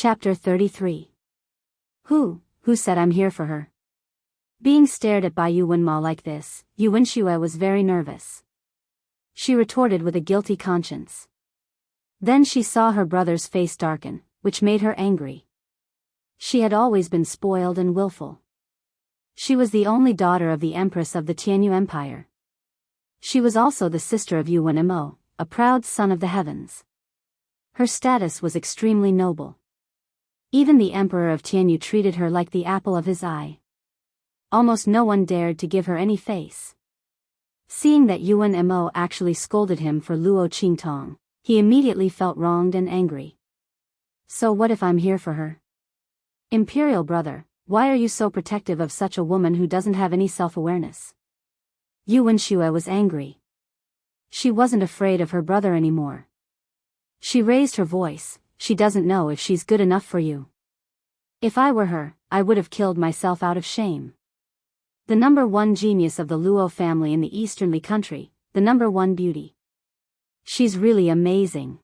Chapter 33. Who said I'm here for her? Being stared at by Yu Wenma like this, Yu Wenxue was very nervous. She retorted with a guilty conscience. Then she saw her brother's face darken, which made her angry. She had always been spoiled and willful. She was the only daughter of the Empress of the Tianyu Empire. She was also the sister of Yu Wenmo, a proud son of the heavens. Her status was extremely noble. Even the Emperor of Tianyu treated her like the apple of his eye. Almost no one dared to give her any face. Seeing that Yu Wenmo actually scolded him for Luo Qingtong, he immediately felt wronged and angry. So what if I'm here for her? Imperial brother, why are you so protective of such a woman who doesn't have any self-awareness? Yu Wenxue was angry. She wasn't afraid of her brother anymore. She raised her voice. She doesn't know if she's good enough for you. If I were her, I would have killed myself out of shame. The number one genius of the Luo family in the easternly country, the number one beauty. She's really amazing.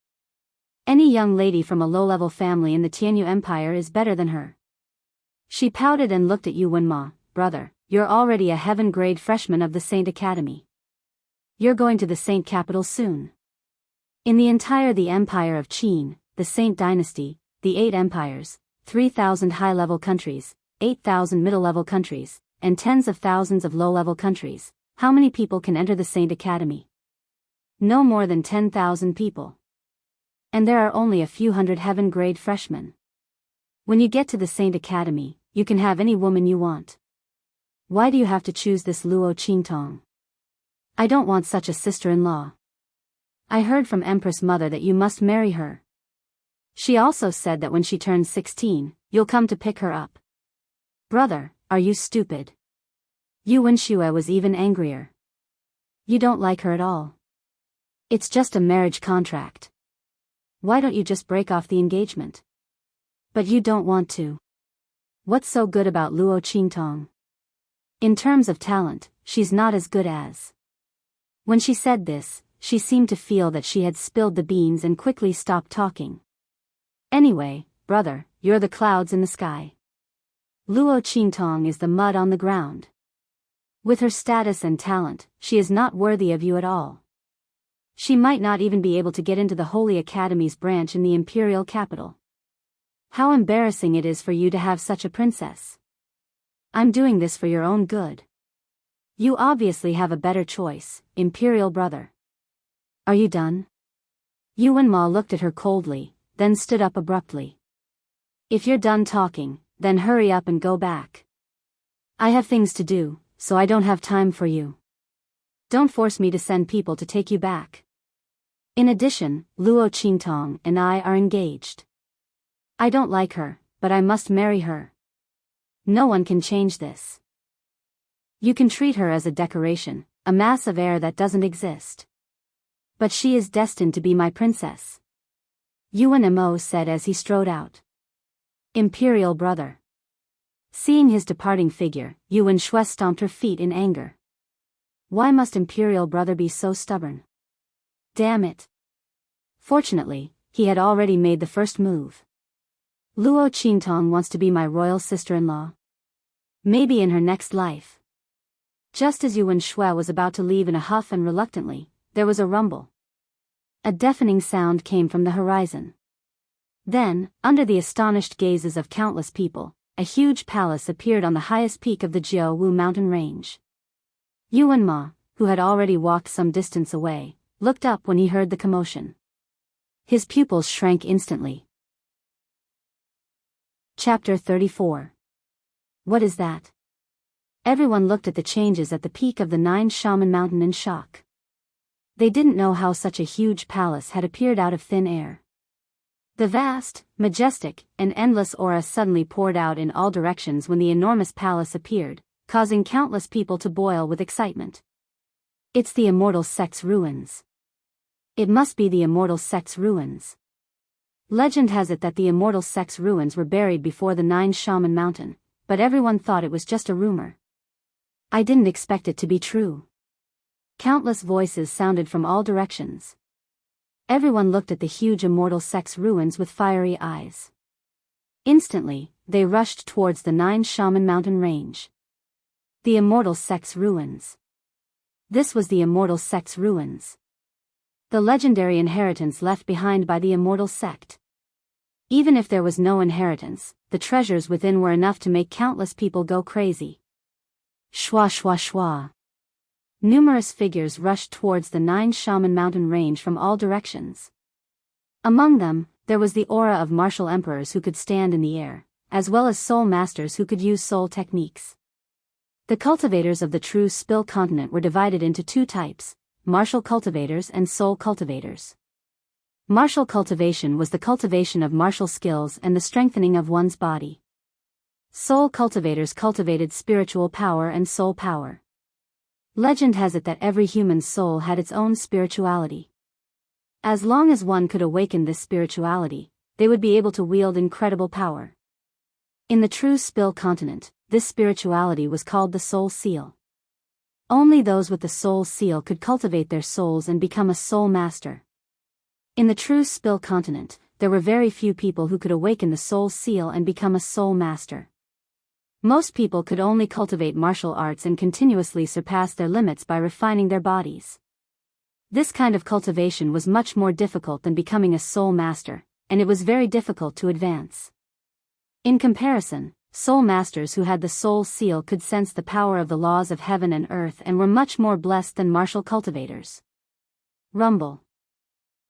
Any young lady from a low-level family in the Tianyu Empire is better than her. She pouted and looked at Yu Wenma. Brother, you're already a heaven-grade freshman of the Saint Academy. You're going to the Saint capital soon. In the Empire of Qin, the Saint Dynasty, the 8 empires, 3,000 high-level countries, 8,000 middle-level countries, and tens of thousands of low-level countries, how many people can enter the Saint Academy? No more than 10,000 people. And there are only a few hundred heaven-grade freshmen. When you get to the Saint Academy, you can have any woman you want. Why do you have to choose this Luo Qingtong? I don't want such a sister-in-law. I heard from Empress Mother that you must marry her. She also said that when she turns 16, you'll come to pick her up. Brother, are you stupid? Yu Wenxue was even angrier. You don't like her at all. It's just a marriage contract. Why don't you just break off the engagement? But you don't want to. What's so good about Luo Qingtong? In terms of talent, she's not as good as. When she said this, she seemed to feel that she had spilled the beans and quickly stopped talking. Anyway, brother, you're the clouds in the sky. Luo Qingtong is the mud on the ground. With her status and talent, she is not worthy of you at all. She might not even be able to get into the Holy Academy's branch in the imperial capital. How embarrassing it is for you to have such a princess. I'm doing this for your own good. You obviously have a better choice, imperial brother. Are you done? Yu Wenma looked at her coldly, then stood up abruptly. If you're done talking, then hurry up and go back. I have things to do, so I don't have time for you. Don't force me to send people to take you back. In addition, Luo Qingtong and I are engaged. I don't like her, but I must marry her. No one can change this. You can treat her as a decoration, a mass of air that doesn't exist. But she is destined to be my princess. Yu Wenmo said as he strode out. Imperial brother. Seeing his departing figure, Yu Wenxue stomped her feet in anger. Why must Imperial brother be so stubborn? Damn it. Fortunately, he had already made the first move. Luo Qingtong wants to be my royal sister-in-law. Maybe in her next life. Just as Yu Wenxue was about to leave in a huff and reluctantly, there was a rumble. A deafening sound came from the horizon. Then, under the astonished gazes of countless people, a huge palace appeared on the highest peak of the Jiaowu mountain range. Yu Wenma, who had already walked some distance away, looked up when he heard the commotion. His pupils shrank instantly. Chapter 34. What is that? Everyone looked at the changes at the peak of the 9 Shaman Mountain in shock. They didn't know how such a huge palace had appeared out of thin air. The vast, majestic, and endless aura suddenly poured out in all directions when the enormous palace appeared, causing countless people to boil with excitement. It's the Immortal sect's ruins. It must be the Immortal sect's ruins. Legend has it that the Immortal sect's ruins were buried before the 9 Shaman Mountain, but everyone thought it was just a rumor. I didn't expect it to be true. Countless voices sounded from all directions. Everyone looked at the huge Immortal sect's ruins with fiery eyes. Instantly, they rushed towards the 9-shaman mountain range. The Immortal Sect's ruins. This was the Immortal Sect's ruins. The legendary inheritance left behind by the Immortal Sect. Even if there was no inheritance, the treasures within were enough to make countless people go crazy. Shwa shwa shwa. Numerous figures rushed towards the 9-shaman mountain range from all directions. Among them, there was the aura of martial emperors who could stand in the air, as well as soul masters who could use soul techniques. The cultivators of the true Spill continent were divided into two types, martial cultivators and soul cultivators. Martial cultivation was the cultivation of martial skills and the strengthening of one's body. Soul cultivators cultivated spiritual power and soul power. Legend has it that every human soul had its own spirituality. As long as one could awaken this spirituality, they would be able to wield incredible power. In the true Spill continent, this spirituality was called the Soul Seal. Only those with the Soul Seal could cultivate their souls and become a soul master. In the true Spill continent, there were very few people who could awaken the Soul Seal and become a soul master. Most people could only cultivate martial arts and continuously surpass their limits by refining their bodies. This kind of cultivation was much more difficult than becoming a soul master, and it was very difficult to advance. In comparison, soul masters who had the Soul Seal could sense the power of the laws of heaven and earth and were much more blessed than martial cultivators. Rumble.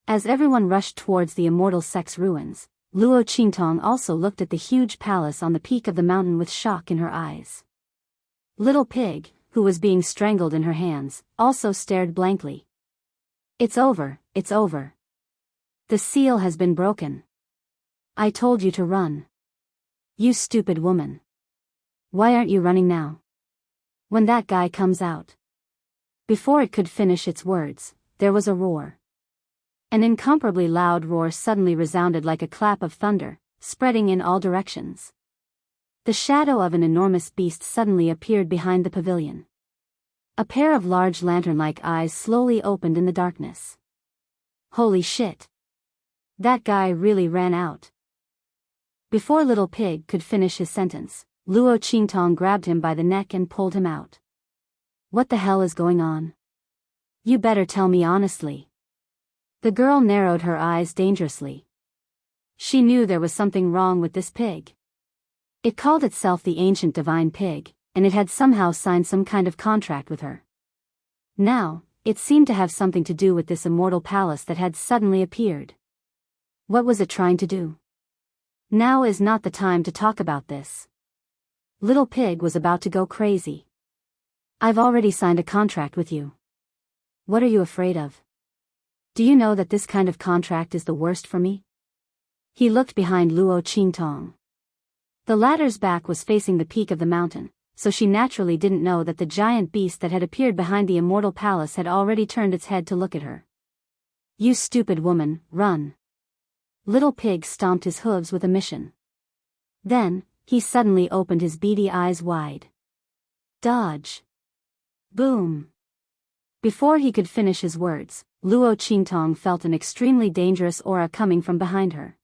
As everyone rushed towards the Immortal Sect's ruins, Luo Qingtong also looked at the huge palace on the peak of the mountain with shock in her eyes. Little Pig, who was being strangled in her hands, also stared blankly. It's over, it's over. The seal has been broken. I told you to run. You stupid woman. Why aren't you running now? When that guy comes out. Before it could finish its words, there was a roar. An incomparably loud roar suddenly resounded like a clap of thunder, spreading in all directions. The shadow of an enormous beast suddenly appeared behind the pavilion. A pair of large lantern-like eyes slowly opened in the darkness. Holy shit! That guy really ran out. Before Little Pig could finish his sentence, Luo Qingtong grabbed him by the neck and pulled him out. What the hell is going on? You better tell me honestly. The girl narrowed her eyes dangerously. She knew there was something wrong with this pig. It called itself the Ancient Divine Pig, and it had somehow signed some kind of contract with her. Now, it seemed to have something to do with this immortal palace that had suddenly appeared. What was it trying to do? Now is not the time to talk about this. Little Pig was about to go crazy. I've already signed a contract with you. What are you afraid of? Do you know that this kind of contract is the worst for me? He looked behind Luo Qingtong. The latter's back was facing the peak of the mountain, so she naturally didn't know that the giant beast that had appeared behind the immortal palace had already turned its head to look at her. You stupid woman, run. Little Pig stomped his hooves with a mission. Then, he suddenly opened his beady eyes wide. Dodge. Boom. Before he could finish his words, Luo Qingtong felt an extremely dangerous aura coming from behind her.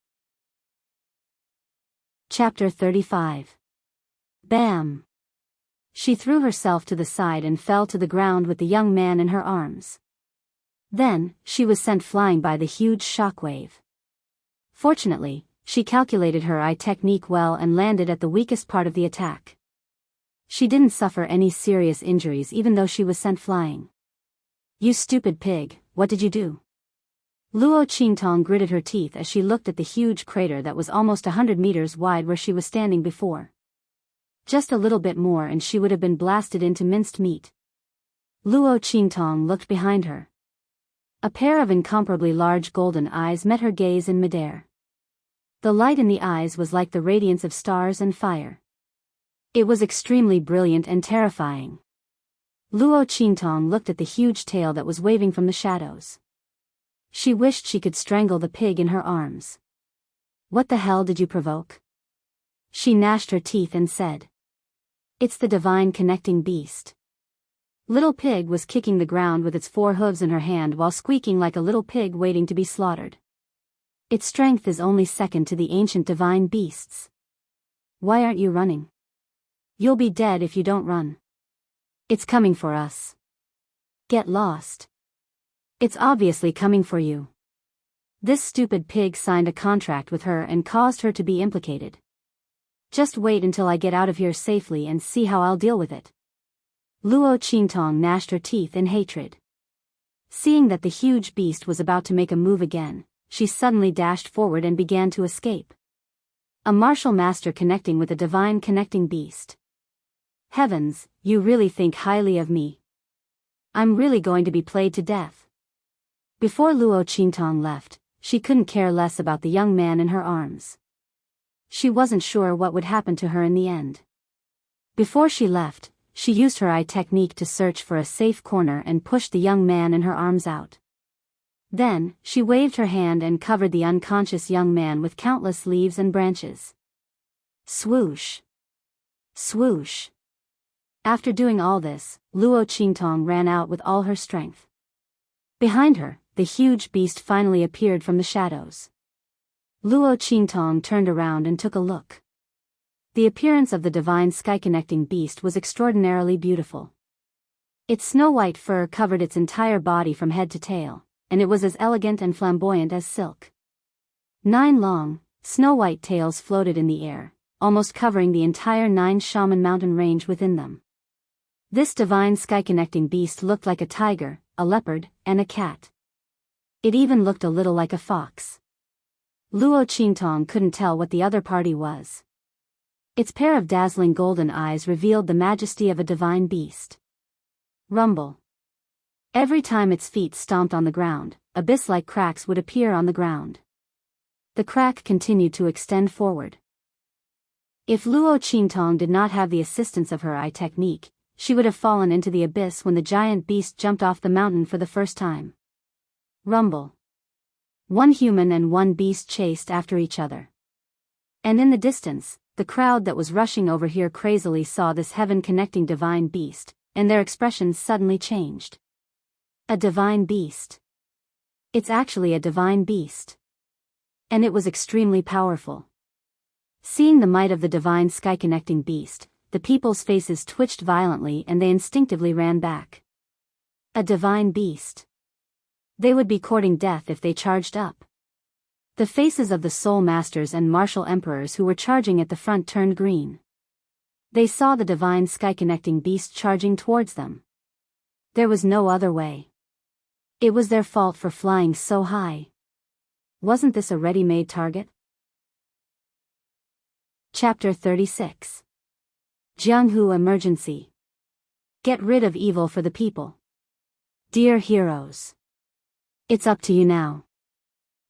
Chapter 35. Bam! She threw herself to the side and fell to the ground with the young man in her arms. Then, she was sent flying by the huge shockwave. Fortunately, she calculated her eye technique well and landed at the weakest part of the attack. She didn't suffer any serious injuries even though she was sent flying. You stupid pig, what did you do? Luo Qingtong gritted her teeth as she looked at the huge crater that was almost 100 meters wide where she was standing before. Just a little bit more and she would have been blasted into minced meat. Luo Qingtong looked behind her. A pair of incomparably large golden eyes met her gaze in midair. The light in the eyes was like the radiance of stars and fire. It was extremely brilliant and terrifying. Luo Qingtong looked at the huge tail that was waving from the shadows. She wished she could strangle the pig in her arms. What the hell did you provoke? She gnashed her teeth and said. It's the divine connecting beast. Little Pig was kicking the ground with its 4 hooves in her hand while squeaking like a little pig waiting to be slaughtered. Its strength is only second to the ancient divine beasts. Why aren't you running? You'll be dead if you don't run. It's coming for us. Get lost. It's obviously coming for you. This stupid pig signed a contract with her and caused her to be implicated. Just wait until I get out of here safely and see how I'll deal with it. Luo Qingtong gnashed her teeth in hatred. Seeing that the huge beast was about to make a move again, she suddenly dashed forward and began to escape. A martial master connecting with a divine connecting beast. Heavens, you really think highly of me. I'm really going to be played to death. Before Luo Qingtong left, she couldn't care less about the young man in her arms. She wasn't sure what would happen to her in the end. Before she left, she used her eye technique to search for a safe corner and pushed the young man in her arms out. Then, she waved her hand and covered the unconscious young man with countless leaves and branches. Swoosh! Swoosh! After doing all this, Luo Qingtong ran out with all her strength. Behind her, the huge beast finally appeared from the shadows. Luo Qingtong turned around and took a look. The appearance of the divine sky-connecting beast was extraordinarily beautiful. Its snow-white fur covered its entire body from head to tail, and it was as elegant and flamboyant as silk. 9 long, snow-white tails floated in the air, almost covering the entire 9 shaman mountain range within them. This divine sky-connecting beast looked like a tiger, a leopard, and a cat. It even looked a little like a fox. Luo Qingtong couldn't tell what the other party was. Its pair of dazzling golden eyes revealed the majesty of a divine beast. Rumble. Every time its feet stomped on the ground, abyss-like cracks would appear on the ground. The crack continued to extend forward. If Luo Qingtong did not have the assistance of her eye technique, she would have fallen into the abyss when the giant beast jumped off the mountain for the first time. Rumble. 1 human and 1 beast chased after each other. And in the distance, the crowd that was rushing over here crazily saw this heaven-connecting divine beast, and their expressions suddenly changed. A divine beast. It's actually a divine beast. And it was extremely powerful. Seeing the might of the divine sky-connecting beast, the people's faces twitched violently and they instinctively ran back. A divine beast. They would be courting death if they charged up. The faces of the soul masters and martial emperors who were charging at the front turned green. They saw the divine sky-connecting beast charging towards them. There was no other way. It was their fault for flying so high. Wasn't this a ready-made target? Chapter 36. Jianghu Emergency. Get rid of evil for the people. Dear heroes. It's up to you now.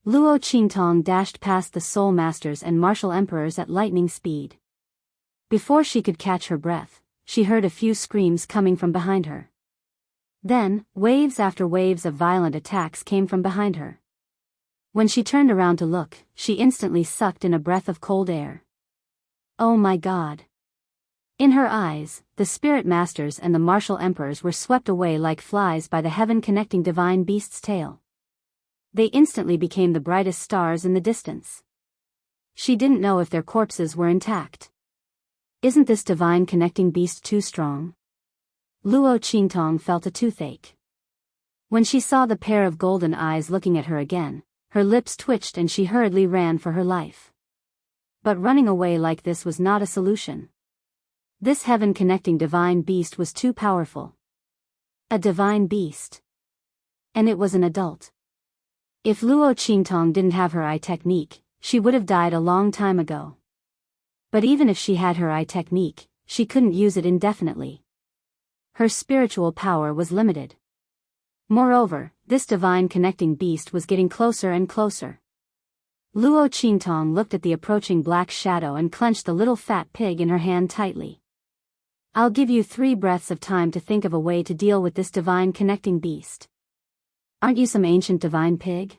Luo Qingtong dashed past the soul masters and martial emperors at lightning speed. Before she could catch her breath, she heard a few screams coming from behind her. Then, waves after waves of violent attacks came from behind her. When she turned around to look, she instantly sucked in a breath of cold air. Oh my God. In her eyes, the spirit masters and the martial emperors were swept away like flies by the heaven-connecting divine beast's tail. They instantly became the brightest stars in the distance. She didn't know if their corpses were intact. Isn't this divine connecting beast too strong? Luo Qingtong felt a toothache. When she saw the pair of golden eyes looking at her again, her lips twitched and she hurriedly ran for her life. But running away like this was not a solution. This heaven-connecting divine beast was too powerful. A divine beast. And it was an adult. If Luo Qingtong didn't have her eye technique, she would have died a long time ago. But even if she had her eye technique, she couldn't use it indefinitely. Her spiritual power was limited. Moreover, this divine connecting beast was getting closer and closer. Luo Qingtong looked at the approaching black shadow and clenched the little fat pig in her hand tightly. I'll give you 3 breaths of time to think of a way to deal with this divine connecting beast. Aren't you some ancient divine pig?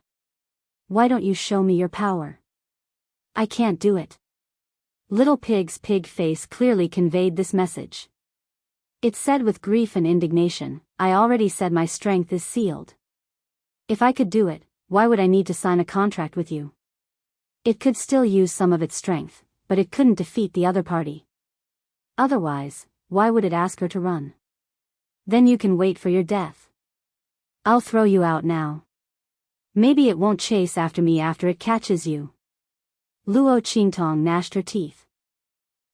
Why don't you show me your power? I can't do it. Little pig's pig face clearly conveyed this message. It said with grief and indignation, I already said my strength is sealed. If I could do it, why would I need to sign a contract with you? It could still use some of its strength, but it couldn't defeat the other party. Otherwise, why would it ask her to run? Then you can wait for your death. I'll throw you out now. Maybe it won't chase after me after it catches you. Luo Qingtong gnashed her teeth.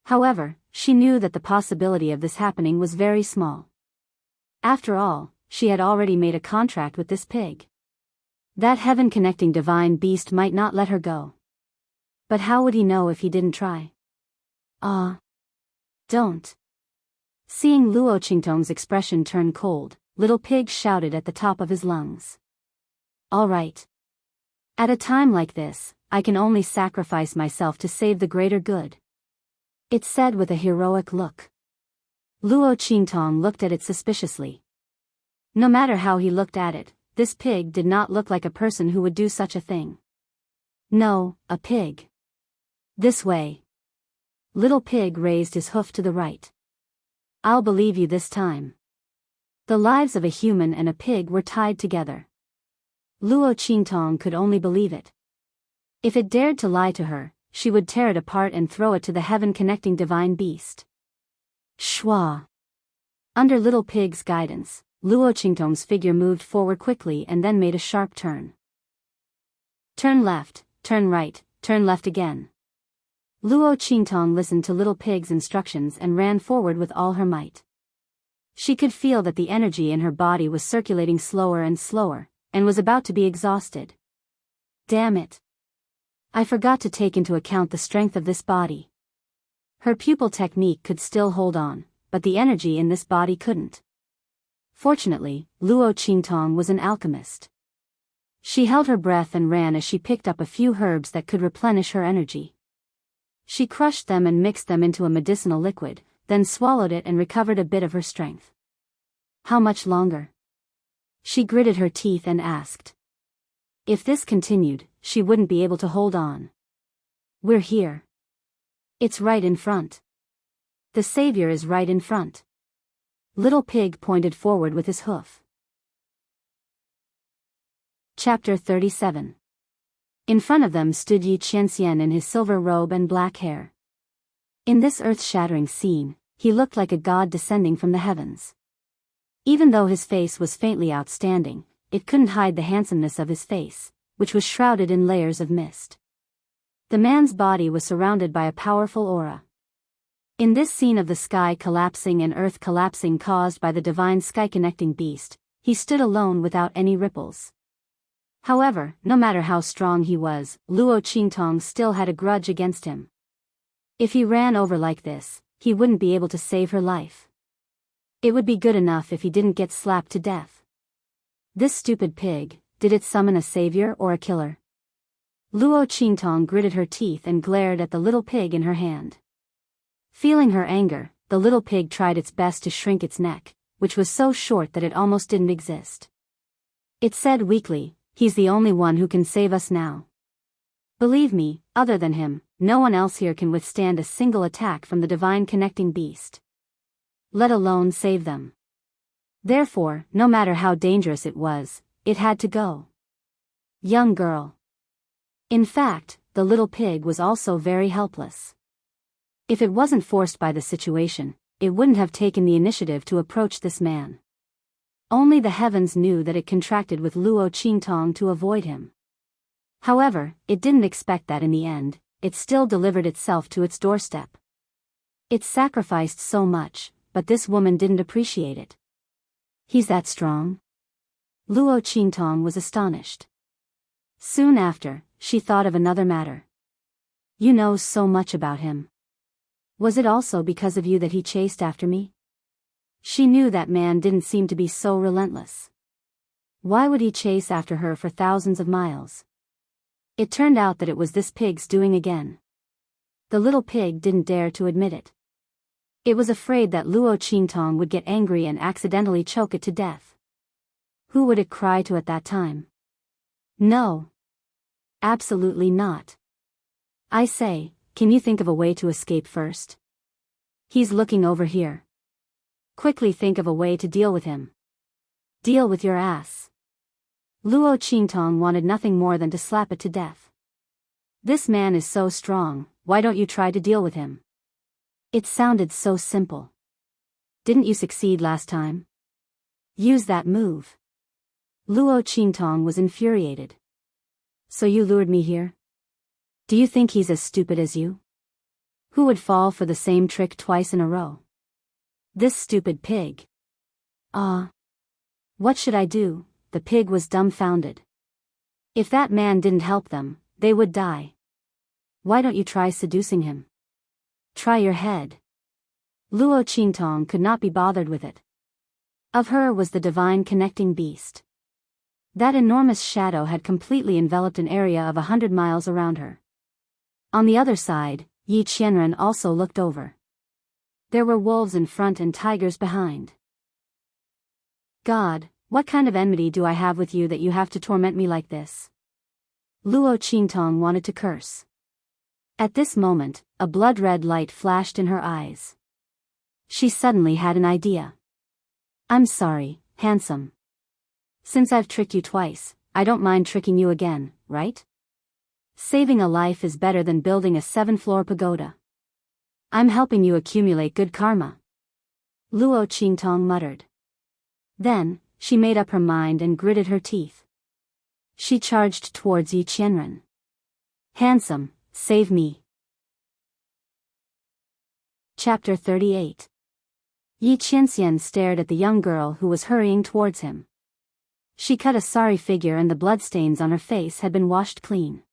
However, she knew that the possibility of this happening was very small. After all, she had already made a contract with this pig. That heaven-connecting divine beast might not let her go. But how would he know if he didn't try? Don't. Seeing Luo Qingtong's expression turn cold, Little Pig shouted at the top of his lungs. All right. At a time like this, I can only sacrifice myself to save the greater good. It said with a heroic look. Luo Qingtong looked at it suspiciously. No matter how he looked at it, this pig did not look like a person who would do such a thing. No, a pig. This way. Little Pig raised his hoof to the right. I'll believe you this time. The lives of a human and a pig were tied together. Luo Qingtong could only believe it. If it dared to lie to her, she would tear it apart and throw it to the heaven-connecting divine beast. Shwa. Under Little Pig's guidance, Luo Qingtong's figure moved forward quickly and then made a sharp turn. Turn left, turn right, turn left again. Luo Qingtong listened to Little Pig's instructions and ran forward with all her might. She could feel that the energy in her body was circulating slower and slower, and was about to be exhausted. Damn it. I forgot to take into account the strength of this body. Her pupil technique could still hold on, but the energy in this body couldn't. Fortunately, Luo Qingtong was an alchemist. She held her breath and ran as she picked up a few herbs that could replenish her energy. She crushed them and mixed them into a medicinal liquid, then swallowed it and recovered a bit of her strength. How much longer? She gritted her teeth and asked. If this continued, she wouldn't be able to hold on. We're here. It's right in front. The savior is right in front. Little Pig pointed forward with his hoof. Chapter 37. In front of them stood Yi Qianxian in his silver robe and black hair. In this earth-shattering scene, he looked like a god descending from the heavens. Even though his face was faintly outstanding, it couldn't hide the handsomeness of his face, which was shrouded in layers of mist. The man's body was surrounded by a powerful aura. In this scene of the sky collapsing and earth collapsing caused by the divine sky-connecting beast, he stood alone without any ripples. However, no matter how strong he was, Luo Qingtong still had a grudge against him. If he ran over like this, he wouldn't be able to save her life. It would be good enough if he didn't get slapped to death. This stupid pig, did it summon a savior or a killer? Luo Qingtong gritted her teeth and glared at the little pig in her hand. Feeling her anger, the little pig tried its best to shrink its neck, which was so short that it almost didn't exist. It said weakly, "He's the only one who can save us now. Believe me, other than him, no one else here can withstand a single attack from the divine connecting beast. Let alone save them. Therefore, no matter how dangerous it was, it had to go." Young girl. In fact, the little pig was also very helpless. If it wasn't forced by the situation, it wouldn't have taken the initiative to approach this man. Only the heavens knew that it contracted with Luo Qingtong to avoid him. However, it didn't expect that in the end, it still delivered itself to its doorstep. It sacrificed so much, but this woman didn't appreciate it. He's that strong? Luo Qingtong was astonished. Soon after, she thought of another matter. You know so much about him. Was it also because of you that he chased after me? She knew that man didn't seem to be so relentless. Why would he chase after her for thousands of miles? It turned out that it was this pig's doing again. The little pig didn't dare to admit it. It was afraid that Luo Qingtong would get angry and accidentally choke it to death. Who would it cry to at that time? No. Absolutely not. I say, can you think of a way to escape first? He's looking over here. Quickly think of a way to deal with him. Deal with your ass. Luo Qingtong wanted nothing more than to slap it to death. This man is so strong, why don't you try to deal with him? It sounded so simple. Didn't you succeed last time? Use that move. Luo Qingtong was infuriated. So you lured me here? Do you think he's as stupid as you? Who would fall for the same trick twice in a row? This stupid pig. What should I do? The pig was dumbfounded. If that man didn't help them, they would die. Why don't you try seducing him? Try your head. Luo Qingtong could not be bothered with it. Of her was the divine connecting beast. That enormous shadow had completely enveloped an area of 100 miles around her. On the other side, Yi Qianren also looked over. There were wolves in front and tigers behind. God, what kind of enmity do I have with you that you have to torment me like this? Luo Qingtong wanted to curse. At this moment, a blood-red light flashed in her eyes. She suddenly had an idea. I'm sorry, handsome. Since I've tricked you twice, I don't mind tricking you again, right? Saving a life is better than building a 7-floor pagoda. I'm helping you accumulate good karma. Luo Qingtong muttered. Then, she made up her mind and gritted her teeth. She charged towards Yi Qianren. Handsome, save me. Chapter 38. Yi Qianxian stared at the young girl who was hurrying towards him. She cut a sorry figure and the bloodstains on her face had been washed clean.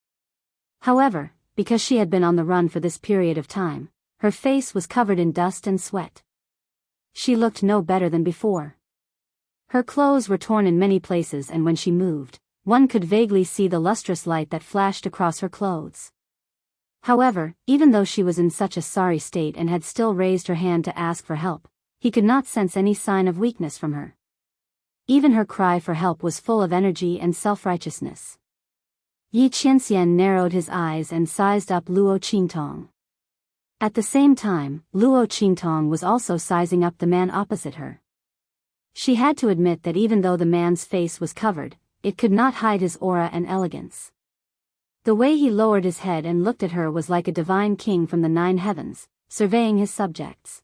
However, because she had been on the run for this period of time, her face was covered in dust and sweat. She looked no better than before. Her clothes were torn in many places and when she moved, one could vaguely see the lustrous light that flashed across her clothes. However, even though she was in such a sorry state and had still raised her hand to ask for help, he could not sense any sign of weakness from her. Even her cry for help was full of energy and self-righteousness. Yi Qianxian narrowed his eyes and sized up Luo Qingtong. At the same time, Luo Qingtong was also sizing up the man opposite her. She had to admit that even though the man's face was covered, it could not hide his aura and elegance. The way he lowered his head and looked at her was like a divine king from the 9 heavens, surveying his subjects.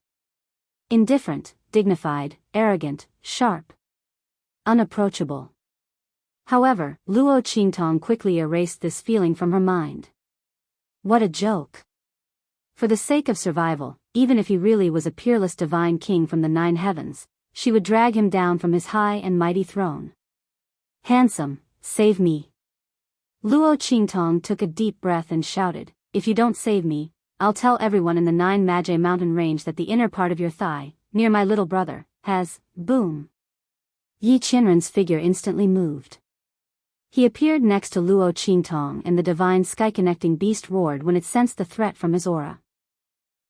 Indifferent, dignified, arrogant, sharp. Unapproachable. However, Luo Qingtong quickly erased this feeling from her mind. What a joke. For the sake of survival, even if he really was a peerless divine king from the 9 heavens, she would drag him down from his high and mighty throne. Handsome, save me. Luo Qingtong took a deep breath and shouted, if you don't save me, I'll tell everyone in the 9 Magi mountain range that the inner part of your thigh, near my little brother, has, boom. Yi Qianren's figure instantly moved. He appeared next to Luo Qingtong and the divine sky-connecting beast roared when it sensed the threat from his aura.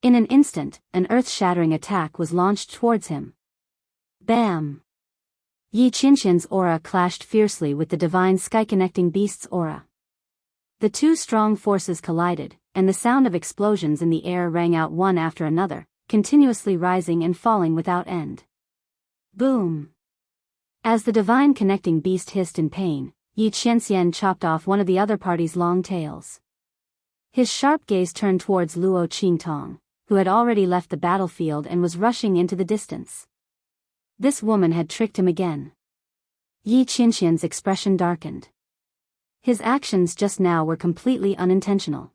In an instant, an earth-shattering attack was launched towards him. Bam! Yi Qianxian's aura clashed fiercely with the divine sky-connecting beast's aura. The two strong forces collided, and the sound of explosions in the air rang out one after another, continuously rising and falling without end. Boom! As the divine connecting beast hissed in pain, Yi Qianxian chopped off one of the other party's long tails. His sharp gaze turned towards Luo Qingtong, who had already left the battlefield and was rushing into the distance. This woman had tricked him again. Yi Qianxian's expression darkened. His actions just now were completely unintentional.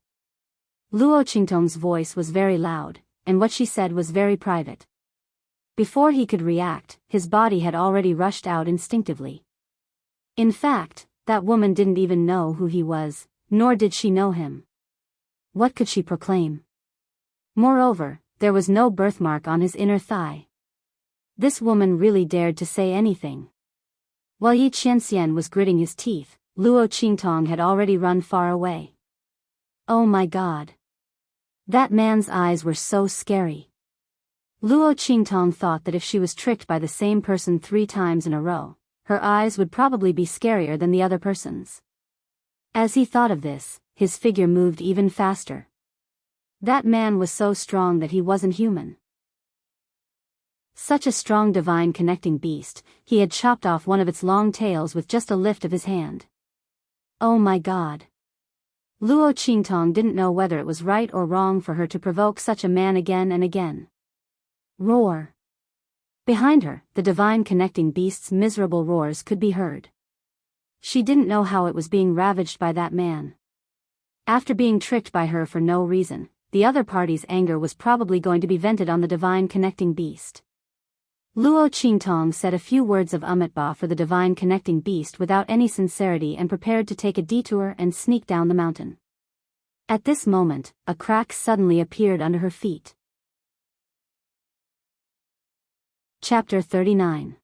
Luo Qingtong's voice was very loud, and what she said was very private. Before he could react, his body had already rushed out instinctively. In fact, that woman didn't even know who he was, nor did she know him. What could she proclaim? Moreover, there was no birthmark on his inner thigh. This woman really dared to say anything. While Yi Qianxian was gritting his teeth, Luo Qingtong had already run far away. Oh my God! That man's eyes were so scary. Luo Qingtong thought that if she was tricked by the same person 3 times in a row, her eyes would probably be scarier than the other person's. As he thought of this, his figure moved even faster. That man was so strong that he wasn't human. Such a strong divine connecting beast, he had chopped off one of its long tails with just a lift of his hand. Oh my God! Luo Qingtong didn't know whether it was right or wrong for her to provoke such a man again and again. Roar! Behind her, the divine connecting beast's miserable roars could be heard. She didn't know how it was being ravaged by that man. After being tricked by her for no reason, the other party's anger was probably going to be vented on the divine connecting beast. Luo Qingtong said a few words of Umitba for the divine connecting beast without any sincerity and prepared to take a detour and sneak down the mountain. At this moment, a crack suddenly appeared under her feet. Chapter 39.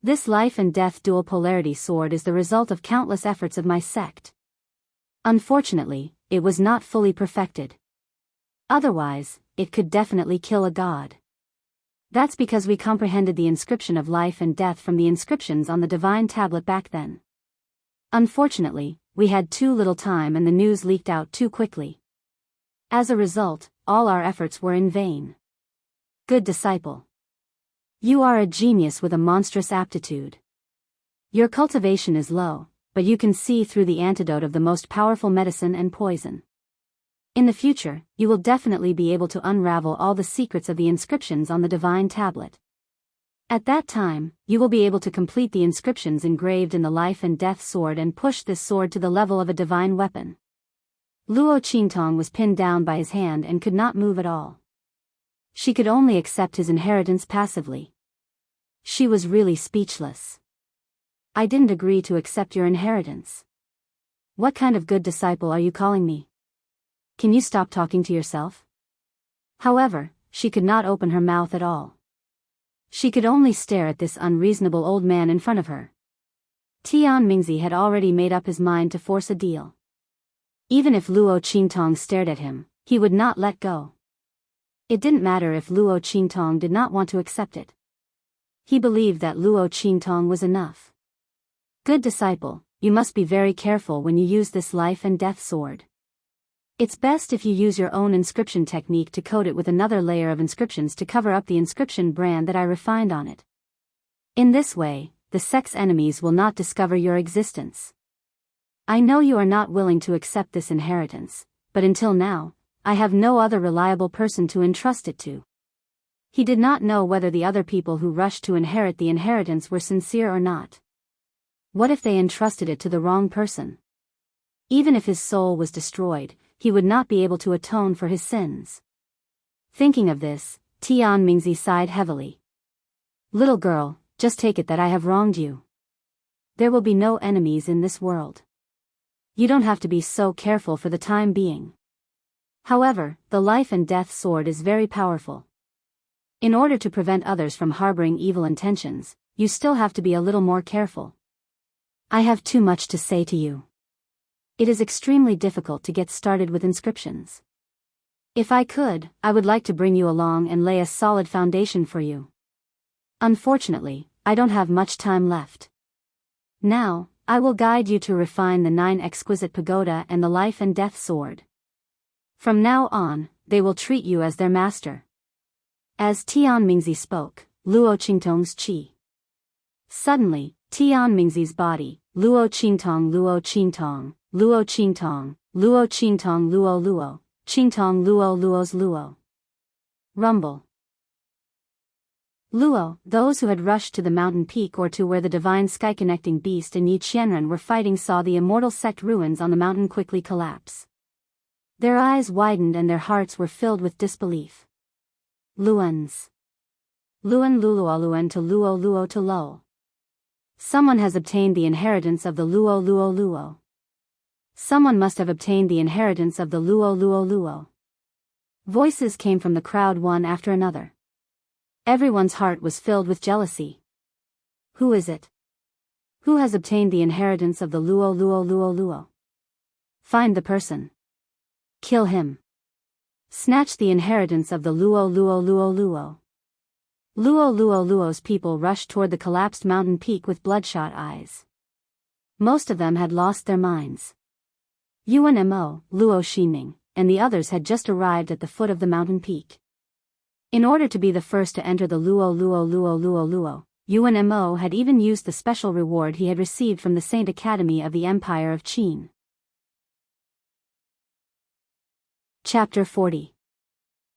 This life and death dual polarity sword is the result of countless efforts of my sect. Unfortunately, it was not fully perfected. Otherwise, it could definitely kill a god. That's because we comprehended the inscription of life and death from the inscriptions on the divine tablet back then. Unfortunately, we had too little time and the news leaked out too quickly. As a result, all our efforts were in vain. Good disciple. You are a genius with a monstrous aptitude. Your cultivation is low, but you can see through the antidote of the most powerful medicine and poison. In the future, you will definitely be able to unravel all the secrets of the inscriptions on the divine tablet. At that time, you will be able to complete the inscriptions engraved in the life and death sword and push this sword to the level of a divine weapon. Luo Qingtong was pinned down by his hand and could not move at all. She could only accept his inheritance passively. She was really speechless. I didn't agree to accept your inheritance. What kind of good disciple are you calling me? Can you stop talking to yourself? However, she could not open her mouth at all. She could only stare at this unreasonable old man in front of her. Tian Mingzi had already made up his mind to force a deal. Even if Luo Qingtong stared at him, he would not let go. It didn't matter if Luo Qingtong did not want to accept it. He believed that Luo Qingtong was enough. Good disciple, you must be very careful when you use this life and death sword. It's best if you use your own inscription technique to coat it with another layer of inscriptions to cover up the inscription brand that I refined on it. In this way, the sect's enemies will not discover your existence. I know you are not willing to accept this inheritance, but until now, I have no other reliable person to entrust it to. He did not know whether the other people who rushed to inherit the inheritance were sincere or not. What if they entrusted it to the wrong person? Even if his soul was destroyed, he would not be able to atone for his sins. Thinking of this, Tian Mingzi sighed heavily. Little girl, just take it that I have wronged you. There will be no enemies in this world. You don't have to be so careful for the time being. However, the life and death sword is very powerful. In order to prevent others from harboring evil intentions, you still have to be a little more careful. I have too much to say to you. It is extremely difficult to get started with inscriptions. If I could, I would like to bring you along and lay a solid foundation for you. Unfortunately, I don't have much time left. Now, I will guide you to refine the 9 exquisite pagoda and the life and death sword. From now on, they will treat you as their master. As Tian Mingzi spoke, Luo Qingtong's qi. Suddenly, Tian Mingzi's body, Luo Qingtong Luo Qingtong, Luo Qingtong, Luo Qingtong Luo Luo, Qingtong Luo Luo's Luo. Rumble. Luo, those who had rushed to the mountain peak or to where the divine sky-connecting beast and Yi Qianren were fighting saw the immortal sect ruins on the mountain quickly collapse. Their eyes widened and their hearts were filled with disbelief. Luans. Luan Luluo Luan to Luo Luo to Lo. Someone has obtained the inheritance of the Luo Luo Luo. Someone must have obtained the inheritance of the Luo Luo Luo. Voices came from the crowd one after another. Everyone's heart was filled with jealousy. Who is it? Who has obtained the inheritance of the Luo Luo Luo Luo? Find the person. Kill him. Snatch the inheritance of the Luo Luo Luo Luo. Luo Luo Luo's people rushed toward the collapsed mountain peak with bloodshot eyes. Most of them had lost their minds. Yuan Mo, Luo Ximing, and the others had just arrived at the foot of the mountain peak. In order to be the first to enter the Luo Luo Luo Luo Luo, Yuan Mo had even used the special reward he had received from the Saint Academy of the Empire of Qin. Chapter 40.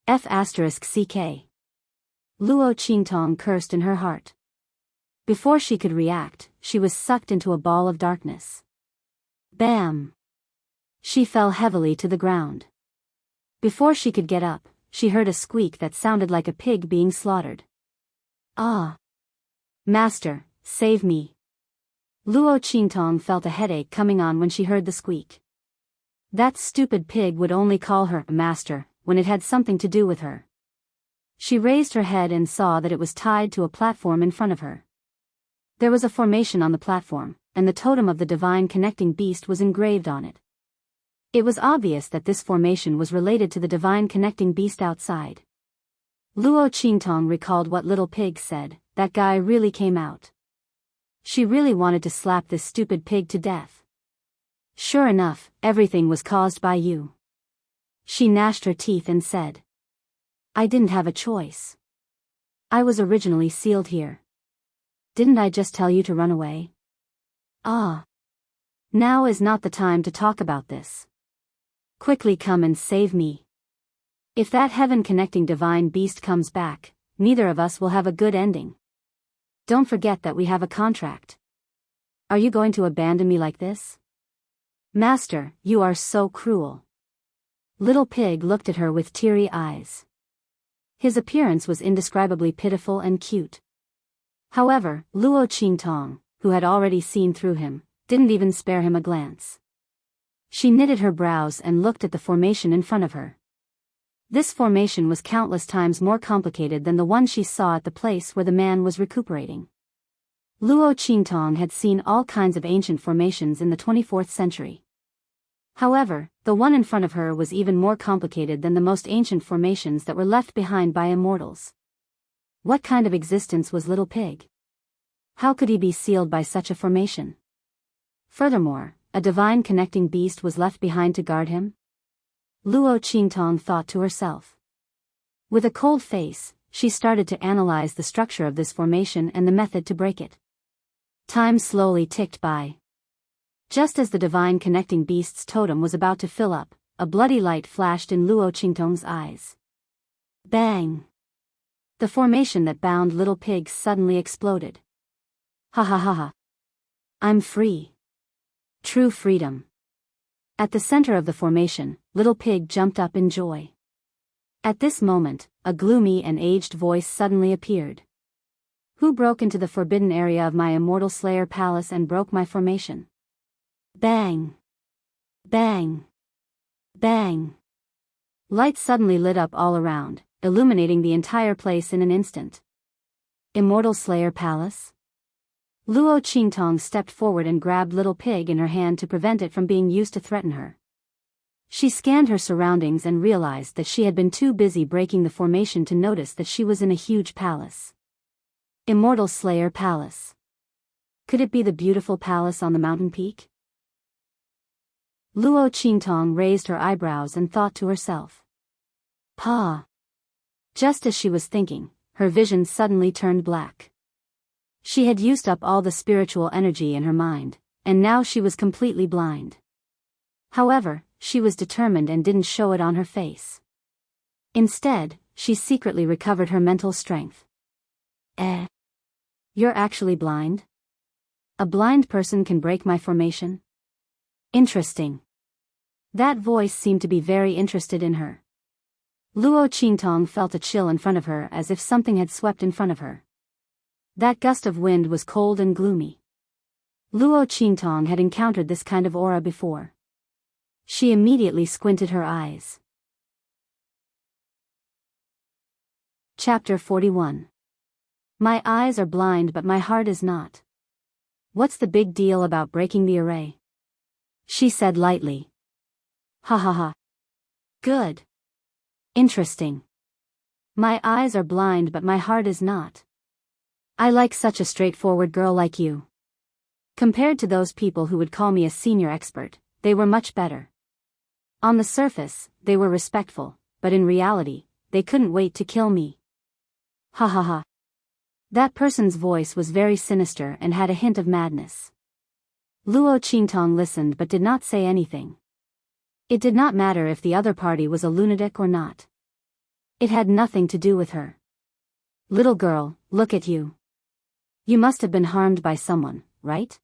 F***CK. Luo Qingtong cursed in her heart. Before she could react, she was sucked into a ball of darkness. Bam! She fell heavily to the ground. Before she could get up, she heard a squeak that sounded like a pig being slaughtered. Ah! Master, save me! Luo Qingtong felt a headache coming on when she heard the squeak. That stupid pig would only call her master when it had something to do with her. She raised her head and saw that it was tied to a platform in front of her. There was a formation on the platform, and the totem of the divine connecting beast was engraved on it. It was obvious that this formation was related to the divine connecting beast outside. Luo Qingtong recalled what Little Pig said, that guy really came out. She really wanted to slap this stupid pig to death. Sure enough, everything was caused by you. She gnashed her teeth and said. I didn't have a choice. I was originally sealed here. Didn't I just tell you to run away? Ah. Now is not the time to talk about this. Quickly come and save me. If that heaven-connecting divine beast comes back, neither of us will have a good ending. Don't forget that we have a contract. Are you going to abandon me like this? Master, you are so cruel. Little Pig looked at her with teary eyes. His appearance was indescribably pitiful and cute. However, Luo Qingtong, who had already seen through him, didn't even spare him a glance. She knitted her brows and looked at the formation in front of her. This formation was countless times more complicated than the one she saw at the place where the man was recuperating. Luo Qingtong had seen all kinds of ancient formations in the 24th century. However, the one in front of her was even more complicated than the most ancient formations that were left behind by immortals. What kind of existence was Little Pig? How could he be sealed by such a formation? Furthermore, a divine connecting beast was left behind to guard him? Luo Qingtong thought to herself. With a cold face, she started to analyze the structure of this formation and the method to break it. Time slowly ticked by. Just as the divine connecting beast's totem was about to fill up, a bloody light flashed in Luo Qingtong's eyes. Bang! The formation that bound Little Pig suddenly exploded. Ha ha ha ha. I'm free. True freedom. At the center of the formation, Little Pig jumped up in joy. At this moment, a gloomy and aged voice suddenly appeared. Who broke into the forbidden area of my Immortal Slayer palace and broke my formation? Bang! Bang! Bang! Light suddenly lit up all around, illuminating the entire place in an instant. Immortal Slayer Palace? Luo Qingtong stepped forward and grabbed Little Pig in her hand to prevent it from being used to threaten her. She scanned her surroundings and realized that she had been too busy breaking the formation to notice that she was in a huge palace. Immortal Slayer Palace. Could it be the beautiful palace on the mountain peak? Luo Qingtong raised her eyebrows and thought to herself. Pa! Just as she was thinking, her vision suddenly turned black. She had used up all the spiritual energy in her mind, and now she was completely blind. However, she was determined and didn't show it on her face. Instead, she secretly recovered her mental strength. You're actually blind? A blind person can break my formation? Interesting. That voice seemed to be very interested in her. Luo Qingtong felt a chill in front of her as if something had swept in front of her. That gust of wind was cold and gloomy. Luo Qingtong had encountered this kind of aura before. She immediately squinted her eyes. Chapter 41. My eyes are blind but my heart is not. What's the big deal about breaking the array? She said lightly. Ha ha ha. Good. Interesting. My eyes are blind but my heart is not. I like such a straightforward girl like you. Compared to those people who would call me a senior expert, they were much better. On the surface, they were respectful, but in reality, they couldn't wait to kill me. Ha ha ha. That person's voice was very sinister and had a hint of madness. Luo Qingtong listened but did not say anything. It did not matter if the other party was a lunatic or not. It had nothing to do with her. Little girl, look at you. You must have been harmed by someone, right?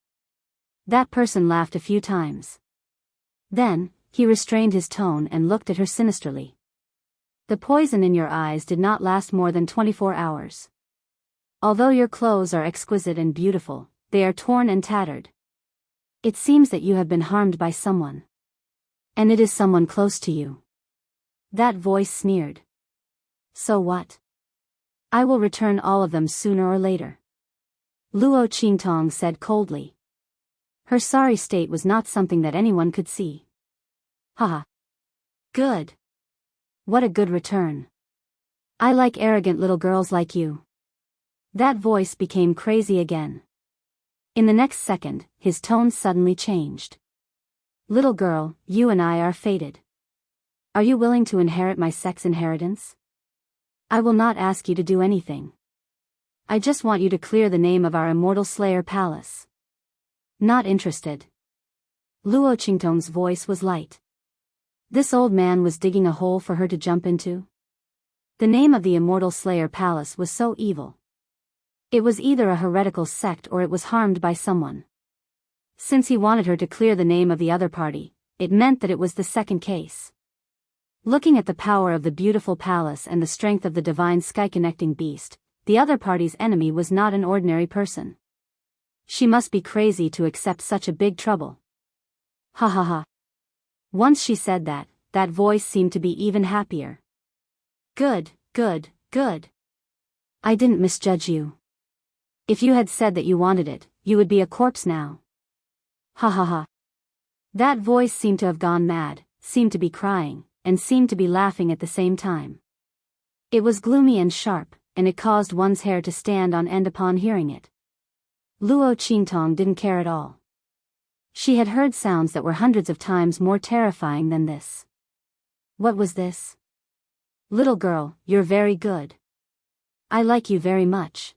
That person laughed a few times. Then, he restrained his tone and looked at her sinisterly. The poison in your eyes did not last more than 24 hours. Although your clothes are exquisite and beautiful, they are torn and tattered. It seems that you have been harmed by someone. And it is someone close to you. That voice sneered. So what? I will return all of them sooner or later. Luo Qingtong said coldly. Her sorry state was not something that anyone could see. Haha. Good. What a good return. I like arrogant little girls like you. That voice became crazy again. In the next second, his tone suddenly changed. Little girl, you and I are fated. Are you willing to inherit my sex inheritance? I will not ask you to do anything. I just want you to clear the name of our Immortal Slayer Palace. Not interested. Luo Qingtong's voice was light. This old man was digging a hole for her to jump into? The name of the Immortal Slayer Palace was so evil. It was either a heretical sect or it was harmed by someone. Since he wanted her to clear the name of the other party, it meant that it was the second case. Looking at the power of the beautiful palace and the strength of the divine sky-connecting beast, the other party's enemy was not an ordinary person. She must be crazy to accept such a big trouble. Ha ha ha. Once she said that, that voice seemed to be even happier. Good, good, good. I didn't misjudge you. If you had said that you wanted it, you would be a corpse now. Ha ha ha. That voice seemed to have gone mad, seemed to be crying, and seemed to be laughing at the same time. It was gloomy and sharp, and it caused one's hair to stand on end upon hearing it. Luo Qingtong didn't care at all. She had heard sounds that were hundreds of times more terrifying than this. What was this? Little girl, you're very good. I like you very much.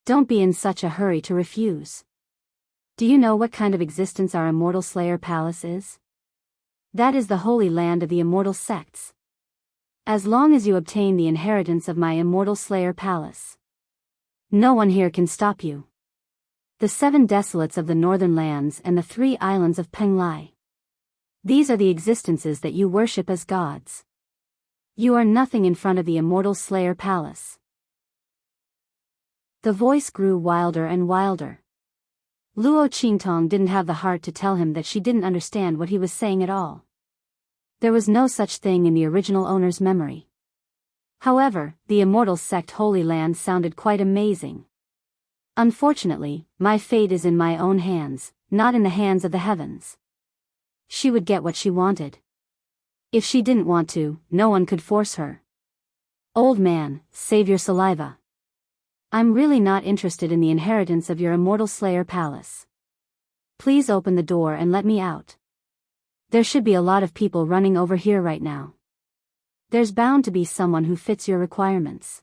Don't be in such a hurry to refuse. Do you know what kind of existence our Immortal Slayer Palace is? That is the holy land of the immortal sects. As long as you obtain the inheritance of my Immortal Slayer Palace, no one here can stop you. The 7 desolates of the northern lands and the 3 islands of Penglai. These are the existences that you worship as gods. You are nothing in front of the Immortal Slayer Palace. The voice grew wilder and wilder. Luo Qingtong didn't have the heart to tell him that she didn't understand what he was saying at all. There was no such thing in the original owner's memory. However, the Immortal Sect Holy Land sounded quite amazing. Unfortunately, my fate is in my own hands, not in the hands of the heavens. She would get what she wanted. If she didn't want to, no one could force her. Old man, save your saliva. I'm really not interested in the inheritance of your Immortal Slayer Palace. Please open the door and let me out. There should be a lot of people running over here right now. There's bound to be someone who fits your requirements.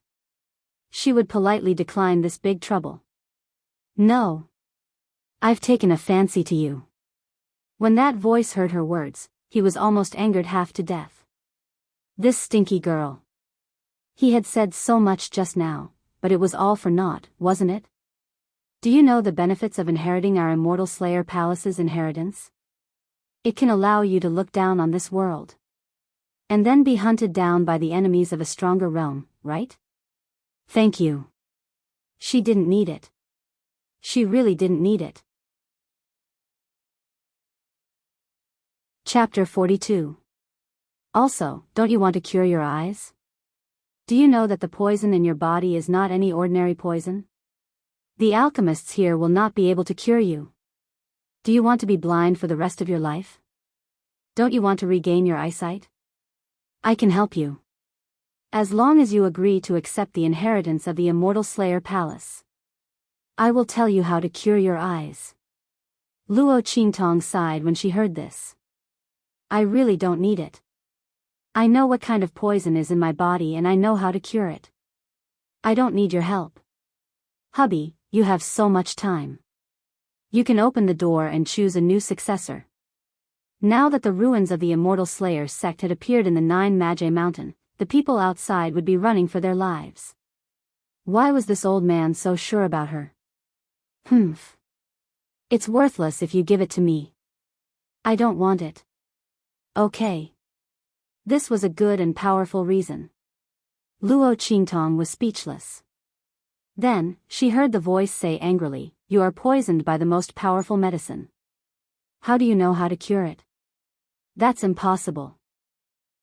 She would politely decline this big trouble. No. I've taken a fancy to you. When that voice heard her words, he was almost angered half to death. This stinky girl. He had said so much just now, but it was all for naught, wasn't it? Do you know the benefits of inheriting our Immortal Slayer Palace's inheritance? It can allow you to look down on this world. And then be hunted down by the enemies of a stronger realm, right? Thank you. She didn't need it. She really didn't need it. Chapter 42. Also, don't you want to cure your eyes? Do you know that the poison in your body is not any ordinary poison? The alchemists here will not be able to cure you. Do you want to be blind for the rest of your life? Don't you want to regain your eyesight? I can help you. As long as you agree to accept the inheritance of the Immortal Slayer Palace. I will tell you how to cure your eyes. Luo Qingtong sighed when she heard this. I really don't need it. I know what kind of poison is in my body and I know how to cure it. I don't need your help. Hubby, you have so much time. You can open the door and choose a new successor. Now that the ruins of the Immortal Slayer sect had appeared in the Nine Magi Mountain, the people outside would be running for their lives. Why was this old man so sure about her? Humph. It's worthless if you give it to me. I don't want it. Okay. This was a good and powerful reason. Luo Qingtong was speechless. Then, she heard the voice say angrily, "You are poisoned by the most powerful medicine. How do you know how to cure it?" "That's impossible."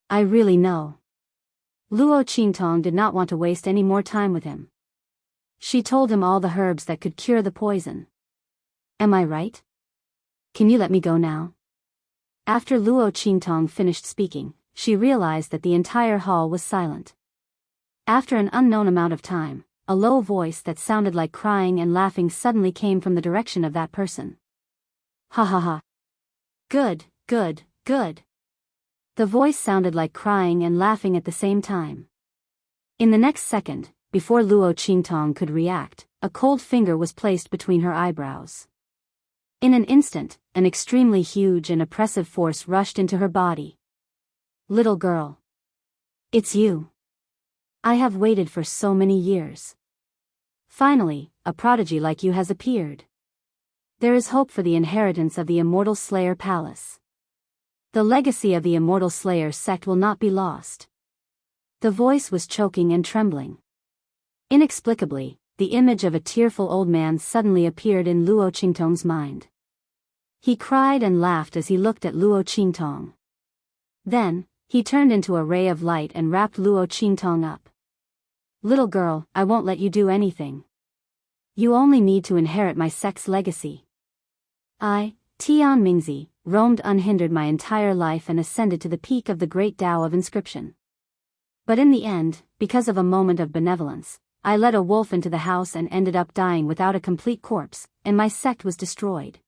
"I really know." Luo Qingtong did not want to waste any more time with him. She told him all the herbs that could cure the poison. "Am I right? Can you let me go now?" After Luo Qingtong finished speaking, she realized that the entire hall was silent. After an unknown amount of time, a low voice that sounded like crying and laughing suddenly came from the direction of that person. "Ha ha ha. Good, good, good." The voice sounded like crying and laughing at the same time. In the next second, before Luo Qingtong could react, a cold finger was placed between her eyebrows. In an instant, an extremely huge and oppressive force rushed into her body. "Little girl. It's you. I have waited for so many years. Finally, a prodigy like you has appeared. There is hope for the inheritance of the Immortal Slayer Palace. The legacy of the Immortal Slayer sect will not be lost." The voice was choking and trembling. Inexplicably, the image of a tearful old man suddenly appeared in Luo Qingtong's mind. He cried and laughed as he looked at Luo Qingtong. Then, he turned into a ray of light and wrapped Luo Qingtong up. "Little girl, I won't let you do anything. You only need to inherit my sect's legacy. I, Tian Mingzi, roamed unhindered my entire life and ascended to the peak of the great Tao of inscription. But in the end, because of a moment of benevolence, I led a wolf into the house and ended up dying without a complete corpse, and my sect was destroyed.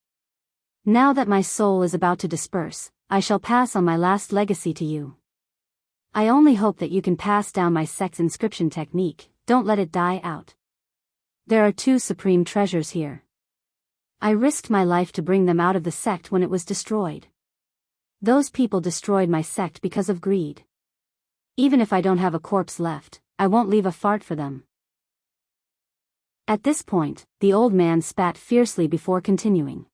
Now that my soul is about to disperse, I shall pass on my last legacy to you. I only hope that you can pass down my sect's inscription technique, don't let it die out. There are two supreme treasures here. I risked my life to bring them out of the sect when it was destroyed. Those people destroyed my sect because of greed. Even if I don't have a corpse left, I won't leave a fart for them." At this point, the old man spat fiercely before continuing.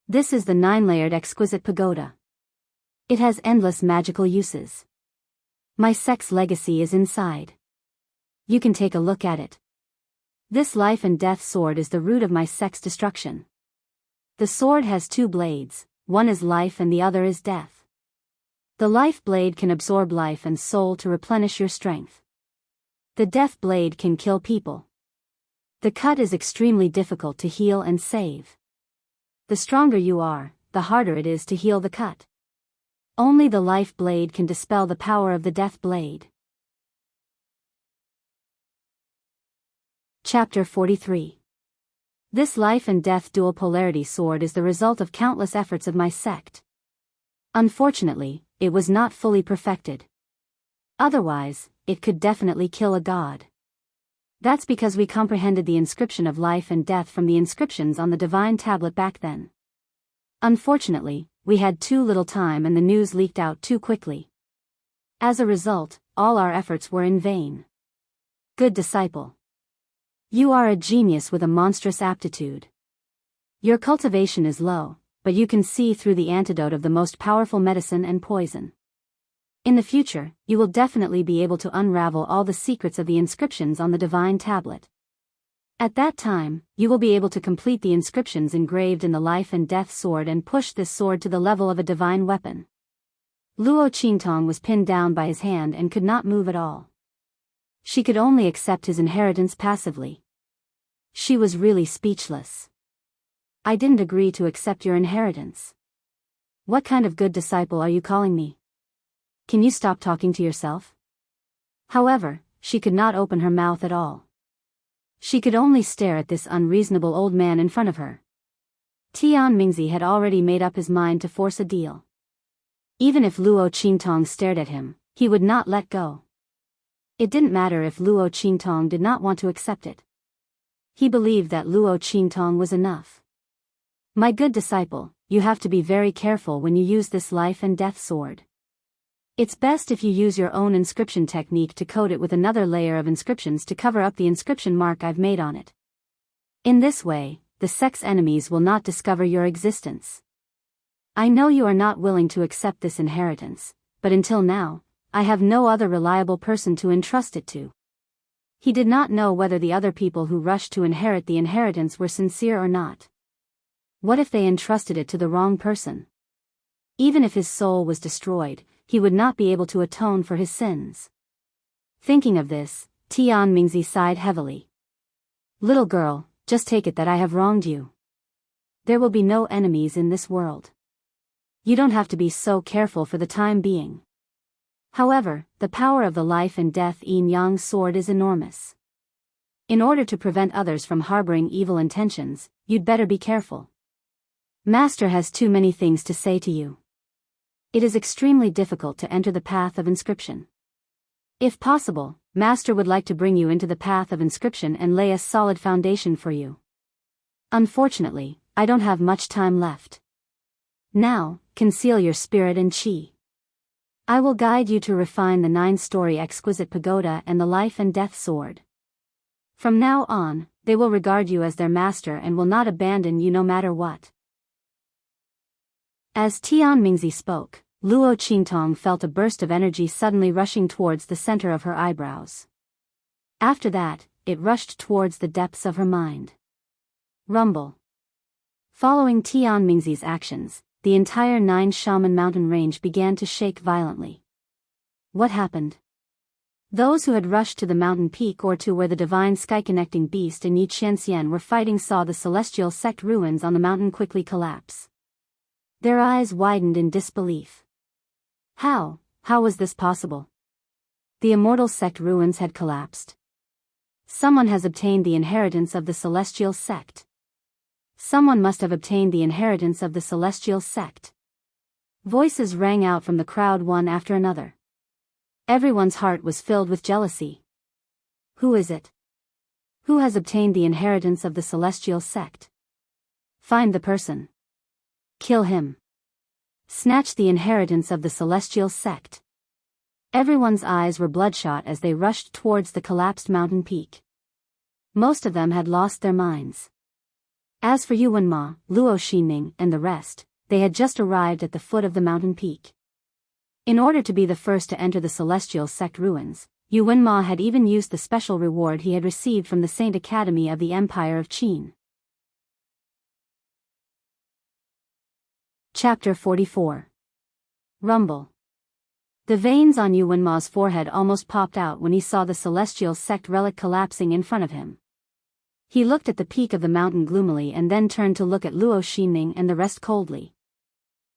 "This is the 9-layered exquisite pagoda. It has endless magical uses. My sect's legacy is inside. You can take a look at it. This life and death sword is the root of my sect's destruction. The sword has two blades, one is life and the other is death. The life blade can absorb life and soul to replenish your strength. The death blade can kill people. The cut is extremely difficult to heal and save. The stronger you are, the harder it is to heal the cut. Only the life blade can dispel the power of the death blade." Chapter 43. This life and death dual polarity sword is the result of countless efforts of my sect. Unfortunately, it was not fully perfected. Otherwise, it could definitely kill a god. That's because we comprehended the inscription of life and death from the inscriptions on the divine tablet back then. Unfortunately, we had too little time and the news leaked out too quickly. As a result, all our efforts were in vain. Good disciple. You are a genius with a monstrous aptitude. Your cultivation is low, but you can see through the antidote of the most powerful medicine and poison. In the future, you will definitely be able to unravel all the secrets of the inscriptions on the divine tablet. At that time, you will be able to complete the inscriptions engraved in the life and death sword and push this sword to the level of a divine weapon." Luo Qingtong was pinned down by his hand and could not move at all. She could only accept his inheritance passively. She was really speechless. "I didn't agree to accept your inheritance. What kind of good disciple are you calling me? Can you stop talking to yourself?" However, she could not open her mouth at all. She could only stare at this unreasonable old man in front of her. Tian Mingzi had already made up his mind to force a deal. Even if Luo Qingtong stared at him, he would not let go. It didn't matter if Luo Qingtong did not want to accept it. He believed that Luo Qingtong was enough. "My good disciple, you have to be very careful when you use this life and death sword. It's best if you use your own inscription technique to coat it with another layer of inscriptions to cover up the inscription mark I've made on it. In this way, the sect's enemies will not discover your existence. I know you are not willing to accept this inheritance, but until now, I have no other reliable person to entrust it to. He did not know whether the other people who rushed to inherit the inheritance were sincere or not. What if they entrusted it to the wrong person? Even if his soul was destroyed, he would not be able to atone for his sins. Thinking of this, Tian Mingzi sighed heavily. Little girl, just take it that I have wronged you. There will be no enemies in this world. You don't have to be so careful for the time being. However, the power of the life and death yin-yang sword is enormous. In order to prevent others from harboring evil intentions, you'd better be careful. Master has too many things to say to you. It is extremely difficult to enter the path of inscription. If possible, Master would like to bring you into the path of inscription and lay a solid foundation for you. Unfortunately, I don't have much time left. Now, conceal your spirit and chi. I will guide you to refine the 9-story exquisite pagoda and the life and death sword. From now on, they will regard you as their master and will not abandon you no matter what. As Tian Mingzi spoke, Luo Qingtong felt a burst of energy suddenly rushing towards the center of her eyebrows. After that, it rushed towards the depths of her mind. Rumble. Following Tian Mingzi's actions, the entire 9 Shaman mountain range began to shake violently. What happened? Those who had rushed to the mountain peak or to where the divine sky-connecting beast and Yi Qianxian were fighting saw the celestial sect ruins on the mountain quickly collapse. Their eyes widened in disbelief. How was this possible? The Immortal sect ruins had collapsed. Someone has obtained the inheritance of the celestial sect. Someone must have obtained the inheritance of the celestial sect. Voices rang out from the crowd one after another. Everyone's heart was filled with jealousy. Who is it? Who has obtained the inheritance of the celestial sect? Find the person. Kill him. Snatch the inheritance of the celestial sect. Everyone's eyes were bloodshot as they rushed towards the collapsed mountain peak. Most of them had lost their minds. As for Yuan Ma, Luo Xinming, and the rest, they had just arrived at the foot of the mountain peak. In order to be the first to enter the celestial sect ruins, Yuan Ma had even used the special reward he had received from the Saint Academy of the Empire of Qin. Chapter 44. Rumble. The veins on Yuan Ma's forehead almost popped out when he saw the celestial sect relic collapsing in front of him. He looked at the peak of the mountain gloomily and then turned to look at Luo Xinming and the rest coldly.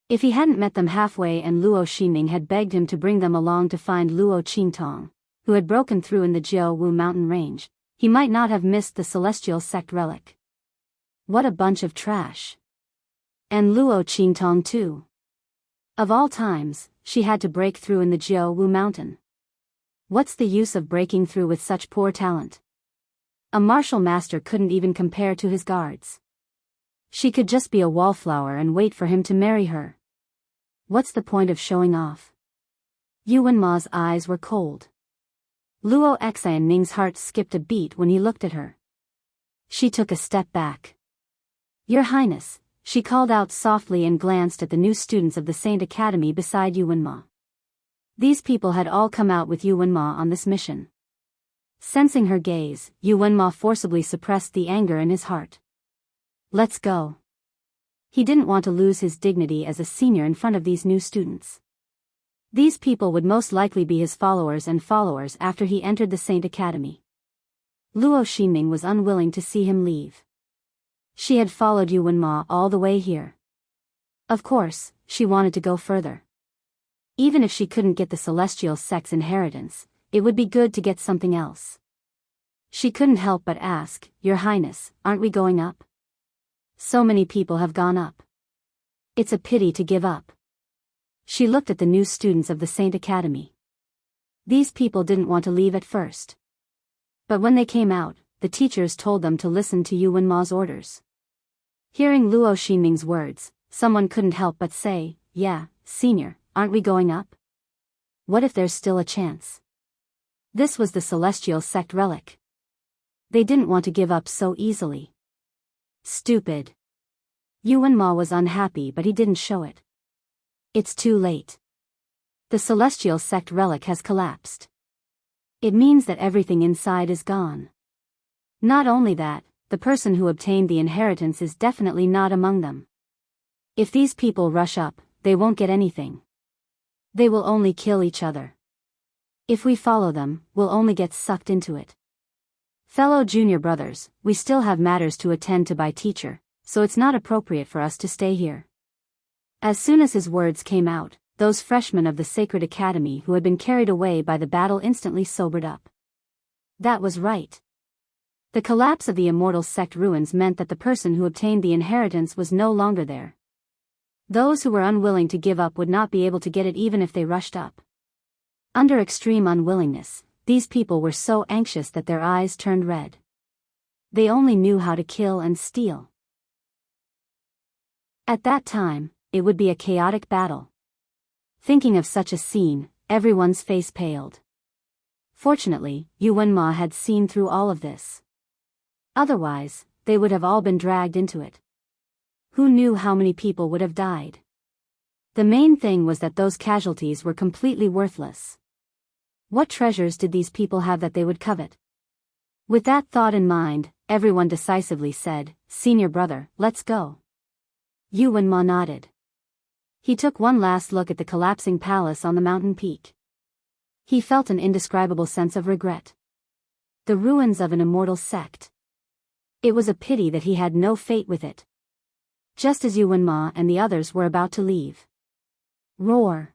If he hadn't met them halfway and Luo Xinming had begged him to bring them along to find Luo Qingtong, who had broken through in the Jiaowu mountain range, he might not have missed the celestial sect relic. What a bunch of trash. And Luo Qingtong too. Of all times, she had to break through in the Jiaowu mountain. What's the use of breaking through with such poor talent? A martial master couldn't even compare to his guards. She could just be a wallflower and wait for him to marry her. What's the point of showing off? Yuan Ma's eyes were cold. Luo Xianming's heart skipped a beat when he looked at her. She took a step back. Your Highness, she called out softly and glanced at the new students of the Saint Academy beside Yuan Ma. These people had all come out with Yuan Ma on this mission. Sensing her gaze, Yuan Ma forcibly suppressed the anger in his heart. Let's go. He didn't want to lose his dignity as a senior in front of these new students. These people would most likely be his followers after he entered the Saint Academy. Luo Xinming was unwilling to see him leave. She had followed Yuan Ma all the way here. Of course, she wanted to go further. Even if she couldn't get the celestial sect's inheritance, it would be good to get something else. She couldn't help but ask, Your Highness, aren't we going up? So many people have gone up. It's a pity to give up. She looked at the new students of the Saint Academy. These people didn't want to leave at first. But when they came out, the teachers told them to listen to Yuan Ma's orders. Hearing Luo Xinming's words, someone couldn't help but say, "Yeah, Senior, aren't we going up? What if there's still a chance?" This was the celestial sect relic. They didn't want to give up so easily. Stupid. Yuan Ma was unhappy, but he didn't show it. It's too late. The celestial sect relic has collapsed. It means that everything inside is gone. Not only that, the person who obtained the inheritance is definitely not among them. If these people rush up, they won't get anything. They will only kill each other. If we follow them, we'll only get sucked into it. Fellow junior brothers, we still have matters to attend to by teacher, so it's not appropriate for us to stay here. As soon as his words came out, those freshmen of the Sacred Academy who had been carried away by the battle instantly sobered up. That was right. The collapse of the Immortal sect ruins meant that the person who obtained the inheritance was no longer there. Those who were unwilling to give up would not be able to get it even if they rushed up. Under extreme unwillingness, these people were so anxious that their eyes turned red. They only knew how to kill and steal. At that time, it would be a chaotic battle. Thinking of such a scene, everyone's face paled. Fortunately, Yuan Ma had seen through all of this. Otherwise, they would have all been dragged into it. Who knew how many people would have died? The main thing was that those casualties were completely worthless. What treasures did these people have that they would covet? With that thought in mind, everyone decisively said, "Senior brother, let's go." Yuan Ma nodded. He took one last look at the collapsing palace on the mountain peak. He felt an indescribable sense of regret. The ruins of an immortal sect. It was a pity that he had no fate with it. Just as Yuan Ma and the others were about to leave. Roar.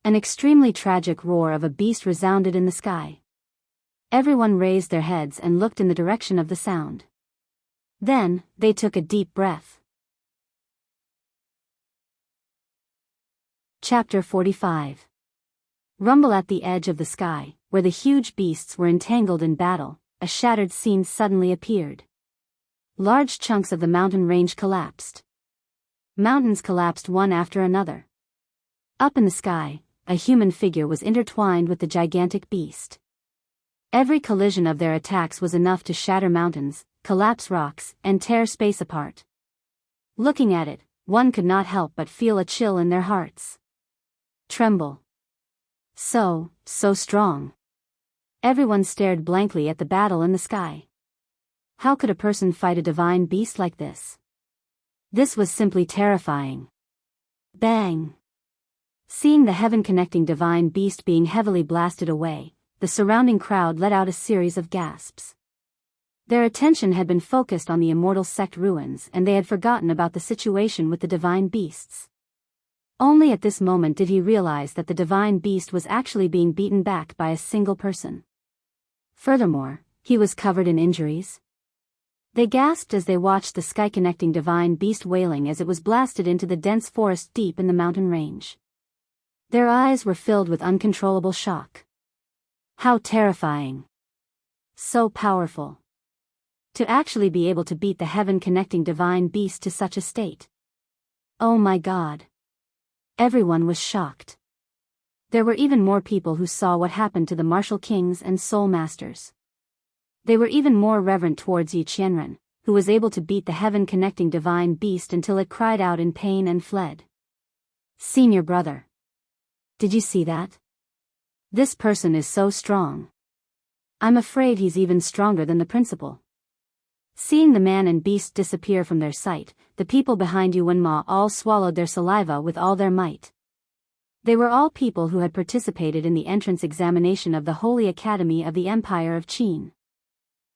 An extremely tragic roar of a beast resounded in the sky. Everyone raised their heads and looked in the direction of the sound. Then, they took a deep breath. Chapter 45. Rumble at the edge of the sky, where the huge beasts were entangled in battle, a shattered scene suddenly appeared. Large chunks of the mountain range collapsed. Mountains collapsed one after another. Up in the sky, a human figure was intertwined with the gigantic beast. Every collision of their attacks was enough to shatter mountains, collapse rocks, and tear space apart. Looking at it, one could not help but feel a chill in their hearts. Tremble. So strong. Everyone stared blankly at the battle in the sky. How could a person fight a divine beast like this? This was simply terrifying. Bang! Seeing the heaven-connecting divine beast being heavily blasted away, the surrounding crowd let out a series of gasps. Their attention had been focused on the immortal sect ruins and they had forgotten about the situation with the divine beasts. Only at this moment did he realize that the divine beast was actually being beaten back by a single person. Furthermore, he was covered in injuries. They gasped as they watched the sky-connecting divine beast wailing as it was blasted into the dense forest deep in the mountain range. Their eyes were filled with uncontrollable shock. How terrifying. So powerful. To actually be able to beat the heaven-connecting divine beast to such a state. Oh my God. Everyone was shocked. There were even more people who saw what happened to the martial kings and soul masters. They were even more reverent towards Yi Qianren, who was able to beat the heaven-connecting divine beast until it cried out in pain and fled. Senior brother. Did you see that? This person is so strong. I'm afraid he's even stronger than the principal. Seeing the man and beast disappear from their sight, the people behind Yuan Ma all swallowed their saliva with all their might. They were all people who had participated in the entrance examination of the Holy Academy of the Empire of Qin.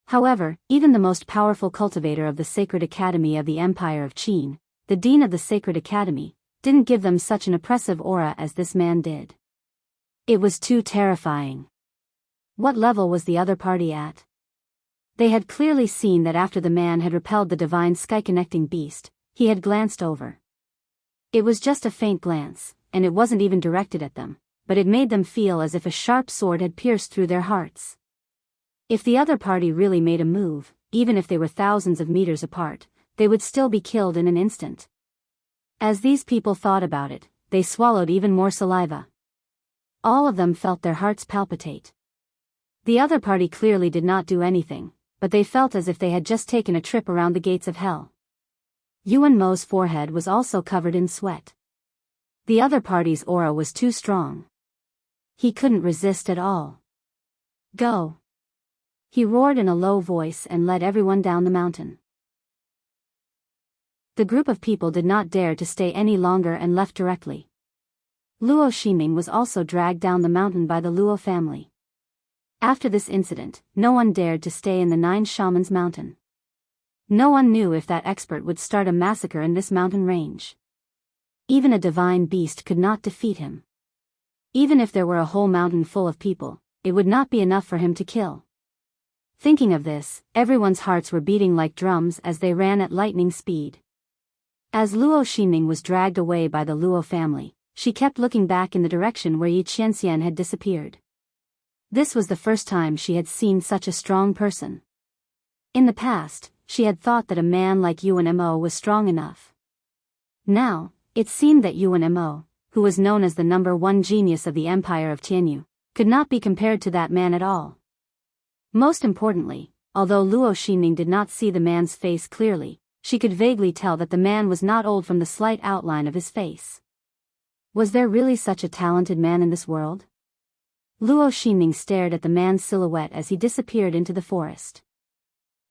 However, even the most powerful cultivator of the Sacred Academy of the Empire of Qin, the Dean of the Sacred Academy, didn't give them such an oppressive aura as this man did. It was too terrifying. What level was the other party at? They had clearly seen that after the man had repelled the divine sky-connecting beast, he had glanced over. It was just a faint glance, and it wasn't even directed at them, but it made them feel as if a sharp sword had pierced through their hearts. If the other party really made a move, even if they were thousands of meters apart, they would still be killed in an instant. As these people thought about it, they swallowed even more saliva. All of them felt their hearts palpitate. The other party clearly did not do anything, but they felt as if they had just taken a trip around the gates of hell. Yuan Mo's forehead was also covered in sweat. The other party's aura was too strong. He couldn't resist at all. Go! He roared in a low voice and led everyone down the mountain. The group of people did not dare to stay any longer and left directly. Luo Ximing was also dragged down the mountain by the Luo family. After this incident, no one dared to stay in the Nine Shamans Mountain. No one knew if that expert would start a massacre in this mountain range. Even a divine beast could not defeat him. Even if there were a whole mountain full of people, it would not be enough for him to kill. Thinking of this, everyone's hearts were beating like drums as they ran at lightning speed. As Luo Ximing was dragged away by the Luo family, she kept looking back in the direction where Yi Qianxian had disappeared. This was the first time she had seen such a strong person. In the past, she had thought that a man like Yuan Mo was strong enough. Now, it seemed that Yuan Mo, who was known as the #1 genius of the Empire of Tianyu, could not be compared to that man at all. Most importantly, although Luo Ximing did not see the man's face clearly, she could vaguely tell that the man was not old from the slight outline of his face. Was there really such a talented man in this world? Luo Ximing stared at the man's silhouette as he disappeared into the forest.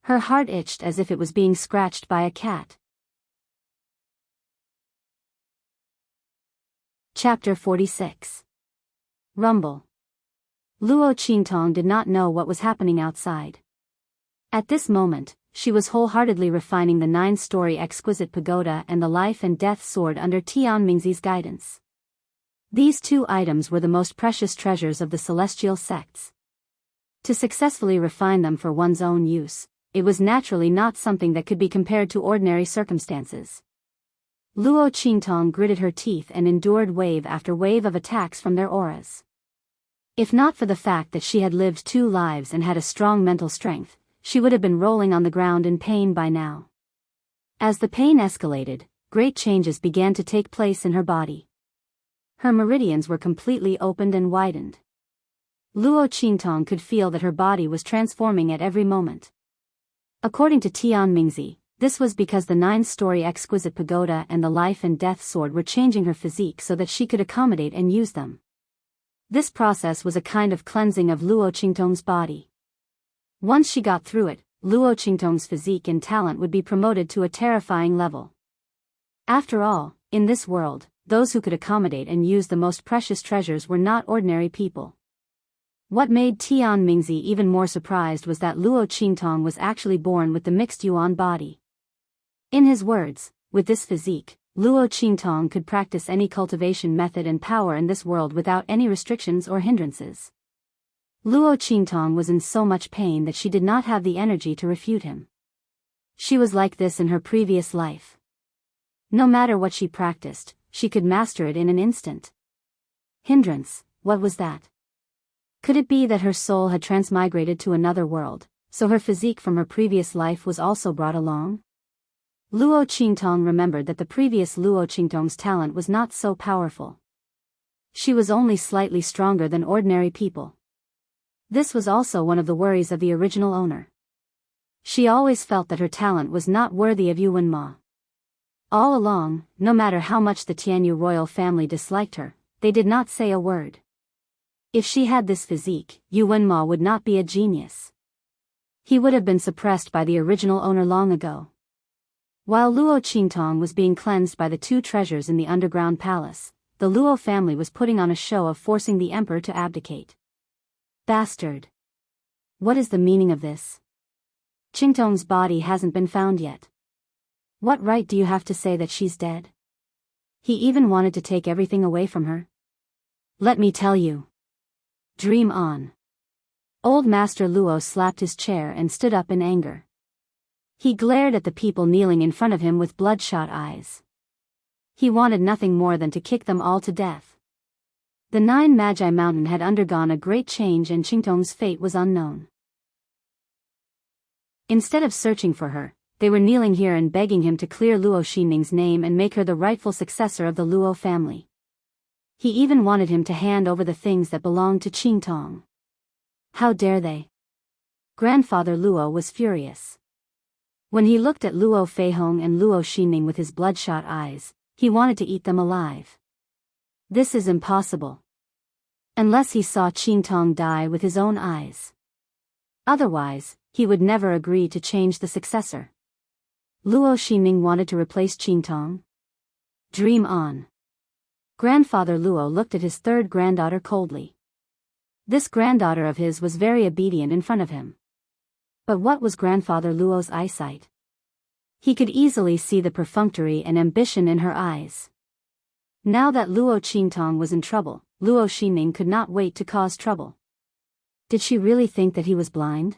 Her heart itched as if it was being scratched by a cat. Chapter 46. Rumble. Luo Qingtong did not know what was happening outside. At this moment, she was wholeheartedly refining the 9-story exquisite pagoda and the life and death sword under Tian Mingzi's guidance. These two items were the most precious treasures of the celestial sects. To successfully refine them for one's own use, it was naturally not something that could be compared to ordinary circumstances. Luo Qingtong gritted her teeth and endured wave after wave of attacks from their auras. If not for the fact that she had lived 2 lives and had a strong mental strength, she would have been rolling on the ground in pain by now. As the pain escalated, great changes began to take place in her body. Her meridians were completely opened and widened. Luo Qingtong could feel that her body was transforming at every moment. According to Tian Mingzi, this was because the 9-story exquisite pagoda and the life and death sword were changing her physique so that she could accommodate and use them. This process was a kind of cleansing of Luo Qingtong's body. Once she got through it, Luo Qingtong's physique and talent would be promoted to a terrifying level. After all, in this world, those who could accommodate and use the most precious treasures were not ordinary people. What made Tian Mingzi even more surprised was that Luo Qingtong was actually born with the mixed yuan body. In his words, with this physique, Luo Qingtong could practice any cultivation method and power in this world without any restrictions or hindrances. Luo Qingtong was in so much pain that she did not have the energy to refute him. She was like this in her previous life. No matter what she practiced, she could master it in an instant. Hindrance, what was that? Could it be that her soul had transmigrated to another world, so her physique from her previous life was also brought along? Luo Qingtong remembered that the previous Luo Qingtong's talent was not so powerful. She was only slightly stronger than ordinary people. This was also one of the worries of the original owner. She always felt that her talent was not worthy of Yuan Ma. All along, no matter how much the Tianyu royal family disliked her, they did not say a word. If she had this physique, Yuan Ma would not be a genius. He would have been suppressed by the original owner long ago. While Luo Qingtong was being cleansed by the 2 treasures in the underground palace, the Luo family was putting on a show of forcing the emperor to abdicate. Bastard! What is the meaning of this? Qingtong's body hasn't been found yet. What right do you have to say that she's dead? He even wanted to take everything away from her. Let me tell you. Dream on. Old Master Luo slapped his chair and stood up in anger. He glared at the people kneeling in front of him with bloodshot eyes. He wanted nothing more than to kick them all to death. The 9 Magi Mountain had undergone a great change and Qingtong's fate was unknown. Instead of searching for her, they were kneeling here and begging him to clear Luo Xinming's name and make her the rightful successor of the Luo family. He even wanted him to hand over the things that belonged to Qingtong. How dare they? Grandfather Luo was furious. When he looked at Luo Feihong and Luo Xinming with his bloodshot eyes, he wanted to eat them alive. This is impossible. Unless he saw Qingtong die with his own eyes. Otherwise, he would never agree to change the successor. Luo Xinming wanted to replace Qingtong? Dream on. Grandfather Luo looked at his third granddaughter coldly. This granddaughter of his was very obedient in front of him. But what was Grandfather Luo's eyesight? He could easily see the perfunctory and ambition in her eyes. Now that Luo Qingtong was in trouble, Luo Xinming could not wait to cause trouble. Did she really think that he was blind?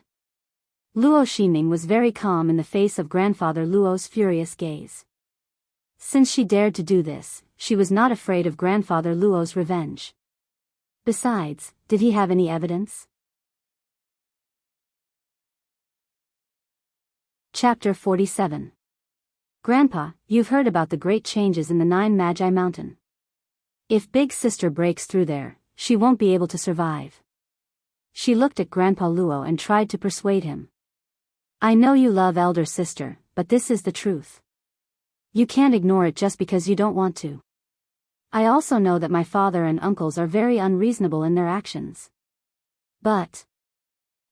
Luo Xinming was very calm in the face of Grandfather Luo's furious gaze. Since she dared to do this, she was not afraid of Grandfather Luo's revenge. Besides, did he have any evidence? Chapter 47. Grandpa, you've heard about the great changes in the Nine Magi Mountain. If Big Sister breaks through there, she won't be able to survive. She looked at Grandpa Luo and tried to persuade him. I know you love elder sister, but this is the truth. You can't ignore it just because you don't want to. I also know that my father and uncles are very unreasonable in their actions. But...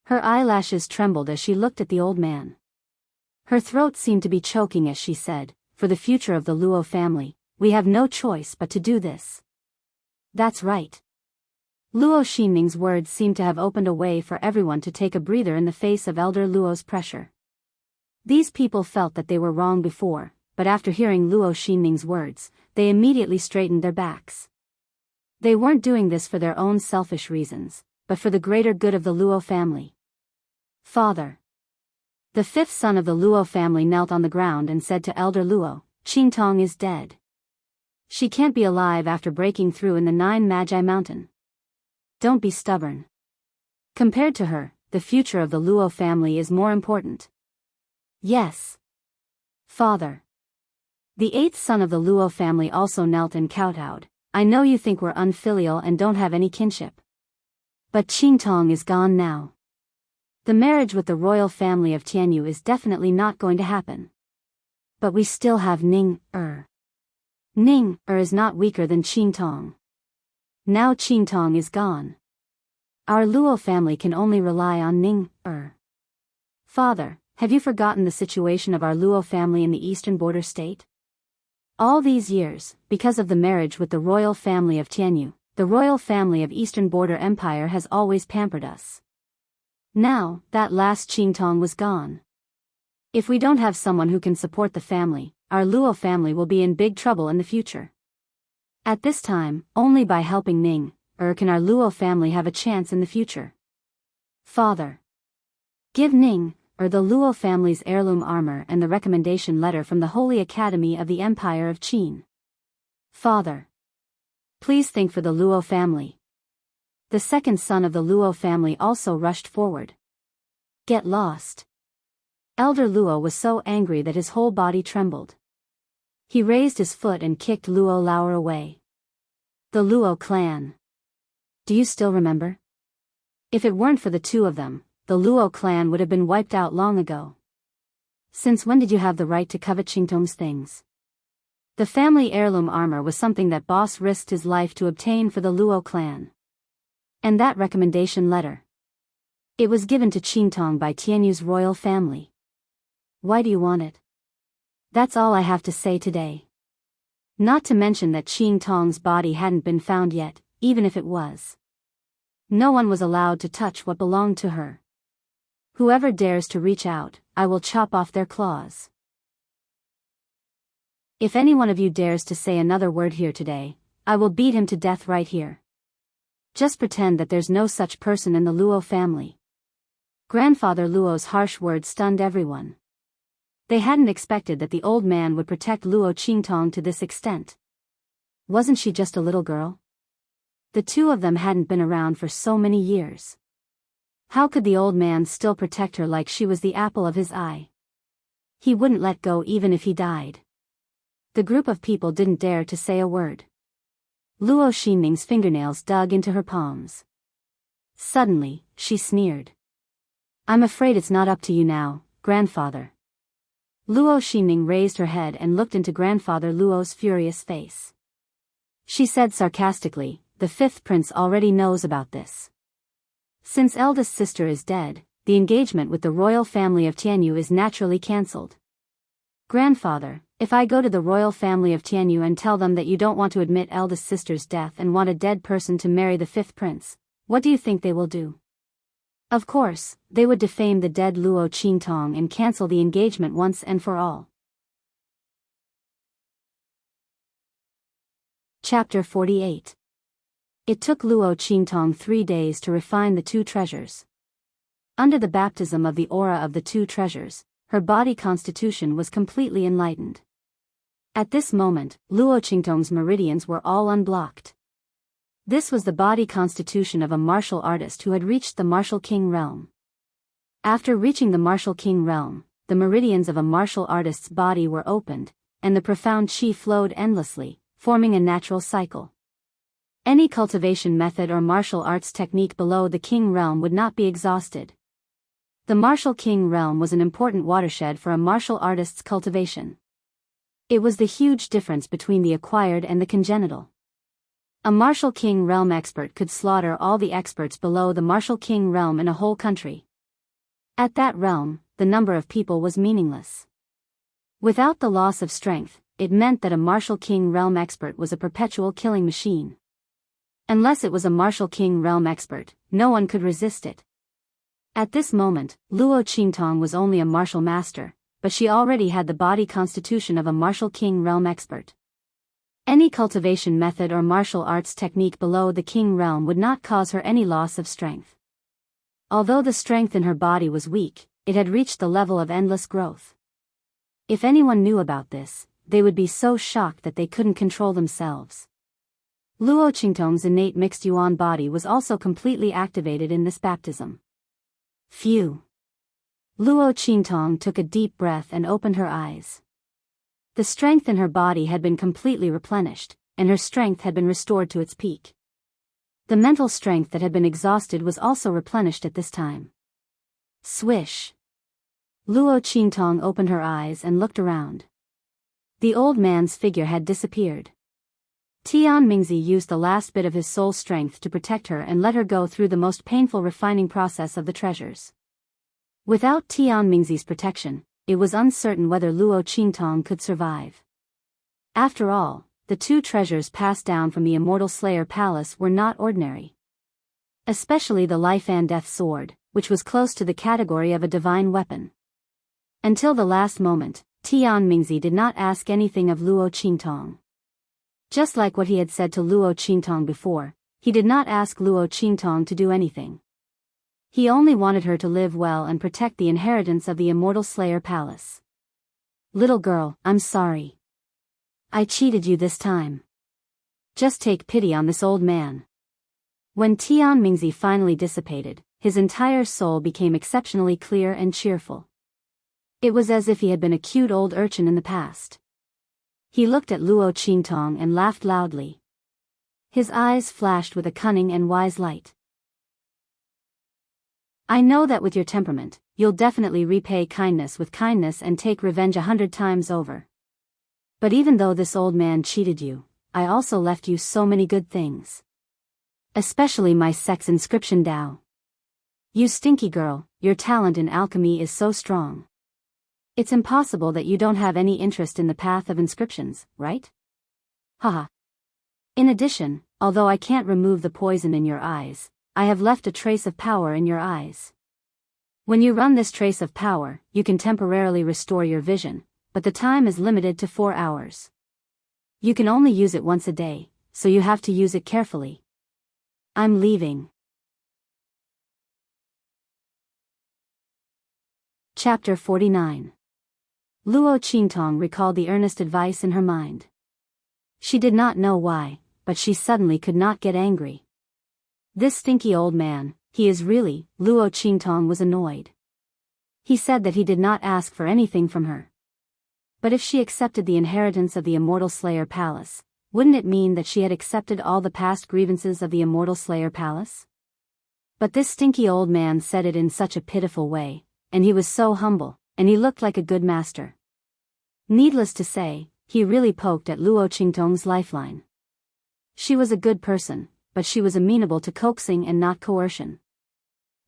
Her eyelashes trembled as she looked at the old man. Her throat seemed to be choking as she said, for the future of the Luo family, we have no choice but to do this. That's right. Luo Xinming's words seemed to have opened a way for everyone to take a breather in the face of Elder Luo's pressure. These people felt that they were wrong before, but after hearing Luo Xinming's words, they immediately straightened their backs. They weren't doing this for their own selfish reasons, but for the greater good of the Luo family. Father. The fifth son of the Luo family knelt on the ground and said to Elder Luo, Qingtong is dead. She can't be alive after breaking through in the Nine Magi Mountain. Don't be stubborn. Compared to her, the future of the Luo family is more important. Yes. Father. The eighth son of the Luo family also knelt and kowtowed. I know you think we're unfilial and don't have any kinship. But Qingtong is gone now. The marriage with the royal family of Tianyu is definitely not going to happen. But we still have Ning-er. Ning-er is not weaker than Qingtong. Now Qingtong is gone. Our Luo family can only rely on Ning-er. Father, have you forgotten the situation of our Luo family in the eastern border state? All these years, because of the marriage with the royal family of Tianyu, the royal family of Eastern Border Empire has always pampered us. Now, that last Qingtong was gone. If we don't have someone who can support the family, our Luo family will be in big trouble in the future. At this time, only by helping Ning-er can our Luo family have a chance in the future. Father. Give Ning-er the Luo family's heirloom armor and the recommendation letter from the Holy Academy of the Empire of Qin. Father. Please think for the Luo family. The second son of the Luo family also rushed forward. Get lost. Elder Luo was so angry that his whole body trembled. He raised his foot and kicked Luo Lauer away. The Luo clan. Do you still remember? If it weren't for the two of them, the Luo clan would have been wiped out long ago. Since when did you have the right to covet Qingtong's things? The family heirloom armor was something that boss risked his life to obtain for the Luo clan. And that recommendation letter. It was given to Qingtong by Tianyu's royal family. Why do you want it? That's all I have to say today. Not to mention that Qingtong's body hadn't been found yet, even if it was. No one was allowed to touch what belonged to her. Whoever dares to reach out, I will chop off their claws. If any one of you dares to say another word here today, I will beat him to death right here. Just pretend that there's no such person in the Luo family. Grandfather Luo's harsh words stunned everyone. They hadn't expected that the old man would protect Luo Qingtong to this extent. Wasn't she just a little girl? The two of them hadn't been around for so many years. How could the old man still protect her like she was the apple of his eye? He wouldn't let go even if he died. The group of people didn't dare to say a word. Luo Xinming's fingernails dug into her palms. Suddenly, she sneered. I'm afraid it's not up to you now, grandfather. Luo Xinming raised her head and looked into grandfather Luo's furious face. She said sarcastically, the fifth prince already knows about this. Since eldest sister is dead, the engagement with the royal family of Tianyu is naturally cancelled. Grandfather, if I go to the royal family of Tianyu and tell them that you don't want to admit eldest sister's death and want a dead person to marry the fifth prince, what do you think they will do? Of course, they would defame the dead Luo Qingtong and cancel the engagement once and for all. Chapter 48. It took Luo Qingtong 3 days to refine the two treasures. Under the baptism of the aura of the two treasures, her body constitution was completely enlightened. At this moment, Luo Qingtong's meridians were all unblocked. This was the body constitution of a martial artist who had reached the martial king realm. After reaching the martial king realm, the meridians of a martial artist's body were opened, and the profound qi flowed endlessly, forming a natural cycle. Any cultivation method or martial arts technique below the king realm would not be exhausted. The martial king realm was an important watershed for a martial artist's cultivation. It was the huge difference between the acquired and the congenital. A martial king realm expert could slaughter all the experts below the martial king realm in a whole country. At that realm, the number of people was meaningless. Without the loss of strength, it meant that a martial king realm expert was a perpetual killing machine. Unless it was a martial king realm expert, no one could resist it. At this moment, Luo Qingtong was only a martial master, but she already had the body constitution of a martial king realm expert. Any cultivation method or martial arts technique below the king realm would not cause her any loss of strength. Although the strength in her body was weak, it had reached the level of endless growth. If anyone knew about this, they would be so shocked that they couldn't control themselves. Luo Qingtong's innate mixed yuan body was also completely activated in this baptism. Phew! Luo Qingtong took a deep breath and opened her eyes. The strength in her body had been completely replenished, and her strength had been restored to its peak. The mental strength that had been exhausted was also replenished at this time. Swish! Luo Qingtong opened her eyes and looked around. The old man's figure had disappeared. Tian Mingzi used the last bit of his soul strength to protect her and let her go through the most painful refining process of the treasures. Without Tian Mingzi's protection, it was uncertain whether Luo Qingtong could survive. After all, the two treasures passed down from the Immortal Slayer Palace were not ordinary. Especially the Life and Death Sword, which was close to the category of a divine weapon. Until the last moment, Tian Mingzi did not ask anything of Luo Qingtong. Just like what he had said to Luo Qingtong before, he did not ask Luo Qingtong to do anything. He only wanted her to live well and protect the inheritance of the Immortal Slayer Palace. Little girl, I'm sorry. I cheated you this time. Just take pity on this old man. When Tian Mingzi finally dissipated, his entire soul became exceptionally clear and cheerful. It was as if he had been a cute old urchin in the past. He looked at Luo Qingtong and laughed loudly. His eyes flashed with a cunning and wise light. I know that with your temperament, you'll definitely repay kindness with kindness and take revenge 100 times over. But even though this old man cheated you, I also left you so many good things. Especially my sex inscription Dao. You stinky girl, your talent in alchemy is so strong. It's impossible that you don't have any interest in the path of inscriptions, right? Haha. In addition, although I can't remove the poison in your eyes, I have left a trace of power in your eyes. When you run this trace of power, you can temporarily restore your vision, but the time is limited to 4 hours. You can only use it once a day, so you have to use it carefully. I'm leaving. Chapter 49. Luo Qingtong recalled the earnest advice in her mind. She did not know why, but she suddenly could not get angry. This stinky old man, he is really, Luo Qingtong was annoyed. He said that he did not ask for anything from her. But if she accepted the inheritance of the Immortal Slayer Palace, wouldn't it mean that she had accepted all the past grievances of the Immortal Slayer Palace? But this stinky old man said it in such a pitiful way, and he was so humble, and he looked like a good master. Needless to say, he really poked at Luo Qingtong's lifeline. She was a good person, but she was amenable to coaxing and not coercion.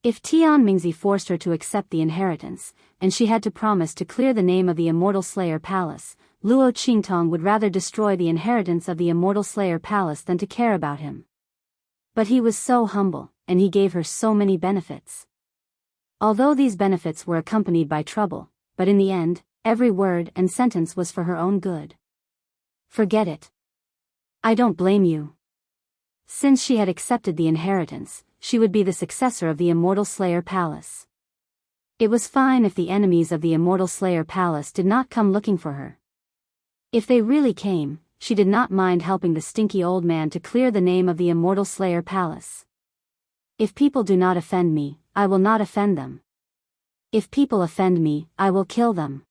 If Tian Mingzi forced her to accept the inheritance, and she had to promise to clear the name of the Immortal Slayer Palace, Luo Qingtong would rather destroy the inheritance of the Immortal Slayer Palace than to care about him. But he was so humble, and he gave her so many benefits. Although these benefits were accompanied by trouble, but in the end, every word and sentence was for her own good. Forget it. I don't blame you. Since she had accepted the inheritance, she would be the successor of the Immortal Slayer Palace. It was fine if the enemies of the Immortal Slayer Palace did not come looking for her. If they really came, she did not mind helping the stinky old man to clear the name of the Immortal Slayer Palace. If people do not offend me, I will not offend them. If people offend me, I will kill them.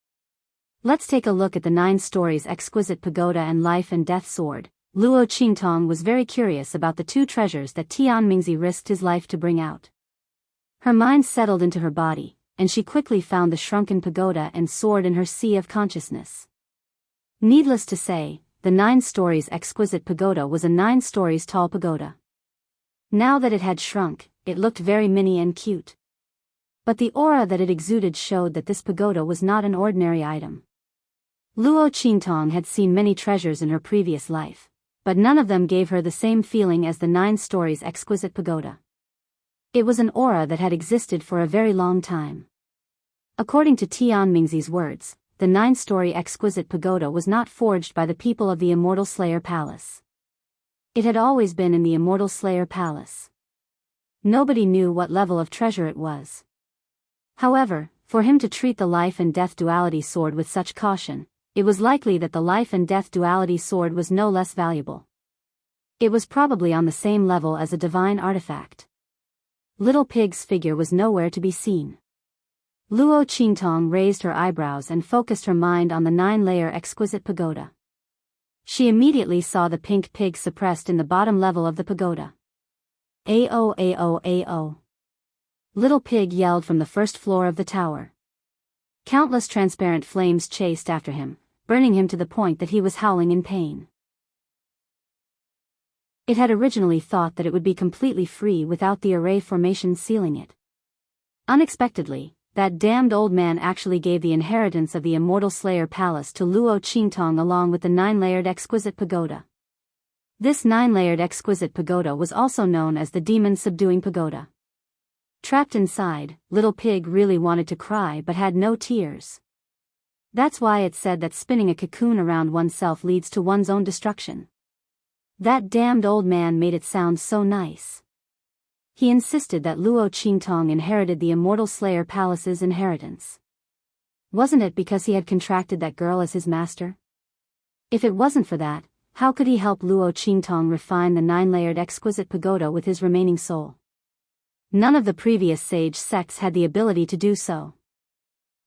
Let's take a look at the 9 stories exquisite pagoda and life and death sword. Luo Qingtong was very curious about the 2 treasures that Tian Mingzi risked his life to bring out. Her mind settled into her body, and she quickly found the shrunken pagoda and sword in her sea of consciousness. Needless to say, the 9 stories exquisite pagoda was a 9 stories tall pagoda. Now that it had shrunk, it looked very mini and cute. But the aura that it exuded showed that this pagoda was not an ordinary item. Luo Qingtong had seen many treasures in her previous life, but none of them gave her the same feeling as the 9 stories exquisite pagoda. It was an aura that had existed for a very long time. According to Tian Mingzi's words, the 9-story exquisite pagoda was not forged by the people of the Immortal Slayer Palace. It had always been in the Immortal Slayer Palace. Nobody knew what level of treasure it was. However, for him to treat the life and death duality sword with such caution, it was likely that the life and death duality sword was no less valuable. It was probably on the same level as a divine artifact. Little Pig's figure was nowhere to be seen. Luo Qingtong raised her eyebrows and focused her mind on the 9-layer exquisite pagoda. She immediately saw the pink pig suppressed in the bottom level of the pagoda. Ao ao ao. Little Pig yelled from the first floor of the tower. Countless transparent flames chased after him, burning him to the point that he was howling in pain. It had originally thought that it would be completely free without the array formation sealing it. Unexpectedly, that damned old man actually gave the inheritance of the Immortal Slayer Palace to Luo Qingtong along with the 9-layered exquisite pagoda. This 9-layered exquisite pagoda was also known as the Demon Subduing Pagoda. Trapped inside, Little Pig really wanted to cry but had no tears. That's why it's said that spinning a cocoon around oneself leads to one's own destruction. That damned old man made it sound so nice. He insisted that Luo Qingtong inherited the Immortal Slayer Palace's inheritance. Wasn't it because he had contracted that girl as his master? If it wasn't for that, how could he help Luo Qingtong refine the 9-layered exquisite pagoda with his remaining soul? None of the previous sage sects had the ability to do so.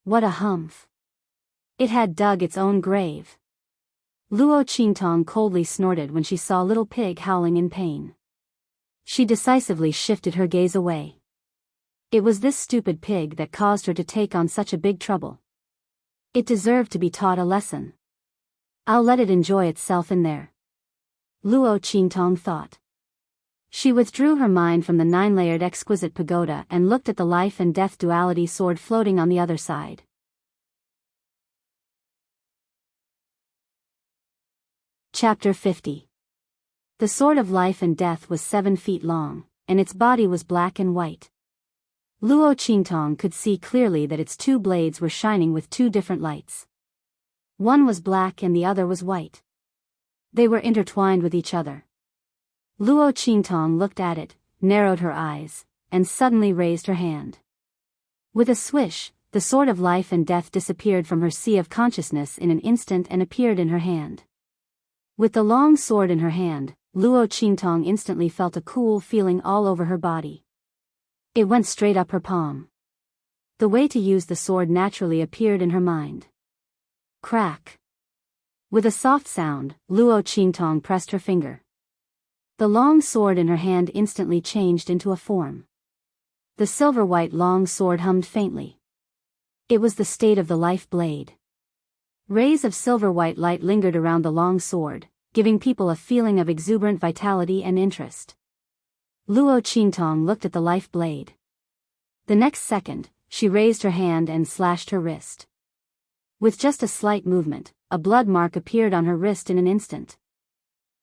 What a humph. It had dug its own grave. Luo Qingtong coldly snorted when she saw Little Pig howling in pain. She decisively shifted her gaze away. It was this stupid pig that caused her to take on such a big trouble. It deserved to be taught a lesson. I'll let it enjoy itself in there. Luo Qingtong thought. She withdrew her mind from the 9-layered exquisite pagoda and looked at the life and death duality sword floating on the other side. Chapter 50. The sword of life and death was 7 feet long, and its body was black and white. Luo Qingtong could see clearly that its 2 blades were shining with 2 different lights. One was black and the other was white. They were intertwined with each other. Luo Qingtong looked at it, narrowed her eyes, and suddenly raised her hand. With a swish, the sword of life and death disappeared from her sea of consciousness in an instant and appeared in her hand. With the long sword in her hand, Luo Qingtong instantly felt a cool feeling all over her body. It went straight up her palm. The way to use the sword naturally appeared in her mind. Crack. With a soft sound, Luo Qingtong pressed her finger. The long sword in her hand instantly changed into a form. The silver-white long sword hummed faintly. It was the state of the life blade. Rays of silver-white light lingered around the long sword, giving people a feeling of exuberant vitality and interest. Luo Qingtong looked at the life blade. The next second, she raised her hand and slashed her wrist. With just a slight movement, a blood mark appeared on her wrist in an instant.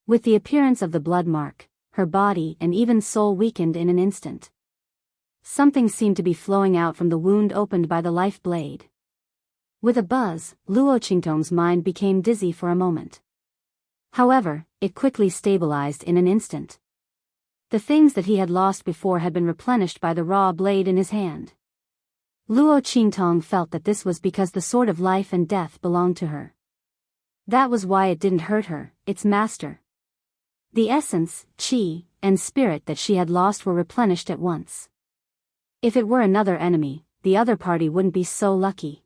With the appearance of the blood mark, her body and even soul weakened in an instant. Something seemed to be flowing out from the wound opened by the life blade. With a buzz, Luo Qingtong's mind became dizzy for a moment. However, it quickly stabilized in an instant. The things that he had lost before had been replenished by the raw blade in his hand. Luo Qingtong felt that this was because the sword of life and death belonged to her. That was why it didn't hurt her, its master. The essence, qi, and spirit that she had lost were replenished at once. If it were another enemy, the other party wouldn't be so lucky.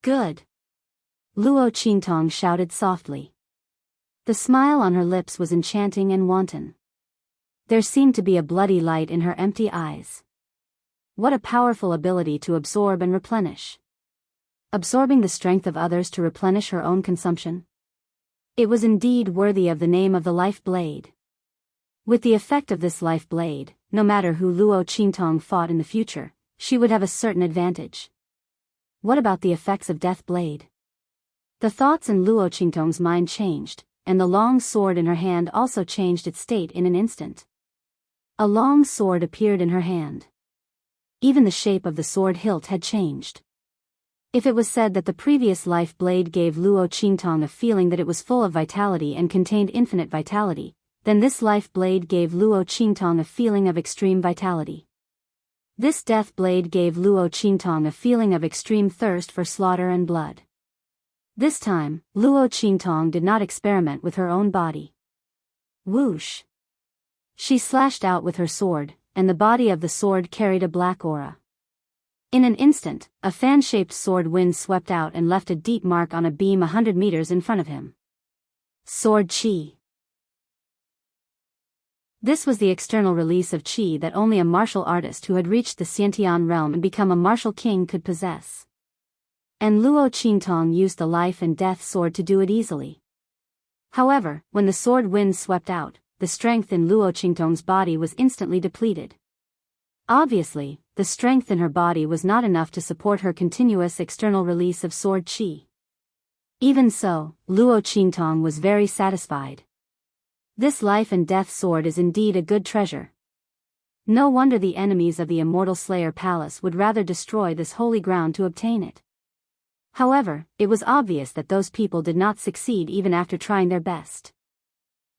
Good. Luo Qingtong shouted softly. The smile on her lips was enchanting and wanton. There seemed to be a bloody light in her empty eyes. What a powerful ability to absorb and replenish. Absorbing the strength of others to replenish her own consumption. It was indeed worthy of the name of the life blade. With the effect of this life blade, no matter who Luo Qingtong fought in the future, she would have a certain advantage. What about the effects of death blade? The thoughts in Luo Qingtong's mind changed, and the long sword in her hand also changed its state in an instant. A long sword appeared in her hand. Even the shape of the sword hilt had changed. If it was said that the previous life blade gave Luo Qingtong a feeling that it was full of vitality and contained infinite vitality, then this life blade gave Luo Qingtong a feeling of extreme vitality. This death blade gave Luo Qingtong a feeling of extreme thirst for slaughter and blood. This time, Luo Qingtong did not experiment with her own body. Whoosh! She slashed out with her sword, and the body of the sword carried a black aura. In an instant, a fan-shaped sword wind swept out and left a deep mark on a beam 100 meters in front of him. Sword Qi. This was the external release of Qi that only a martial artist who had reached the Xiantian realm and become a martial king could possess. And Luo Qingtong used the life and death sword to do it easily. However, when the sword wind swept out, the strength in Luo Qingtong's body was instantly depleted. Obviously, the strength in her body was not enough to support her continuous external release of sword qi. Even so, Luo Qingtong was very satisfied. This life and death sword is indeed a good treasure. No wonder the enemies of the Immortal Slayer Palace would rather destroy this holy ground to obtain it. However, it was obvious that those people did not succeed even after trying their best.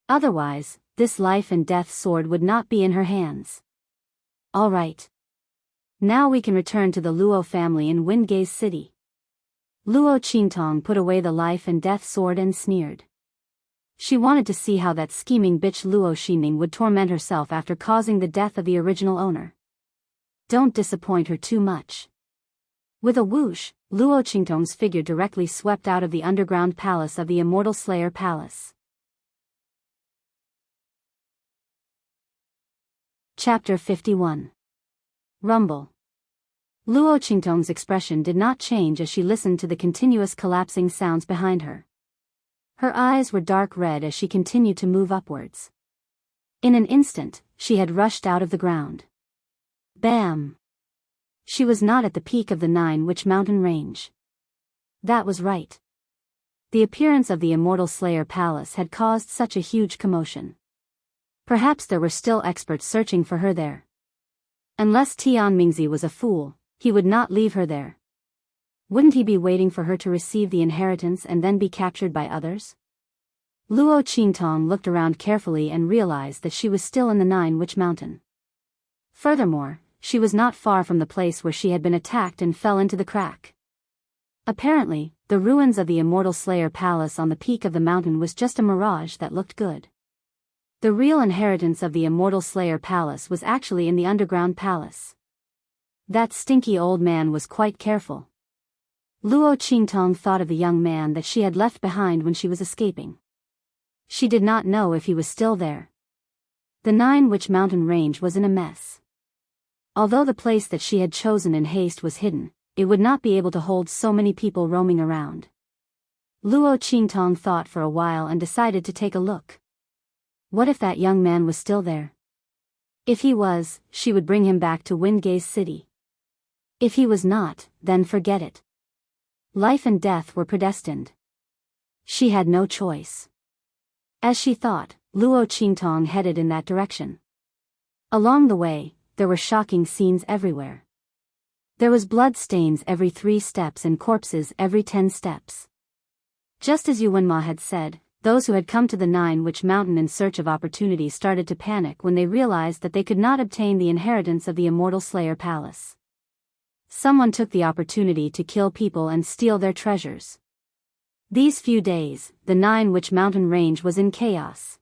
Otherwise, this life and death sword would not be in her hands. All right. Now we can return to the Luo family in Windgaze City. Luo Qingtong put away the life and death sword and sneered. She wanted to see how that scheming bitch Luo Xining would torment herself after causing the death of the original owner. Don't disappoint her too much. With a whoosh, Luo Qingtong's figure directly swept out of the underground palace of the Immortal Slayer Palace. Chapter 51. Rumble. Luo Qingtong's expression did not change as she listened to the continuous collapsing sounds behind her. Her eyes were dark red as she continued to move upwards. In an instant, she had rushed out of the ground. Bam! She was not at the peak of the Nine-Witch Mountain range. That was right. The appearance of the Immortal Slayer Palace had caused such a huge commotion. Perhaps there were still experts searching for her there. Unless Tian Mingzi was a fool, he would not leave her there. Wouldn't he be waiting for her to receive the inheritance and then be captured by others? Luo Qingtong looked around carefully and realized that she was still in the Nine-Witch Mountain. Furthermore, she was not far from the place where she had been attacked and fell into the crack. Apparently, the ruins of the Immortal Slayer Palace on the peak of the mountain was just a mirage that looked good. The real inheritance of the Immortal Slayer Palace was actually in the underground palace. That stinky old man was quite careful. Luo Qingtong thought of the young man that she had left behind when she was escaping. She did not know if he was still there. The Nine-Witch mountain range was in a mess. Although the place that she had chosen in haste was hidden, it would not be able to hold so many people roaming around. Luo Qingtong thought for a while and decided to take a look. What if that young man was still there? If he was, she would bring him back to Windgaze City. If he was not, then forget it. Life and death were predestined. She had no choice. As she thought, Luo Qingtong headed in that direction. Along the way, there were shocking scenes everywhere. There was blood stains every 3 steps and corpses every 10 steps. Just as Yuwenma had said, those who had come to the Nine-Witch Mountain in search of opportunity started to panic when they realized that they could not obtain the inheritance of the Immortal Slayer Palace. Someone took the opportunity to kill people and steal their treasures. These few days, the Nine-Witch Mountain range was in chaos.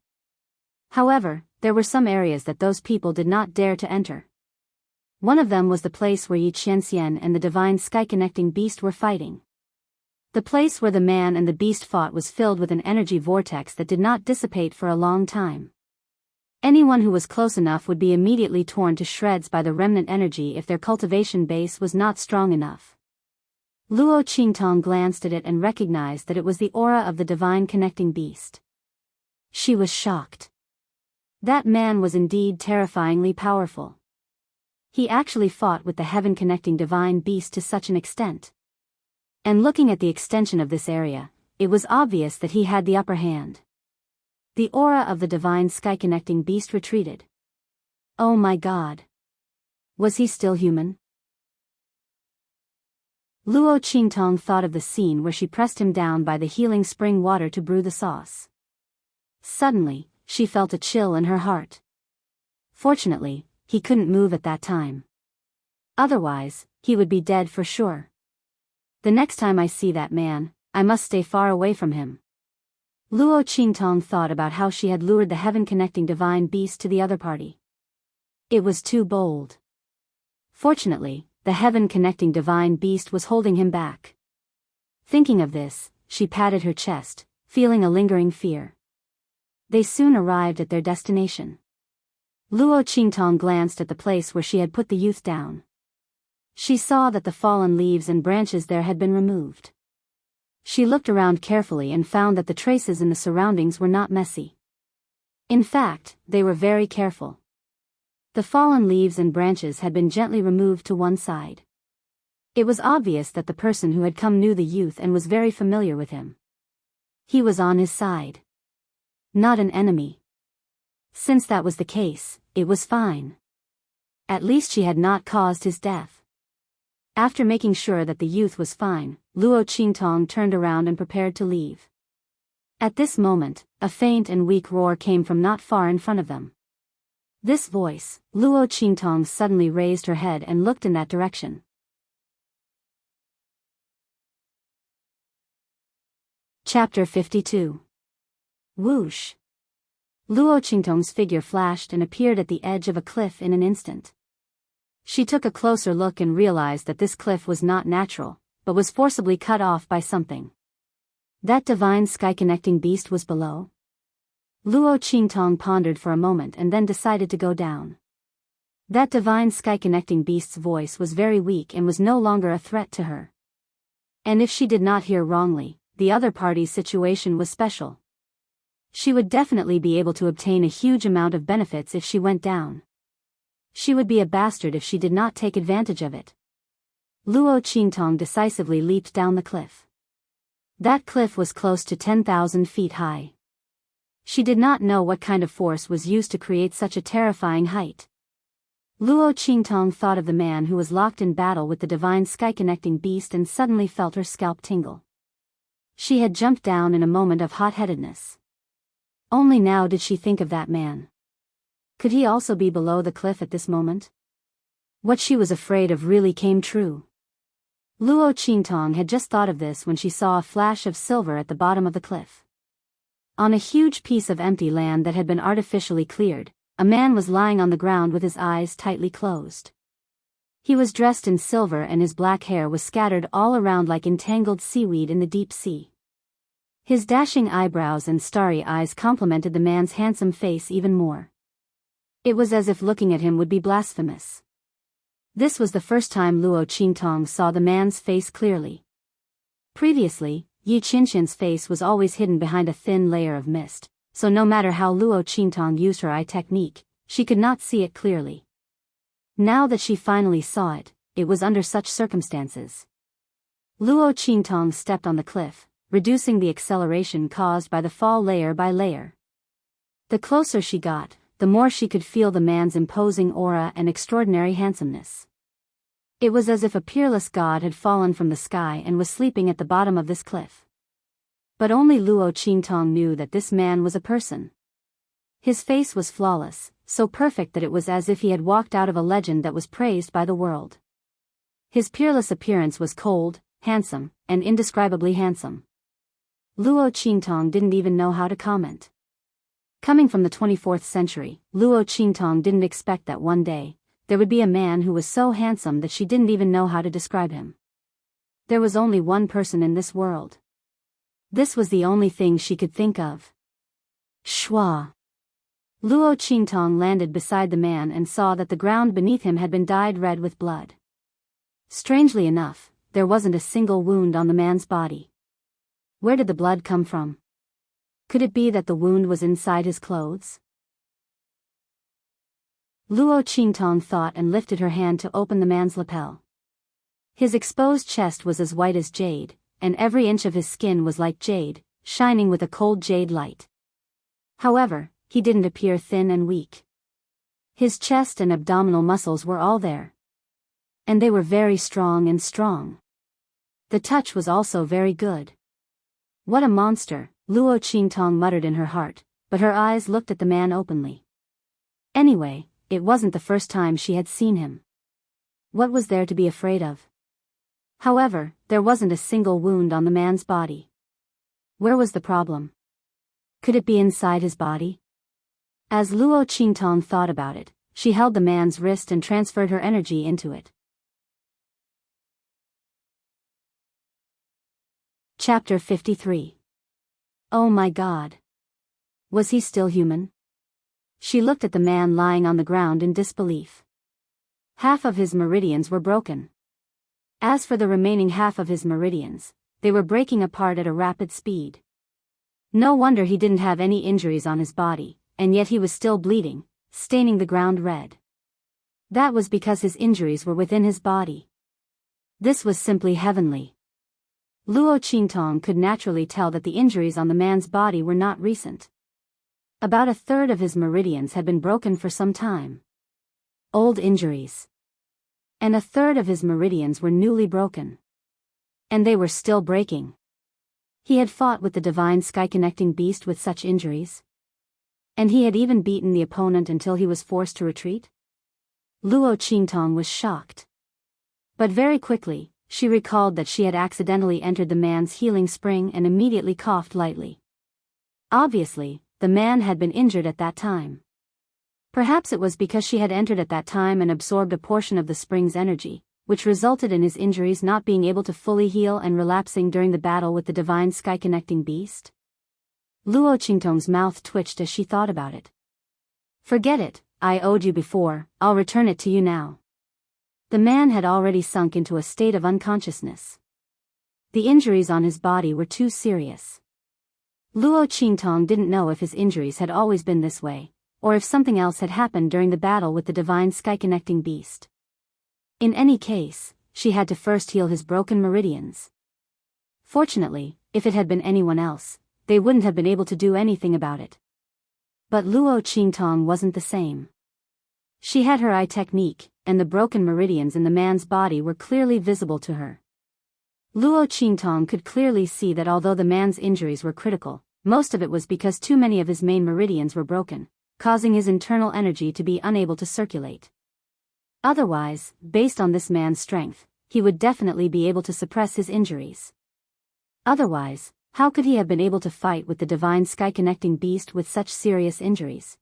However, there were some areas that those people did not dare to enter. One of them was the place where Yi Qianxian and the divine sky-connecting beast were fighting. The place where the man and the beast fought was filled with an energy vortex that did not dissipate for a long time. Anyone who was close enough would be immediately torn to shreds by the remnant energy if their cultivation base was not strong enough. Luo Qingtong glanced at it and recognized that it was the aura of the divine connecting beast. She was shocked. That man was indeed terrifyingly powerful. He actually fought with the heaven-connecting divine beast to such an extent. And looking at the extension of this area, it was obvious that he had the upper hand. The aura of the divine sky-connecting beast retreated. Oh my God! Was he still human? Luo Qingtong thought of the scene where she pressed him down by the healing spring water to brew the sauce. Suddenly, she felt a chill in her heart. Fortunately, he couldn't move at that time. Otherwise, he would be dead for sure. The next time I see that man, I must stay far away from him. Luo Qingtong thought about how she had lured the heaven-connecting divine beast to the other party. It was too bold. Fortunately, the heaven-connecting divine beast was holding him back. Thinking of this, she patted her chest, feeling a lingering fear. They soon arrived at their destination. Luo Qingtong glanced at the place where she had put the youth down. She saw that the fallen leaves and branches there had been removed. She looked around carefully and found that the traces in the surroundings were not messy. In fact, they were very careful. The fallen leaves and branches had been gently removed to one side. It was obvious that the person who had come knew the youth and was very familiar with him. He was on his side. Not an enemy. Since that was the case, it was fine. At least she had not caused his death. After making sure that the youth was fine, Luo Qingtong turned around and prepared to leave. At this moment, a faint and weak roar came from not far in front of them. This voice, Luo Qingtong suddenly raised her head and looked in that direction. Chapter 52. Whoosh! Luo Qingtong's figure flashed and appeared at the edge of a cliff in an instant. She took a closer look and realized that this cliff was not natural, but was forcibly cut off by something. That divine sky-connecting beast was below? Luo Qingtong pondered for a moment and then decided to go down. That divine sky-connecting beast's voice was very weak and was no longer a threat to her. And if she did not hear wrongly, the other party's situation was special. She would definitely be able to obtain a huge amount of benefits if she went down. She would be a bastard if she did not take advantage of it. Luo Qingtong decisively leaped down the cliff. That cliff was close to 10,000 feet high. She did not know what kind of force was used to create such a terrifying height. Luo Qingtong thought of the man who was locked in battle with the divine sky-connecting beast and suddenly felt her scalp tingle. She had jumped down in a moment of hot-headedness. Only now did she think of that man. Could he also be below the cliff at this moment? What she was afraid of really came true. Luo Qingtong had just thought of this when she saw a flash of silver at the bottom of the cliff. On a huge piece of empty land that had been artificially cleared, a man was lying on the ground with his eyes tightly closed. He was dressed in silver and his black hair was scattered all around like entangled seaweed in the deep sea. His dashing eyebrows and starry eyes complemented the man's handsome face even more. It was as if looking at him would be blasphemous. This was the first time Luo Qingtong saw the man's face clearly. Previously, Yi Qinshin's face was always hidden behind a thin layer of mist, so no matter how Luo Qingtong used her eye technique, she could not see it clearly. Now that she finally saw it, it was under such circumstances. Luo Qingtong stepped on the cliff, reducing the acceleration caused by the fall layer by layer. The closer she got, the more she could feel the man's imposing aura and extraordinary handsomeness. It was as if a peerless god had fallen from the sky and was sleeping at the bottom of this cliff. But only Luo Qingtong knew that this man was a person. His face was flawless, so perfect that it was as if he had walked out of a legend that was praised by the world. His peerless appearance was cold, handsome, and indescribably handsome. Luo Qingtong didn't even know how to comment. Coming from the 24th century, Luo Qingtong didn't expect that one day, there would be a man who was so handsome that she didn't even know how to describe him. There was only one person in this world. This was the only thing she could think of. Shua. Luo Qingtong landed beside the man and saw that the ground beneath him had been dyed red with blood. Strangely enough, there wasn't a single wound on the man's body. Where did the blood come from? Could it be that the wound was inside his clothes? Luo Qingtong thought and lifted her hand to open the man's lapel. His exposed chest was as white as jade, and every inch of his skin was like jade, shining with a cold jade light. However, he didn't appear thin and weak. His chest and abdominal muscles were all there. And they were very strong and strong. The touch was also very good. What a monster, Luo Qingtong muttered in her heart, but her eyes looked at the man openly. Anyway, it wasn't the first time she had seen him. What was there to be afraid of? However, there wasn't a single wound on the man's body. Where was the problem? Could it be inside his body? As Luo Qingtong thought about it, she held the man's wrist and transferred her energy into it. Chapter 53. Oh my God. Was he still human? She looked at the man lying on the ground in disbelief. Half of his meridians were broken. As for the remaining half of his meridians, they were breaking apart at a rapid speed. No wonder he didn't have any injuries on his body, and yet he was still bleeding, staining the ground red. That was because his injuries were within his body. This was simply heavenly. Luo Qingtong could naturally tell that the injuries on the man's body were not recent. About a third of his meridians had been broken for some time. Old injuries. And a third of his meridians were newly broken. And they were still breaking. He had fought with the divine sky-connecting beast with such injuries. And he had even beaten the opponent until he was forced to retreat? Luo Qingtong was shocked. But very quickly, she recalled that she had accidentally entered the man's healing spring and immediately coughed lightly. Obviously, the man had been injured at that time. Perhaps it was because she had entered at that time and absorbed a portion of the spring's energy, which resulted in his injuries not being able to fully heal and relapsing during the battle with the divine sky-connecting beast. Luo Qingtong's mouth twitched as she thought about it. Forget it, I owed you before, I'll return it to you now. The man had already sunk into a state of unconsciousness. The injuries on his body were too serious. Luo Qingtong didn't know if his injuries had always been this way, or if something else had happened during the battle with the divine sky-connecting beast. In any case, she had to first heal his broken meridians. Fortunately, if it had been anyone else, they wouldn't have been able to do anything about it. But Luo Qingtong wasn't the same. She had her eye technique, and the broken meridians in the man's body were clearly visible to her. Luo Qingtong could clearly see that although the man's injuries were critical, most of it was because too many of his main meridians were broken, causing his internal energy to be unable to circulate. Otherwise, based on this man's strength, he would definitely be able to suppress his injuries. Otherwise, how could he have been able to fight with the divine sky-connecting beast with such serious injuries?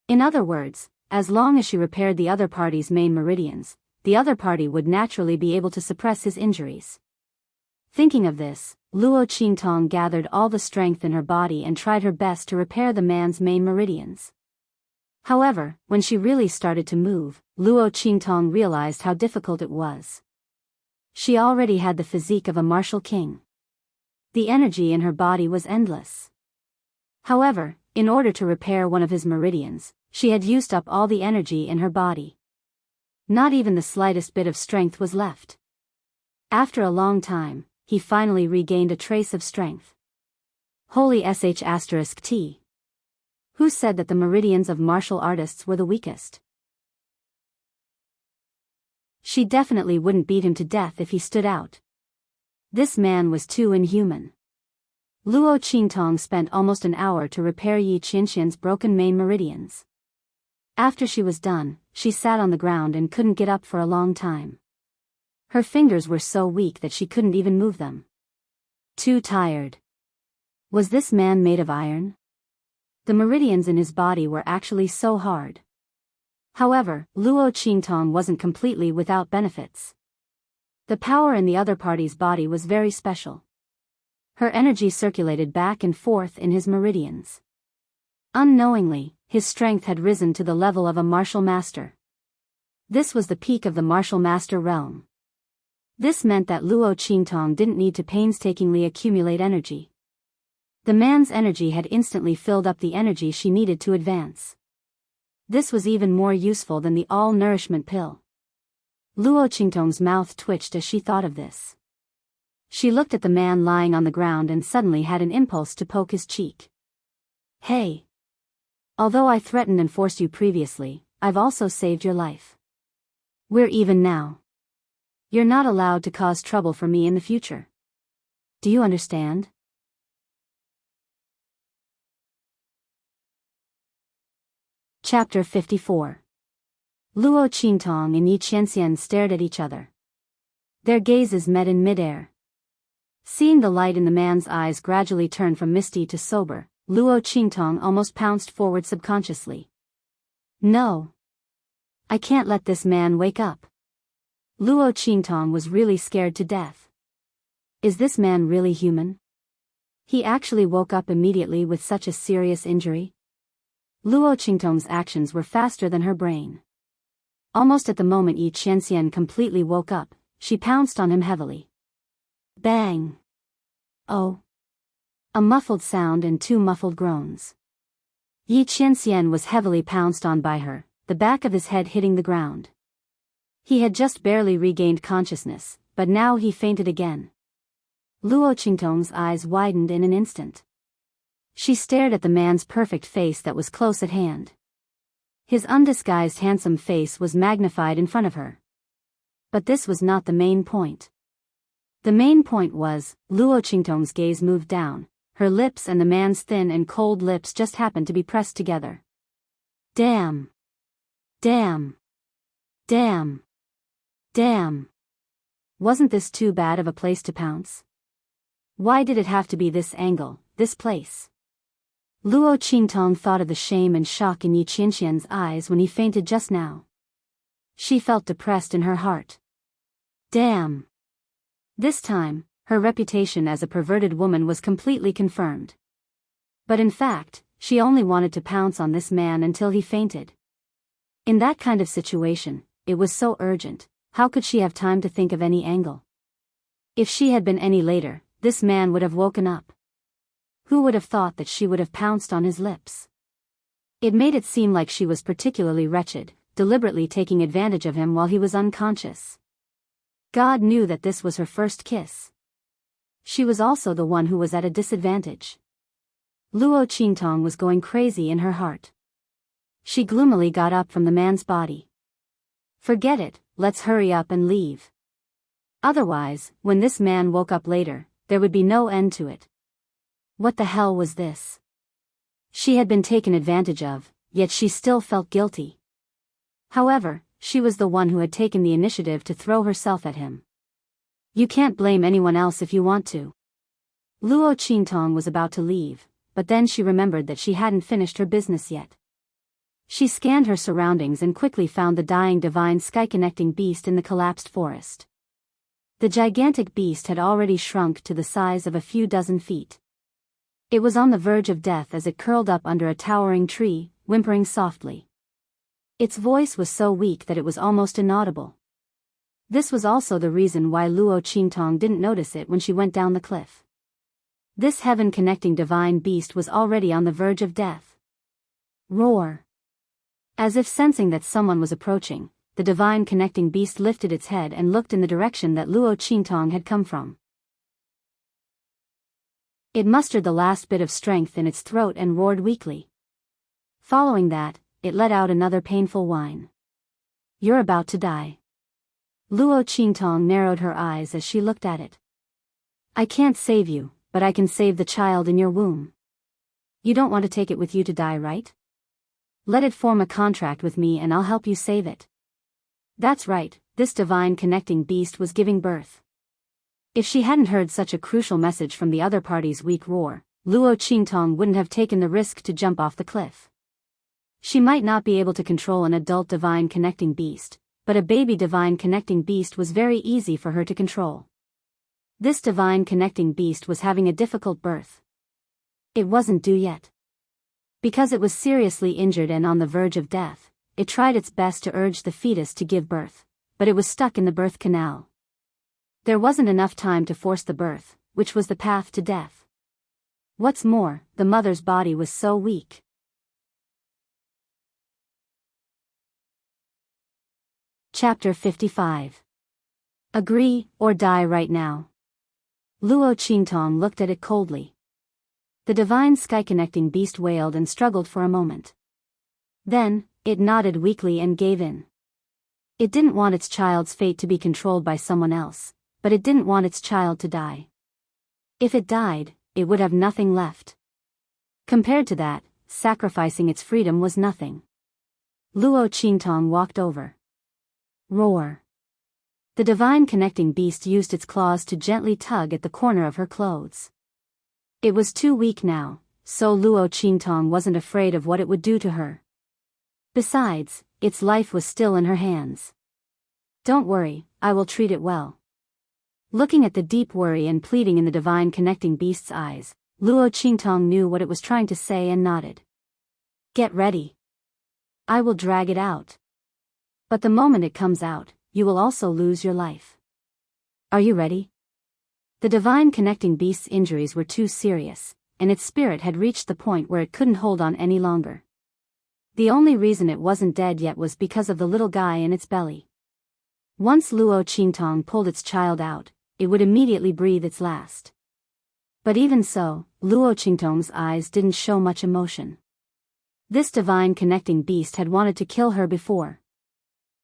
In other words, as long as she repaired the other party's main meridians, the other party would naturally be able to suppress his injuries. Thinking of this, Luo Qingtong gathered all the strength in her body and tried her best to repair the man's main meridians. However, when she really started to move, Luo Qingtong realized how difficult it was. She already had the physique of a martial king. The energy in her body was endless. However, in order to repair one of his meridians, she had used up all the energy in her body. Not even the slightest bit of strength was left. After a long time, he finally regained a trace of strength. Holy sh*t. Who said that the meridians of martial artists were the weakest? She definitely wouldn't beat him to death if he stood out. This man was too inhuman. Luo Qingtong spent almost an hour to repair Yi Qianxian's broken main meridians. After she was done, she sat on the ground and couldn't get up for a long time. Her fingers were so weak that she couldn't even move them. Too tired. Was this man made of iron? The meridians in his body were actually so hard. However, Luo Qingtong wasn't completely without benefits. The power in the other party's body was very special. Her energy circulated back and forth in his meridians. Unknowingly, his strength had risen to the level of a martial master. This was the peak of the martial master realm. This meant that Luo Qingtong didn't need to painstakingly accumulate energy. The man's energy had instantly filled up the energy she needed to advance. This was even more useful than the all-nourishment pill. Luo Qingtong's mouth twitched as she thought of this. She looked at the man lying on the ground and suddenly had an impulse to poke his cheek. Hey! Although I threatened and forced you previously, I've also saved your life. We're even now. You're not allowed to cause trouble for me in the future. Do you understand? Chapter 54. Luo Qingtong and Yi Qianxian stared at each other. Their gazes met in midair. Seeing the light in the man's eyes gradually turn from misty to sober, Luo Qingtong almost pounced forward subconsciously. No. I can't let this man wake up. Luo Qingtong was really scared to death. Is this man really human? He actually woke up immediately with such a serious injury? Luo Qingtong's actions were faster than her brain. Almost at the moment Yi Qianxian completely woke up, she pounced on him heavily. Bang! Oh! A muffled sound and two muffled groans. Yi Qianxian was heavily pounced on by her, the back of his head hitting the ground. He had just barely regained consciousness, but now he fainted again. Luo Qingtong's eyes widened in an instant. She stared at the man's perfect face that was close at hand. His undisguised handsome face was magnified in front of her. But this was not the main point. The main point was, Luo Qingtong's gaze moved down, her lips and the man's thin and cold lips just happened to be pressed together. Damn! Damn! Damn! Damn! Wasn't this too bad of a place to pounce? Why did it have to be this angle, this place? Luo Qingtong thought of the shame and shock in Yi Qianxian's eyes when he fainted just now. She felt depressed in her heart. Damn! This time, her reputation as a perverted woman was completely confirmed. But in fact, she only wanted to pounce on this man until he fainted. In that kind of situation, it was so urgent, how could she have time to think of any angle? If she had been any later, this man would have woken up. Who would have thought that she would have pounced on his lips? It made it seem like she was particularly wretched, deliberately taking advantage of him while he was unconscious. God knew that this was her first kiss. She was also the one who was at a disadvantage. Luo Qingtong was going crazy in her heart. She gloomily got up from the man's body. Forget it, let's hurry up and leave. Otherwise, when this man woke up later, there would be no end to it. What the hell was this? She had been taken advantage of, yet she still felt guilty. However, she was the one who had taken the initiative to throw herself at him. You can't blame anyone else if you want to. Luo Qingtong was about to leave, but then she remembered that she hadn't finished her business yet. She scanned her surroundings and quickly found the dying divine sky-connecting beast in the collapsed forest. The gigantic beast had already shrunk to the size of a few dozen feet. It was on the verge of death as it curled up under a towering tree, whimpering softly. Its voice was so weak that it was almost inaudible. This was also the reason why Luo Qingtong didn't notice it when she went down the cliff. This heaven-connecting divine beast was already on the verge of death. Roar! As if sensing that someone was approaching, the divine connecting beast lifted its head and looked in the direction that Luo Qingtong had come from. It mustered the last bit of strength in its throat and roared weakly. Following that, it let out another painful whine. "You're about to die." Luo Qingtong narrowed her eyes as she looked at it. "I can't save you, but I can save the child in your womb. You don't want to take it with you to die, right? Let it form a contract with me and I'll help you save it." That's right, this divine connecting beast was giving birth. If she hadn't heard such a crucial message from the other party's weak roar, Luo Qingtong wouldn't have taken the risk to jump off the cliff. She might not be able to control an adult divine connecting beast, but a baby divine connecting beast was very easy for her to control. This divine connecting beast was having a difficult birth. It wasn't due yet. Because it was seriously injured and on the verge of death, it tried its best to urge the fetus to give birth, but it was stuck in the birth canal. There wasn't enough time to force the birth, which was the path to death. What's more, the mother's body was so weak. Chapter 55. Agree or die right now. Luo Qingtong looked at it coldly. The divine sky-connecting beast wailed and struggled for a moment. Then, it nodded weakly and gave in. It didn't want its child's fate to be controlled by someone else, but it didn't want its child to die. If it died, it would have nothing left. Compared to that, sacrificing its freedom was nothing. Luo Qingtong walked over. Roar! The divine connecting beast used its claws to gently tug at the corner of her clothes. It was too weak now, so Luo Qingtong wasn't afraid of what it would do to her. Besides, its life was still in her hands. "Don't worry, I will treat it well." Looking at the deep worry and pleading in the divine connecting beast's eyes, Luo Qingtong knew what it was trying to say and nodded. "Get ready. I will drag it out. But the moment it comes out, you will also lose your life. Are you ready?" The divine connecting beast's injuries were too serious, and its spirit had reached the point where it couldn't hold on any longer. The only reason it wasn't dead yet was because of the little guy in its belly. Once Luo Qingtong pulled its child out, it would immediately breathe its last. But even so, Luo Qingtong's eyes didn't show much emotion. This divine connecting beast had wanted to kill her before.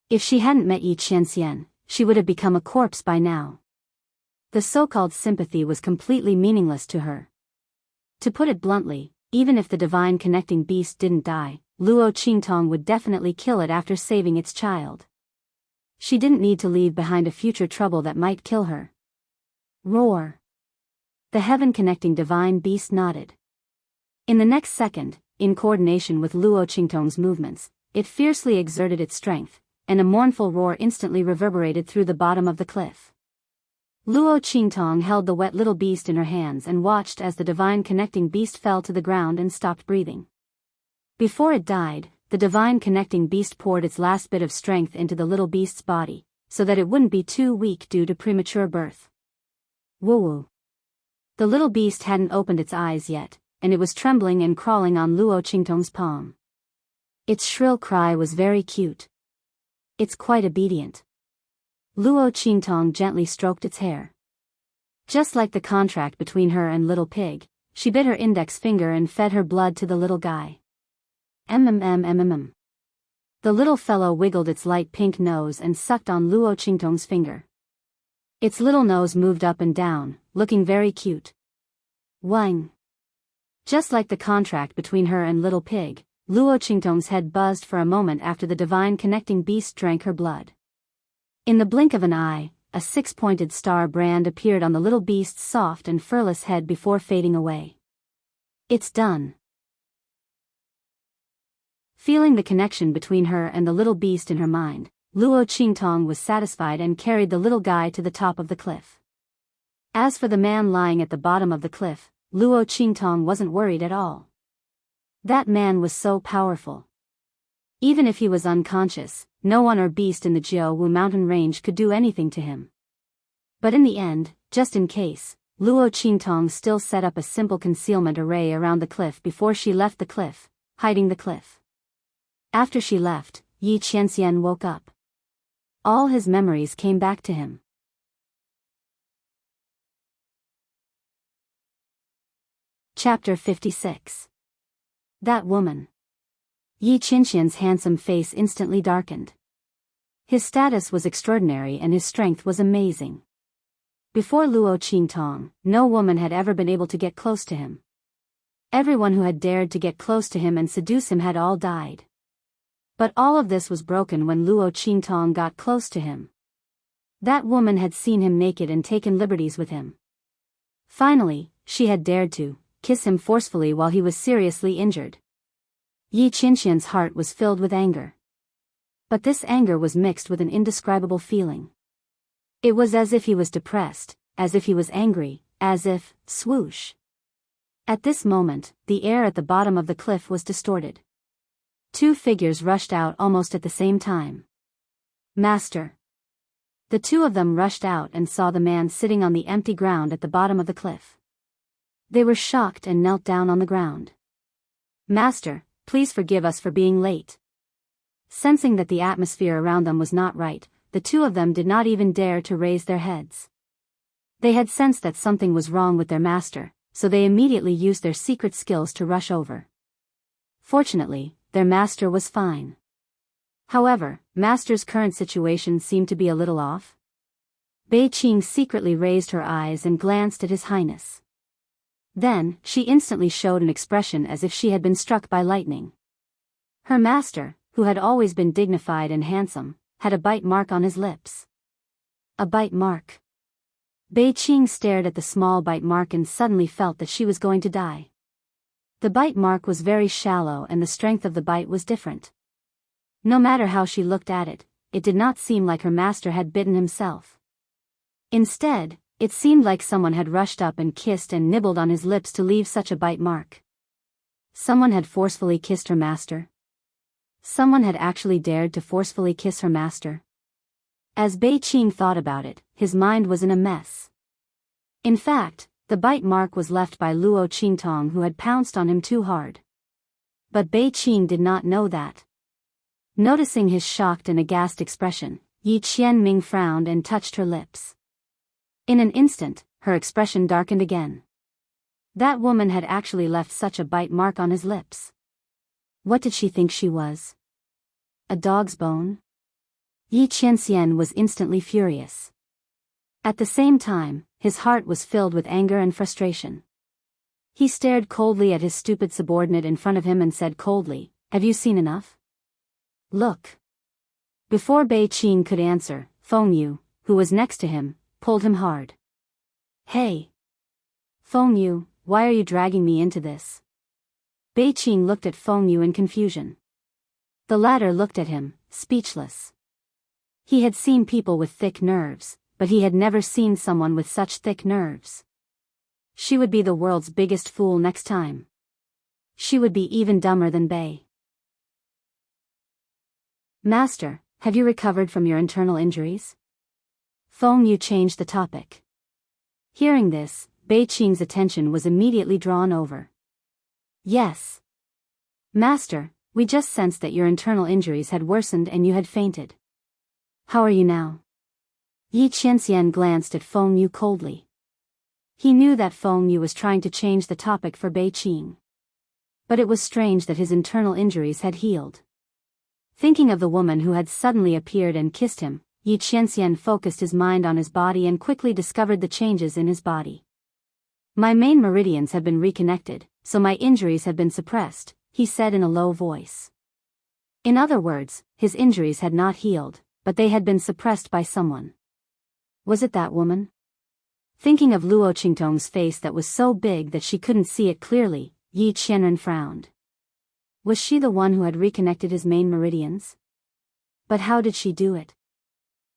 If she hadn't met Yi Qianxian, she would have become a corpse by now. The so-called sympathy was completely meaningless to her. To put it bluntly, even if the divine connecting beast didn't die, Luo Qingtong would definitely kill it after saving its child. She didn't need to leave behind a future trouble that might kill her. Roar! The heaven-connecting divine beast nodded. In the next second, in coordination with Luo Qingtong's movements, it fiercely exerted its strength, and a mournful roar instantly reverberated through the bottom of the cliff. Luo Qingtong held the wet little beast in her hands and watched as the divine connecting beast fell to the ground and stopped breathing. Before it died, the divine connecting beast poured its last bit of strength into the little beast's body, so that it wouldn't be too weak due to premature birth. Woo-woo. The little beast hadn't opened its eyes yet, and it was trembling and crawling on Luo Qingtong's palm. Its shrill cry was very cute. "It's quite obedient." Luo Qingtong gently stroked its hair. Just like the contract between her and Little Pig, she bit her index finger and fed her blood to the little guy. Mm. The little fellow wiggled its light pink nose and sucked on Luo Qingtong's finger. Its little nose moved up and down, looking very cute. Wang. Just like the contract between her and Little Pig, Luo Qingtong's head buzzed for a moment after the divine connecting beast drank her blood. In the blink of an eye, a six-pointed star brand appeared on the little beast's soft and furless head before fading away. It's done. Feeling the connection between her and the little beast in her mind, Luo Qingtong was satisfied and carried the little guy to the top of the cliff. As for the man lying at the bottom of the cliff, Luo Qingtong wasn't worried at all. That man was so powerful. Even if he was unconscious, no one or beast in the Jiaowu mountain range could do anything to him. But in the end, just in case, Luo Qingtong still set up a simple concealment array around the cliff before she left the cliff, hiding the cliff. After she left, Yi Qianxian woke up. All his memories came back to him. Chapter 56. That woman. Yi Qianxian's handsome face instantly darkened. His status was extraordinary and his strength was amazing. Before Luo Qingtong, no woman had ever been able to get close to him. Everyone who had dared to get close to him and seduce him had all died. But all of this was broken when Luo Qingtong got close to him. That woman had seen him naked and taken liberties with him. Finally, she had dared to kiss him forcefully while he was seriously injured. Yi Qianxian's heart was filled with anger. But this anger was mixed with an indescribable feeling. It was as if he was depressed, as if he was angry, as if, swoosh. At this moment, the air at the bottom of the cliff was distorted. Two figures rushed out almost at the same time. Master. The two of them rushed out and saw the man sitting on the empty ground at the bottom of the cliff. They were shocked and knelt down on the ground. Master, please forgive us for being late. Sensing that the atmosphere around them was not right, the two of them did not even dare to raise their heads. They had sensed that something was wrong with their master, so they immediately used their secret skills to rush over. Fortunately, their master was fine. However, master's current situation seemed to be a little off. Bei Qing secretly raised her eyes and glanced at His Highness. Then, she instantly showed an expression as if she had been struck by lightning. Her master, who had always been dignified and handsome, had a bite mark on his lips. A bite mark. Bei Qing stared at the small bite mark and suddenly felt that she was going to die. The bite mark was very shallow and the strength of the bite was different. No matter how she looked at it, it did not seem like her master had bitten himself. Instead, it seemed like someone had rushed up and kissed and nibbled on his lips to leave such a bite mark. Someone had forcefully kissed her master. Someone had actually dared to forcefully kiss her master. As Bei Qing thought about it, his mind was in a mess. In fact, the bite mark was left by Luo Qingtong, who had pounced on him too hard. But Bei Qing did not know that. Noticing his shocked and aghast expression, Yi Qianming frowned and touched her lips. In an instant, her expression darkened again. That woman had actually left such a bite mark on his lips. What did she think she was? A dog's bone? Yi Qianxian was instantly furious. At the same time, his heart was filled with anger and frustration. He stared coldly at his stupid subordinate in front of him and said coldly, "Have you seen enough? Look." Before Bei Qing could answer, Feng Yu, who was next to him, pulled him hard. "Hey! Feng Yu, why are you dragging me into this?" Bei Qing looked at Feng Yu in confusion. The latter looked at him, speechless. He had seen people with thick nerves, but he had never seen someone with such thick nerves. She would be the world's biggest fool next time. She would be even dumber than Bei. "Master, have you recovered from your internal injuries?" Feng Yu changed the topic. Hearing this, Bei Qing's attention was immediately drawn over. "Yes. Master, we just sensed that your internal injuries had worsened and you had fainted. How are you now?" Yi Qianxian glanced at Feng Yu coldly. He knew that Feng Yu was trying to change the topic for Bei Qing. But it was strange that his internal injuries had healed. Thinking of the woman who had suddenly appeared and kissed him, Yi Qianxian focused his mind on his body and quickly discovered the changes in his body. "My main meridians have been reconnected, so my injuries have been suppressed," he said in a low voice. In other words, his injuries had not healed, but they had been suppressed by someone. Was it that woman? Thinking of Luo Qingtong's face that was so big that she couldn't see it clearly, Yi Qianren frowned. Was she the one who had reconnected his main meridians? But how did she do it?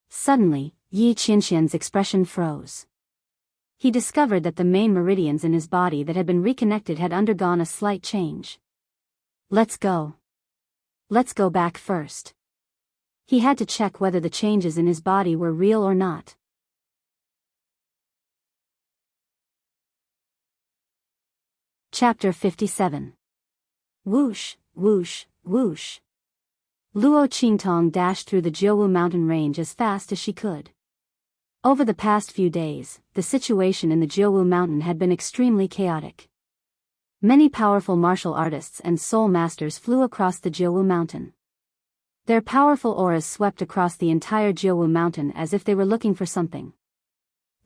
Suddenly, Yi Qianxian's expression froze. He discovered that the main meridians in his body that had been reconnected had undergone a slight change. Let's go. Let's go back first. He had to check whether the changes in his body were real or not. Chapter 57. Whoosh, whoosh, whoosh. Luo Qingtong dashed through the Jiuwu mountain range as fast as she could. Over the past few days, the situation in the Jiuwu mountain had been extremely chaotic. Many powerful martial artists and soul masters flew across the Jiuwu mountain. Their powerful auras swept across the entire Jiuwu mountain as if they were looking for something.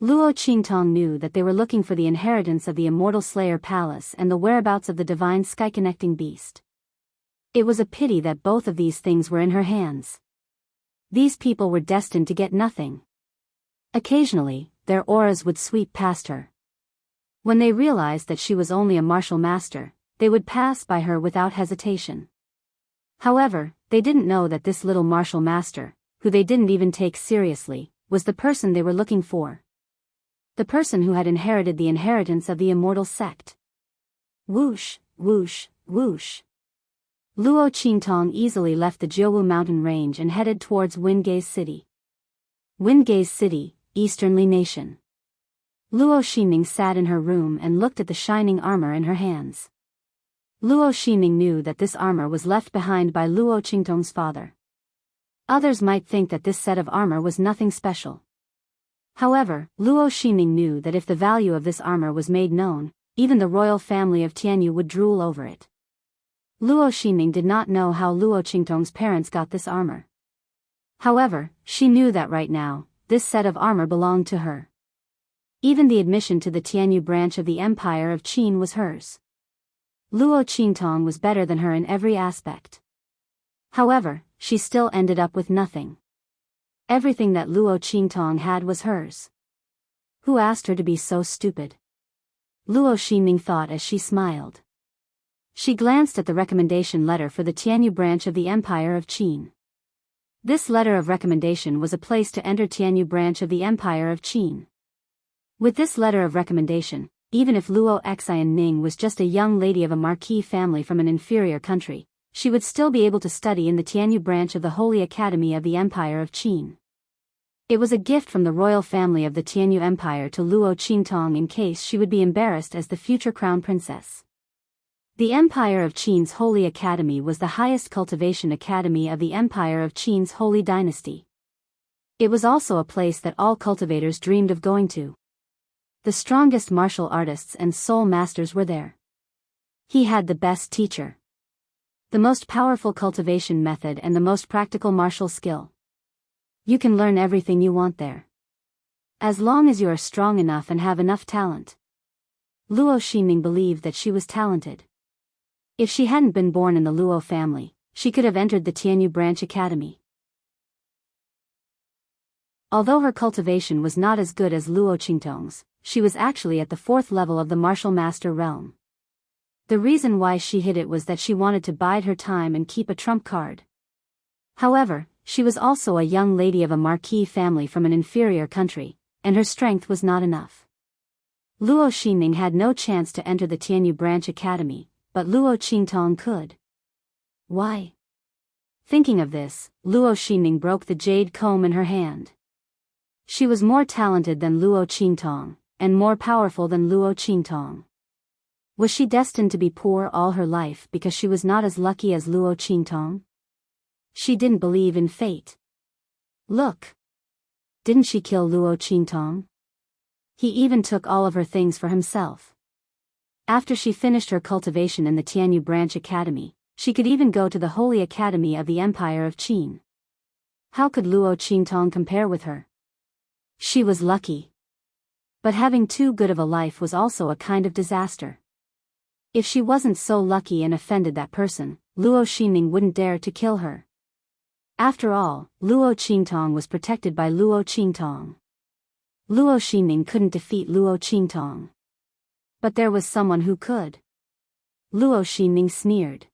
Luo Qingtong knew that they were looking for the inheritance of the Immortal Slayer Palace and the whereabouts of the divine sky-connecting beast. It was a pity that both of these things were in her hands. These people were destined to get nothing. Occasionally, their auras would sweep past her. When they realized that she was only a martial master, they would pass by her without hesitation. However, they didn't know that this little martial master, who they didn't even take seriously, was the person they were looking for. The person who had inherited the inheritance of the immortal sect. Whoosh, whoosh, whoosh. Luo Qingtong easily left the Jiuwu mountain range and headed towards Wingei's city. Wingei's city, Eastern Li Nation. Luo Ximing sat in her room and looked at the shining armor in her hands. Luo Ximing knew that this armor was left behind by Luo Qingtong's father. Others might think that this set of armor was nothing special. However, Luo Ximing knew that if the value of this armor was made known, even the royal family of Tianyu would drool over it. Luo Ximing did not know how Luo Qingtong's parents got this armor. However, she knew that right now, this set of armor belonged to her. Even the admission to the Tianyu branch of the Empire of Qin was hers. Luo Qingtong was better than her in every aspect. However, she still ended up with nothing. Everything that Luo Qingtong had was hers. Who asked her to be so stupid? Luo Ximing thought as she smiled. She glanced at the recommendation letter for the Tianyu branch of the Empire of Qin. This letter of recommendation was a place to enter Tianyu branch of the Empire of Qin. With this letter of recommendation, even if Luo Xianning was just a young lady of a marquis family from an inferior country, she would still be able to study in the Tianyu branch of the Holy Academy of the Empire of Qin. It was a gift from the royal family of the Tianyu Empire to Luo Qingtong in case she would be embarrassed as the future crown princess. The Empire of Qin's Holy Academy was the highest cultivation academy of the Empire of Qin's Holy Dynasty. It was also a place that all cultivators dreamed of going to. The strongest martial artists and soul masters were there. He had the best teacher, the most powerful cultivation method and the most practical martial skill. You can learn everything you want there, as long as you are strong enough and have enough talent. Luo Ximing believed that she was talented. If she hadn't been born in the Luo family, she could have entered the Tianyu branch academy. Although her cultivation was not as good as Luo Qingtong's, she was actually at the 4th level of the martial master realm. The reason why she hid it was that she wanted to bide her time and keep a trump card. However, she was also a young lady of a marquis family from an inferior country, and her strength was not enough. Luo Ximing had no chance to enter the Tianyu branch academy, but Luo Qingtong could. Why? Thinking of this, Luo Ximing broke the jade comb in her hand. She was more talented than Luo Qingtong, and more powerful than Luo Qingtong. Was she destined to be poor all her life because she was not as lucky as Luo Qingtong? She didn't believe in fate. Look! Didn't she kill Luo Qingtong? He even took all of her things for himself. After she finished her cultivation in the Tianyu branch academy, she could even go to the Holy Academy of the Empire of Qin. How could Luo Qingtong compare with her? She was lucky. But having too good of a life was also a kind of disaster. If she wasn't so lucky and offended that person, Luo Ximing wouldn't dare to kill her. After all, Luo Qingtong was protected by Luo Qingtong. Luo Ximing couldn't defeat Luo Qingtong. But there was someone who could. Luo Ximing sneered.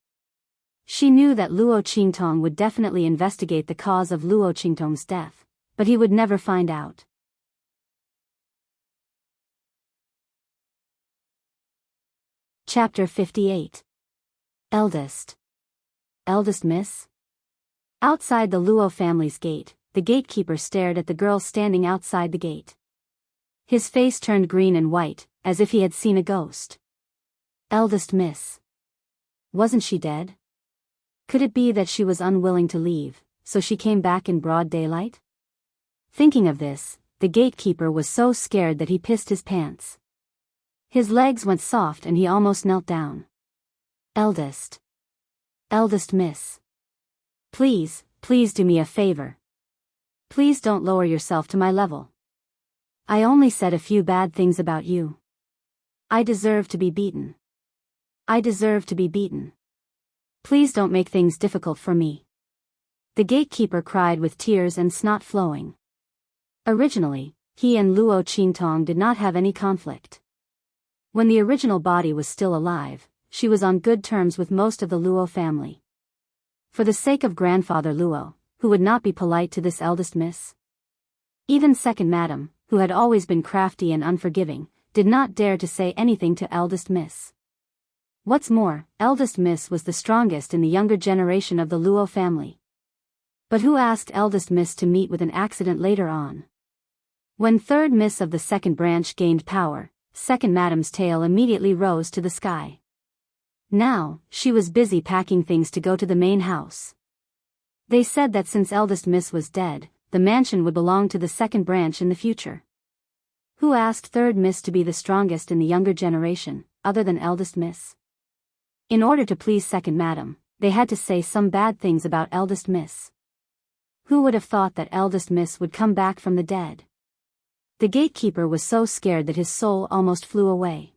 She knew that Luo Qingtong would definitely investigate the cause of Luo Qingtong's death, but he would never find out. Chapter 58. Eldest. Eldest miss? Outside the Luo family's gate, the gatekeeper stared at the girl standing outside the gate. His face turned green and white, as if he had seen a ghost. Eldest miss. Wasn't she dead? Could it be that she was unwilling to leave, so she came back in broad daylight? Thinking of this, the gatekeeper was so scared that he pissed his pants. His legs went soft and he almost knelt down. Eldest. Eldest miss. Please, please do me a favor. Please don't lower yourself to my level. I only said a few bad things about you. I deserve to be beaten. I deserve to be beaten. Please don't make things difficult for me. The gatekeeper cried with tears and snot flowing. Originally, he and Luo Qingtong did not have any conflict. When the original body was still alive, she was on good terms with most of the Luo family. For the sake of grandfather Luo, who would not be polite to this eldest miss? Even second madam, who had always been crafty and unforgiving, did not dare to say anything to eldest miss. What's more, eldest miss was the strongest in the younger generation of the Luo family. But who asked eldest miss to meet with an accident later on? When third miss of the second branch gained power, second madam's tail immediately rose to the sky. Now, she was busy packing things to go to the main house. They said that since eldest miss was dead, the mansion would belong to the second branch in the future. Who asked third miss to be the strongest in the younger generation, other than eldest miss? In order to please second madam, they had to say some bad things about eldest miss. Who would have thought that eldest miss would come back from the dead? The gatekeeper was so scared that his soul almost flew away.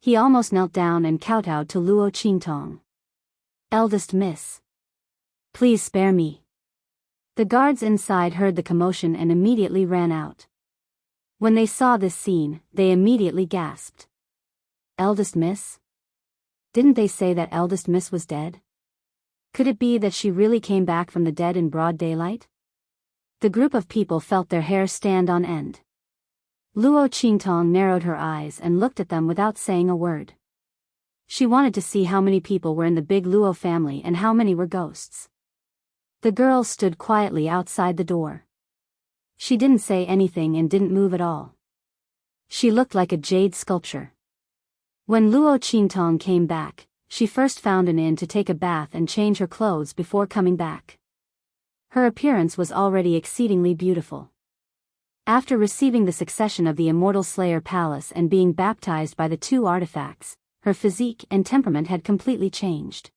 He almost knelt down and kowtowed to Luo Qingtong. Eldest miss. Please spare me. The guards inside heard the commotion and immediately ran out. When they saw this scene, they immediately gasped. Eldest miss? Didn't they say that eldest miss was dead? Could it be that she really came back from the dead in broad daylight? The group of people felt their hair stand on end. Luo Qingtong narrowed her eyes and looked at them without saying a word. She wanted to see how many people were in the big Luo family and how many were ghosts. The girl stood quietly outside the door. She didn't say anything and didn't move at all. She looked like a jade sculpture. When Luo Qingtong came back, she first found an inn to take a bath and change her clothes before coming back. Her appearance was already exceedingly beautiful. After receiving the succession of the Immortal Slayer Palace and being baptized by the two artifacts, her physique and temperament had completely changed.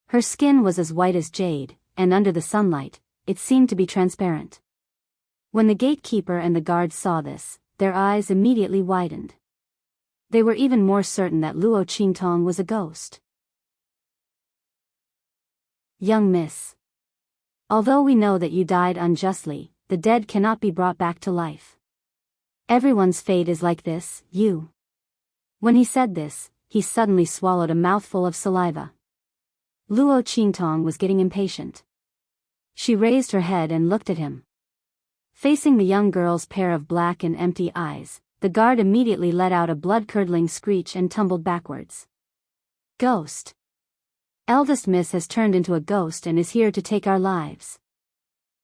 Her skin was as white as jade, and under the sunlight, it seemed to be transparent. When the gatekeeper and the guards saw this, their eyes immediately widened. They were even more certain that Luo Qingtong was a ghost. Young miss. Although we know that you died unjustly, the dead cannot be brought back to life. Everyone's fate is like this, you. When he said this, he suddenly swallowed a mouthful of saliva. Luo Qingtong was getting impatient. She raised her head and looked at him. Facing the young girl's pair of black and empty eyes, the guard immediately let out a blood-curdling screech and tumbled backwards. Ghost. Eldest miss has turned into a ghost and is here to take our lives.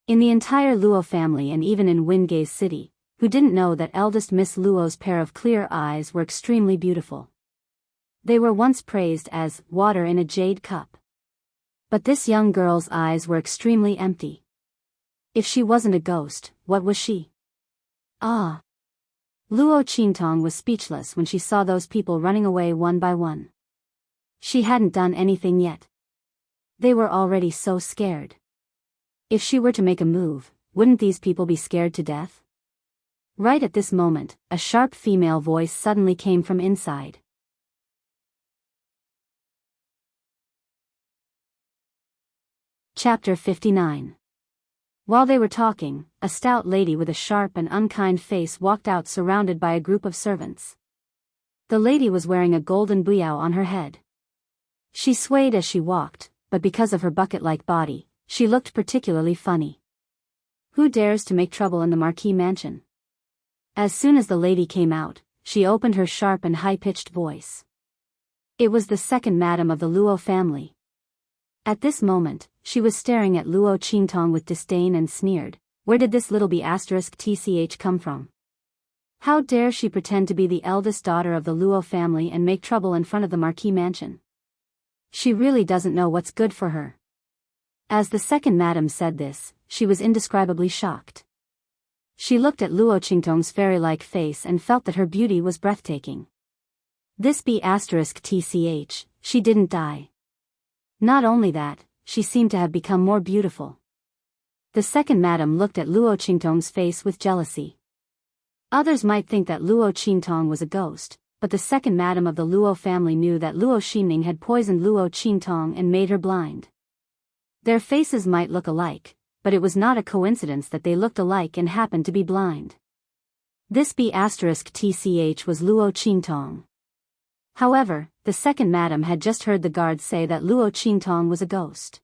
In the entire Luo family and even in Wingay's city, who didn't know that eldest miss Luo's pair of clear eyes were extremely beautiful. They were once praised as water in a jade cup. But this young girl's eyes were extremely empty. If she wasn't a ghost, what was she? Ah! Luo Qingtong was speechless when she saw those people running away one by one. She hadn't done anything yet. They were already so scared. If she were to make a move, wouldn't these people be scared to death? Right at this moment, a sharp female voice suddenly came from inside. Chapter 59. While they were talking, a stout lady with a sharp and unkind face walked out surrounded by a group of servants. The lady was wearing a golden buyao on her head. She swayed as she walked, but because of her bucket-like body, she looked particularly funny. Who dares to make trouble in the Marquis mansion? As soon as the lady came out, she opened her sharp and high-pitched voice. It was the second madam of the Luo family. At this moment, she was staring at Luo Qingtong with disdain and sneered, "Where did this little b***tch come from? How dare she pretend to be the eldest daughter of the Luo family and make trouble in front of the Marquis mansion? She really doesn't know what's good for her." As the second madam said this, she was indescribably shocked. She looked at Luo Qingtong's fairy-like face and felt that her beauty was breathtaking. This b***tch, she didn't die. Not only that, she seemed to have become more beautiful. The second madam looked at Luo Qingtong's face with jealousy. Others might think that Luo Qingtong was a ghost, but the second madam of the Luo family knew that Luo Xinning had poisoned Luo Qingtong and made her blind. Their faces might look alike, but it was not a coincidence that they looked alike and happened to be blind. This b***tch was Luo Qingtong. However, the second madam had just heard the guards say that Luo Qingtong was a ghost.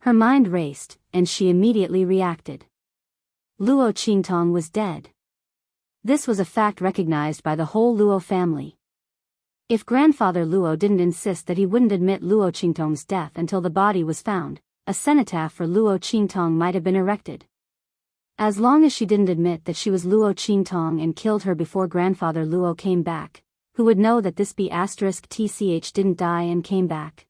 Her mind raced, and she immediately reacted. Luo Qingtong was dead. This was a fact recognized by the whole Luo family. If grandfather Luo didn't insist that he wouldn't admit Luo Qingtong's death until the body was found, a cenotaph for Luo Qingtong might have been erected. As long as she didn't admit that she was Luo Qingtong and killed her before grandfather Luo came back, who would know that this b***tch didn't die and came back?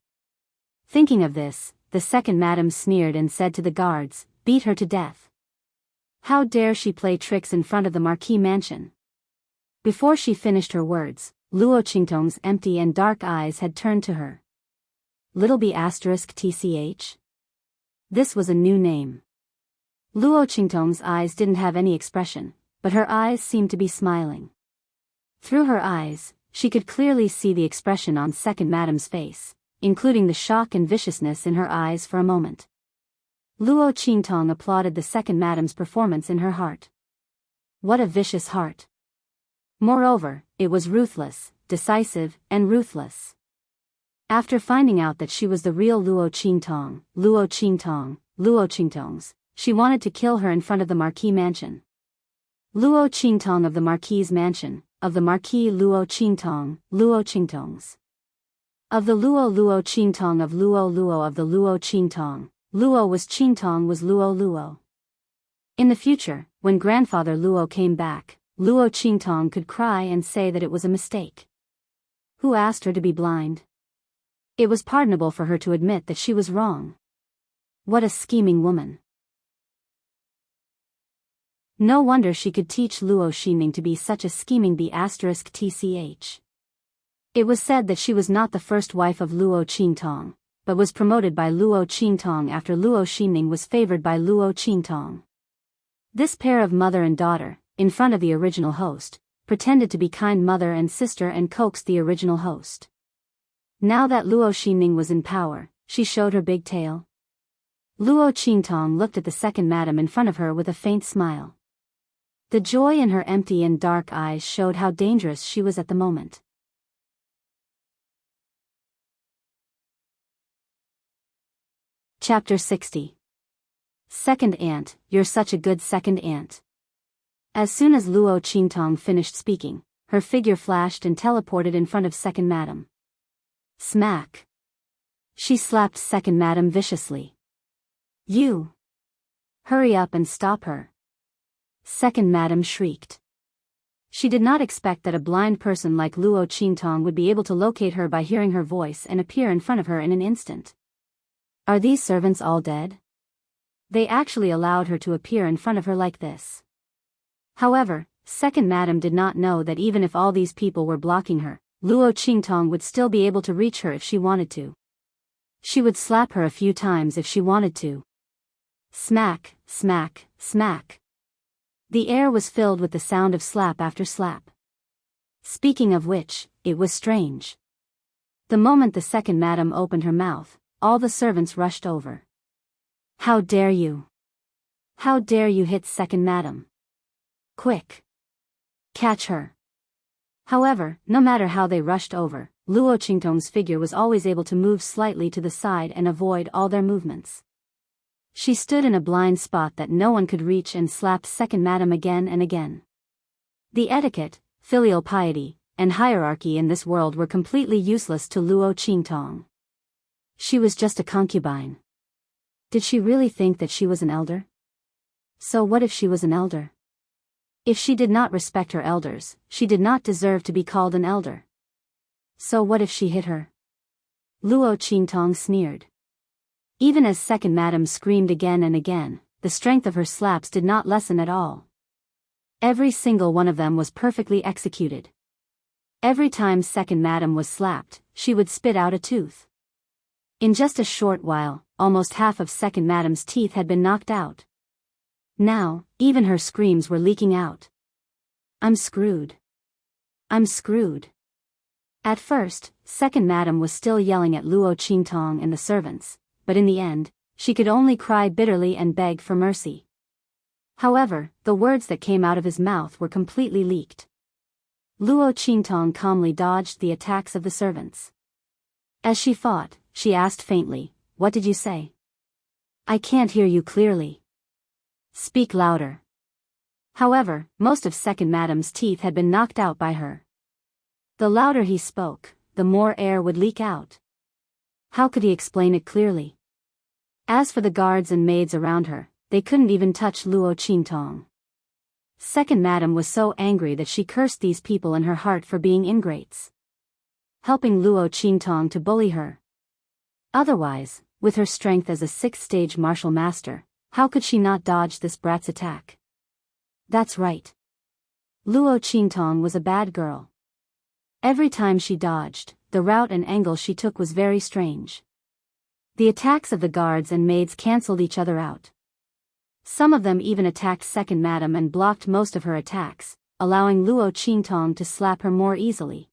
Thinking of this, the second madam sneered and said to the guards, "Beat her to death. How dare she play tricks in front of the Marquis mansion?" Before she finished her words, Luo Qingtong's empty and dark eyes had turned to her. Little b***tch? This was a new name. Luo Qingtong's eyes didn't have any expression, but her eyes seemed to be smiling. Through her eyes, she could clearly see the expression on second madam's face, including the shock and viciousness in her eyes for a moment. Luo Qingtong applauded the second madam's performance in her heart. What a vicious heart! Moreover, it was ruthless, decisive, and ruthless. After finding out that she was the real Luo Qingtong's, she wanted to kill her in front of the Marquis mansion. Luo Qingtong of the Marquis mansion, of the Marquis Luo Qingtongs. Of the Luo Qingtong of Luo of the Luo Qingtong, Luo was Luo. In the future, when grandfather Luo came back, Luo Qingtong could cry and say that it was a mistake. Who asked her to be blind? It was pardonable for her to admit that she was wrong. What a scheming woman. No wonder she could teach Luo Xinning to be such a scheming b***tch. It was said that she was not the first wife of Luo Qingtong, but was promoted by Luo Qingtong after Luo Xinning was favored by Luo Qingtong. This pair of mother and daughter, in front of the original host, pretended to be kind mother and sister and coaxed the original host. Now that Luo Xinning was in power, she showed her big tail. Luo Qingtong looked at the second madam in front of her with a faint smile. The joy in her empty and dark eyes showed how dangerous she was at the moment. Chapter 60. Second aunt, you're such a good second aunt. As soon as Luo Qingtong finished speaking, her figure flashed and teleported in front of second madam. Smack! She slapped second madam viciously. You! Hurry up and stop her! Second madam shrieked. She did not expect that a blind person like Luo Qingtong would be able to locate her by hearing her voice and appear in front of her in an instant. Are these servants all dead? They actually allowed her to appear in front of her like this. However, second madam did not know that even if all these people were blocking her, Luo Qingtong would still be able to reach her if she wanted to. She would slap her a few times if she wanted to. Smack, smack, smack. The air was filled with the sound of slap after slap. Speaking of which, it was strange. The moment the second madam opened her mouth, all the servants rushed over. How dare you? How dare you hit second madam? Quick! Catch her! However, no matter how they rushed over, Luo Qingtong's figure was always able to move slightly to the side and avoid all their movements. She stood in a blind spot that no one could reach and slapped second madam again and again. The etiquette, filial piety, and hierarchy in this world were completely useless to Luo Qingtong. She was just a concubine. Did she really think that she was an elder? So what if she was an elder? If she did not respect her elders, she did not deserve to be called an elder. So what if she hit her? Luo Qingtong sneered. Even as second madam screamed again and again, the strength of her slaps did not lessen at all. Every single one of them was perfectly executed. Every time second madam was slapped, she would spit out a tooth. In just a short while, almost half of second madam's teeth had been knocked out. Now, even her screams were leaking out. I'm screwed. I'm screwed. At first, second madam was still yelling at Luo Qingtong and the servants, but in the end, she could only cry bitterly and beg for mercy. However, the words that came out of his mouth were completely leaked. Luo Qingtong calmly dodged the attacks of the servants. As she fought, she asked faintly, "What did you say? I can't hear you clearly. Speak louder." However, most of second madam's teeth had been knocked out by her. The louder he spoke, the more air would leak out. How could he explain it clearly? As for the guards and maids around her, they couldn't even touch Luo Qingtong. Second madam was so angry that she cursed these people in her heart for being ingrates, helping Luo Qingtong to bully her. Otherwise, with her strength as a sixth-stage martial master, how could she not dodge this brat's attack? That's right. Luo Qingtong was a bad girl. Every time she dodged, the route and angle she took was very strange. The attacks of the guards and maids cancelled each other out. Some of them even attacked second madam and blocked most of her attacks, allowing Luo Qingtong to slap her more easily.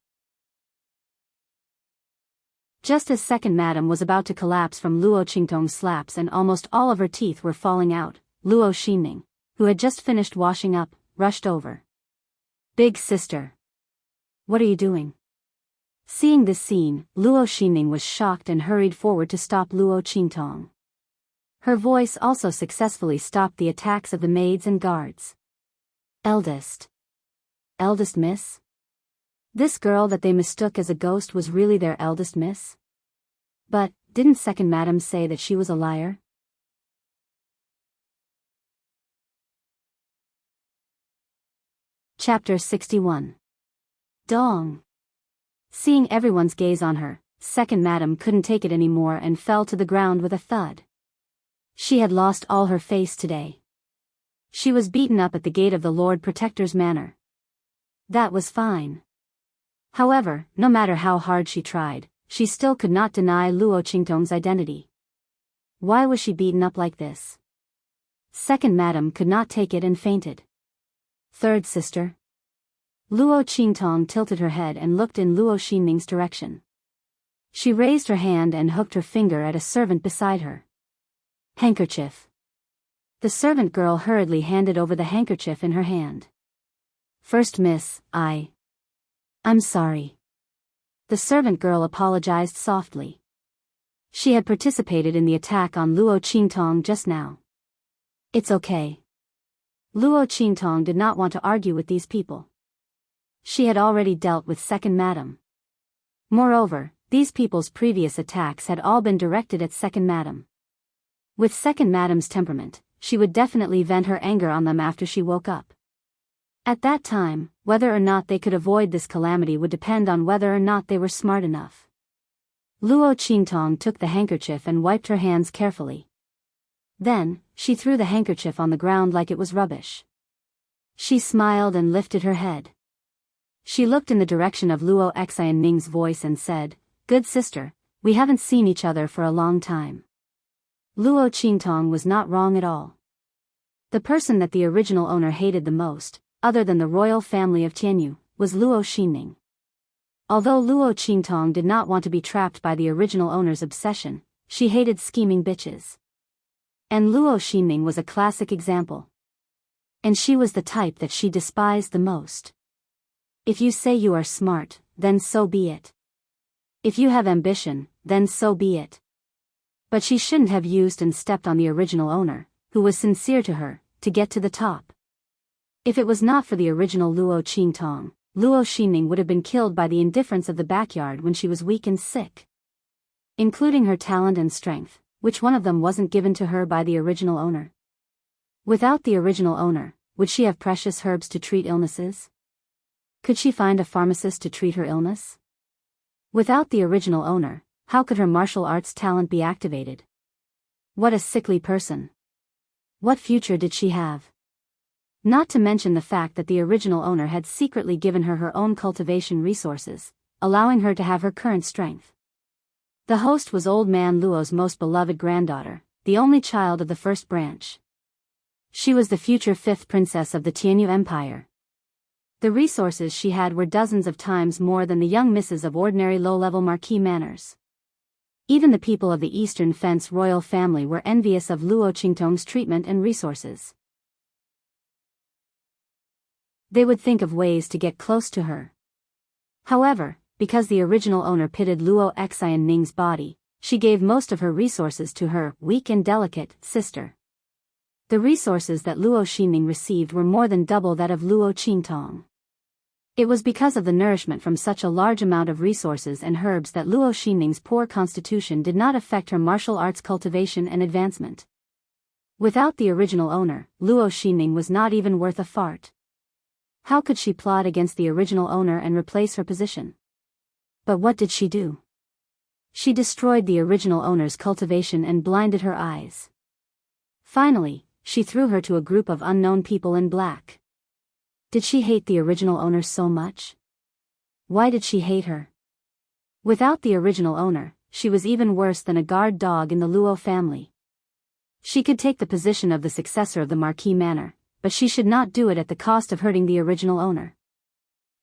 Just as second madam was about to collapse from Luo Qingtong's slaps and almost all of her teeth were falling out, Luo Xinning, who had just finished washing up, rushed over. "Big sister. What are you doing?" Seeing this scene, Luo Xinning was shocked and hurried forward to stop Luo Qingtong. Her voice also successfully stopped the attacks of the maids and guards. Eldest miss? This girl that they mistook as a ghost was really their eldest miss? But, didn't second madam say that she was a liar? Chapter 61. Dong. Seeing everyone's gaze on her, second madam couldn't take it anymore and fell to the ground with a thud. She had lost all her face today. She was beaten up at the gate of the Lord Protector's manor. That was fine. However, no matter how hard she tried, she still could not deny Luo Qingtong's identity. Why was she beaten up like this? Second madam could not take it and fainted. Third sister. Luo Qingtong tilted her head and looked in Luo Xinning's direction. She raised her hand and hooked her finger at a servant beside her. Handkerchief. The servant girl hurriedly handed over the handkerchief in her hand. First miss, I'm sorry. The servant girl apologized softly. She had participated in the attack on Luo Qingtong just now. It's okay. Luo Qingtong did not want to argue with these people. She had already dealt with second madam. Moreover, these people's previous attacks had all been directed at second madam. With second madam's temperament, she would definitely vent her anger on them after she woke up. At that time, whether or not they could avoid this calamity would depend on whether or not they were smart enough. Luo Qingtong took the handkerchief and wiped her hands carefully. Then, she threw the handkerchief on the ground like it was rubbish. She smiled and lifted her head. She looked in the direction of Luo Xianning's voice and said, "Good sister, we haven't seen each other for a long time." Luo Qingtong was not wrong at all. The person that the original owner hated the most, other than the royal family of Tianyu, was Luo Xinning. Although Luo Qingtong did not want to be trapped by the original owner's obsession, she hated scheming bitches. And Luo Xinning was a classic example. And she was the type that she despised the most. If you say you are smart, then so be it. If you have ambition, then so be it. But she shouldn't have used and stepped on the original owner, who was sincere to her, to get to the top. If it was not for the original Luo Qingtong, Luo Xinning would have been killed by the indifference of the backyard when she was weak and sick. Including her talent and strength, which one of them wasn't given to her by the original owner? Without the original owner, would she have precious herbs to treat illnesses? Could she find a pharmacist to treat her illness? Without the original owner, how could her martial arts talent be activated? What a sickly person. What future did she have? Not to mention the fact that the original owner had secretly given her her own cultivation resources, allowing her to have her current strength. The host was old man Luo's most beloved granddaughter, the only child of the first branch. She was the future fifth princess of the Tianyu Empire. The resources she had were dozens of times more than the young misses of ordinary low-level marquis manners. Even the people of the Eastern Fence royal family were envious of Luo Qingtong's treatment and resources. They would think of ways to get close to her. However, because the original owner pitted Luo Xianning's body, she gave most of her resources to her weak and delicate sister. The resources that Luo Xinning received were more than double that of Luo Qingtong. It was because of the nourishment from such a large amount of resources and herbs that Luo Xinning's poor constitution did not affect her martial arts cultivation and advancement. Without the original owner, Luo Xinning was not even worth a fart. How could she plot against the original owner and replace her position? But what did she do? She destroyed the original owner's cultivation and blinded her eyes. Finally, she threw her to a group of unknown people in black. Did she hate the original owner so much? Why did she hate her? Without the original owner, she was even worse than a guard dog in the Luo family. She could take the position of the successor of the Marquis Manor, but she should not do it at the cost of hurting the original owner.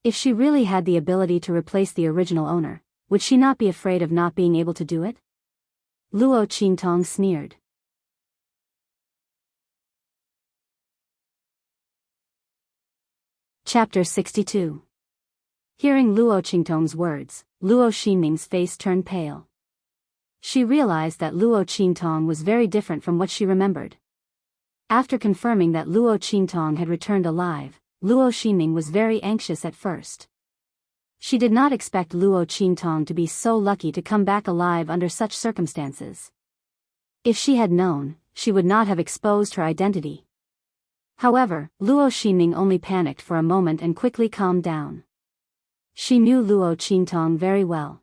If she really had the ability to replace the original owner, would she not be afraid of not being able to do it? Luo Qingtong sneered. Chapter 62. Hearing Luo Qingtong's words, Luo Xinning's face turned pale. She realized that Luo Qingtong was very different from what she remembered. After confirming that Luo Qingtong had returned alive, Luo Xinning was very anxious at first. She did not expect Luo Qingtong to be so lucky to come back alive under such circumstances. If she had known, she would not have exposed her identity. However, Luo Xinning only panicked for a moment and quickly calmed down. She knew Luo Qingtong very well.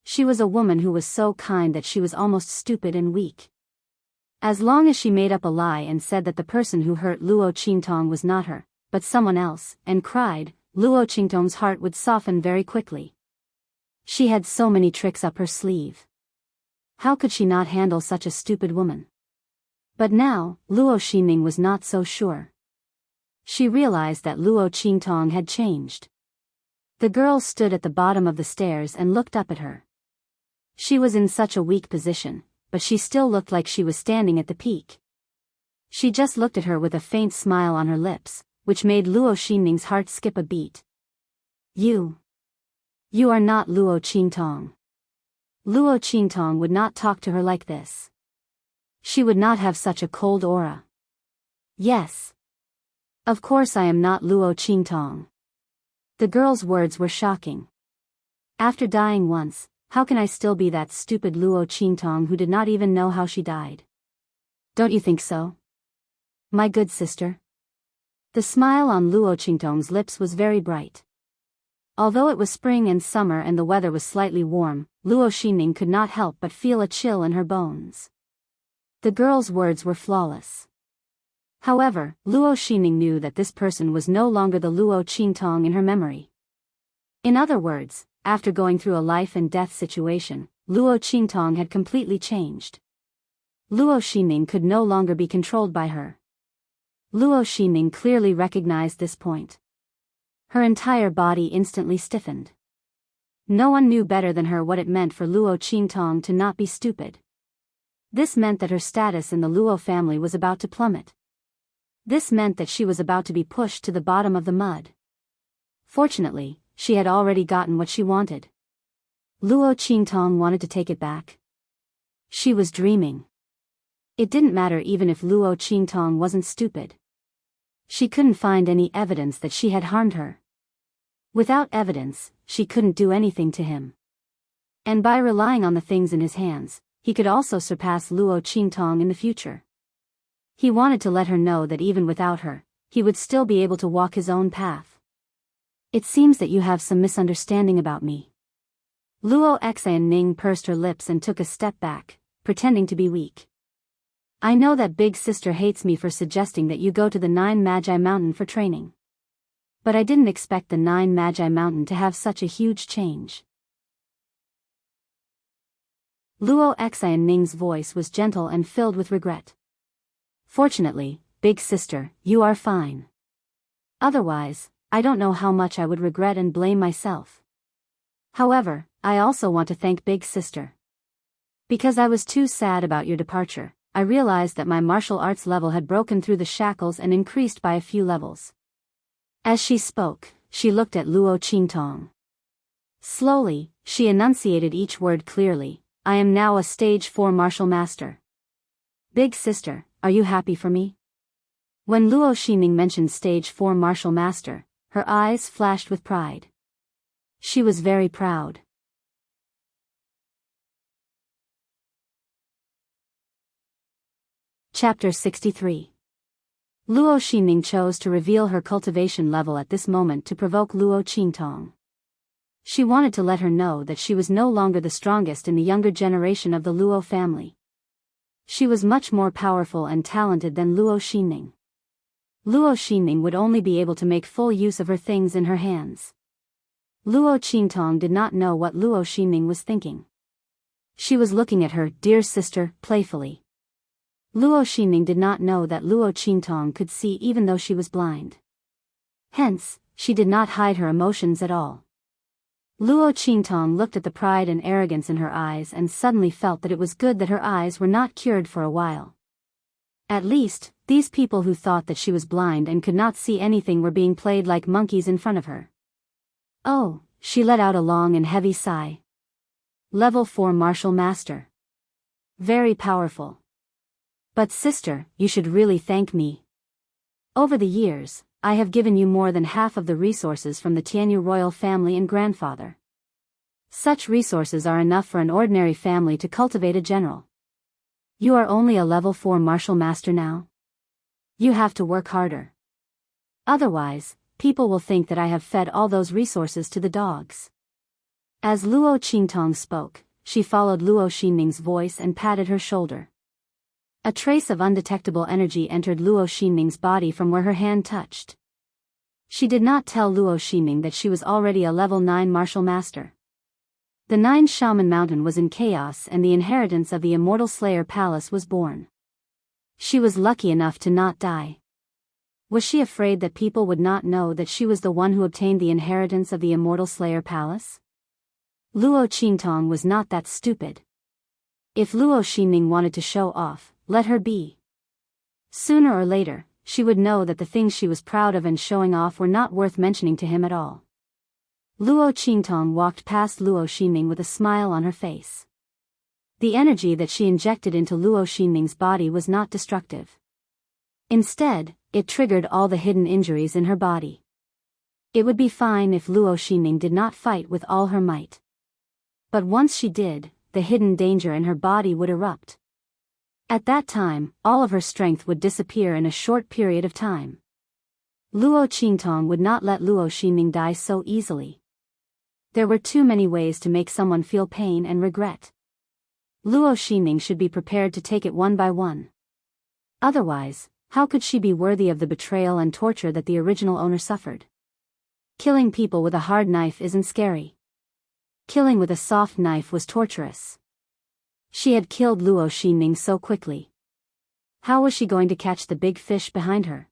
She was a woman who was so kind that she was almost stupid and weak. As long as she made up a lie and said that the person who hurt Luo Qingtong was not her, but someone else, and cried, Luo Qingtong's heart would soften very quickly. She had so many tricks up her sleeve. How could she not handle such a stupid woman? But now, Luo Xinning was not so sure. She realized that Luo Qingtong had changed. The girl stood at the bottom of the stairs and looked up at her. She was in such a weak position, but she still looked like she was standing at the peak. She just looked at her with a faint smile on her lips, which made Luo Xinning's heart skip a beat. You are not Luo Qingtong. Luo Qingtong would not talk to her like this. She would not have such a cold aura. Yes. Of course I am not Luo Qingtong. The girl's words were shocking. After dying once, how can I still be that stupid Luo Qingtong who did not even know how she died? Don't you think so? My good sister? The smile on Luo Qingtong's lips was very bright. Although it was spring and summer and the weather was slightly warm, Luo Xinning could not help but feel a chill in her bones. The girl's words were flawless. However, Luo Xinning knew that this person was no longer the Luo Qingtong in her memory. In other words, after going through a life and death situation, Luo Qingtong had completely changed. Luo Xinning could no longer be controlled by her. Luo Xinning clearly recognized this point. Her entire body instantly stiffened. No one knew better than her what it meant for Luo Qingtong to not be stupid. This meant that her status in the Luo family was about to plummet. This meant that she was about to be pushed to the bottom of the mud. Fortunately, she had already gotten what she wanted. Luo Qingtong wanted to take it back. She was dreaming. It didn't matter even if Luo Qingtong wasn't stupid. She couldn't find any evidence that she had harmed her. Without evidence, she couldn't do anything to him. And by relying on the things in his hands, he could also surpass Luo Qingtong in the future. He wanted to let her know that even without her, he would still be able to walk his own path. It seems that you have some misunderstanding about me. Luo Xianning pursed her lips and took a step back, pretending to be weak. I know that big sister hates me for suggesting that you go to the Nine Magi Mountain for training. But I didn't expect the Nine Magi Mountain to have such a huge change. Luo Xianning's voice was gentle and filled with regret. Fortunately, big sister, you are fine. Otherwise, I don't know how much I would regret and blame myself. However, I also want to thank big sister. Because I was too sad about your departure, I realized that my martial arts level had broken through the shackles and increased by a few levels. As she spoke, she looked at Luo Qingtong. Slowly, she enunciated each word clearly. I am now a stage 4 martial master. Big sister, are you happy for me? When Luo Xining mentioned stage 4 martial master, her eyes flashed with pride. She was very proud. Chapter 63. Luo Xining chose to reveal her cultivation level at this moment to provoke Luo Qingtong. She wanted to let her know that she was no longer the strongest in the younger generation of the Luo family. She was much more powerful and talented than Luo Xining. Luo Xining would only be able to make full use of her things in her hands. Luo Qingtong did not know what Luo Xining was thinking. She was looking at her dear sister playfully. Luo Xining did not know that Luo Qingtong could see even though she was blind. Hence, she did not hide her emotions at all. Luo Qingtong looked at the pride and arrogance in her eyes and suddenly felt that it was good that her eyes were not cured for a while. At least, these people who thought that she was blind and could not see anything were being played like monkeys in front of her. Oh, she let out a long and heavy sigh. Level 4 Martial Master. Very powerful. But sister, you should really thank me. Over the years, I have given you more than half of the resources from the Tianyu royal family and grandfather. Such resources are enough for an ordinary family to cultivate a general. You are only a level 4 martial master now. You have to work harder. Otherwise, people will think that I have fed all those resources to the dogs. As Luo Qingtong spoke, she followed Luo Xining's voice and patted her shoulder. A trace of undetectable energy entered Luo Xining's body from where her hand touched. She did not tell Luo Xining that she was already a level 9 martial master. The 9 Shaman Mountain was in chaos and the inheritance of the Immortal Slayer Palace was born. She was lucky enough to not die. Was she afraid that people would not know that she was the one who obtained the inheritance of the Immortal Slayer Palace? Luo Qingtong was not that stupid. If Luo Xining wanted to show off, let her be. Sooner or later, she would know that the things she was proud of and showing off were not worth mentioning to him at all. Luo Qingtong walked past Luo Xining with a smile on her face. The energy that she injected into Luo Xining's body was not destructive. Instead, it triggered all the hidden injuries in her body. It would be fine if Luo Xining did not fight with all her might. But once she did, the hidden danger in her body would erupt. At that time, all of her strength would disappear in a short period of time. Luo Qingtong would not let Luo Xining die so easily. There were too many ways to make someone feel pain and regret. Luo Xining should be prepared to take it one by one. Otherwise, how could she be worthy of the betrayal and torture that the original owner suffered? Killing people with a hard knife isn't scary. Killing with a soft knife was torturous. She had killed Luo Xining so quickly. How was she going to catch the big fish behind her?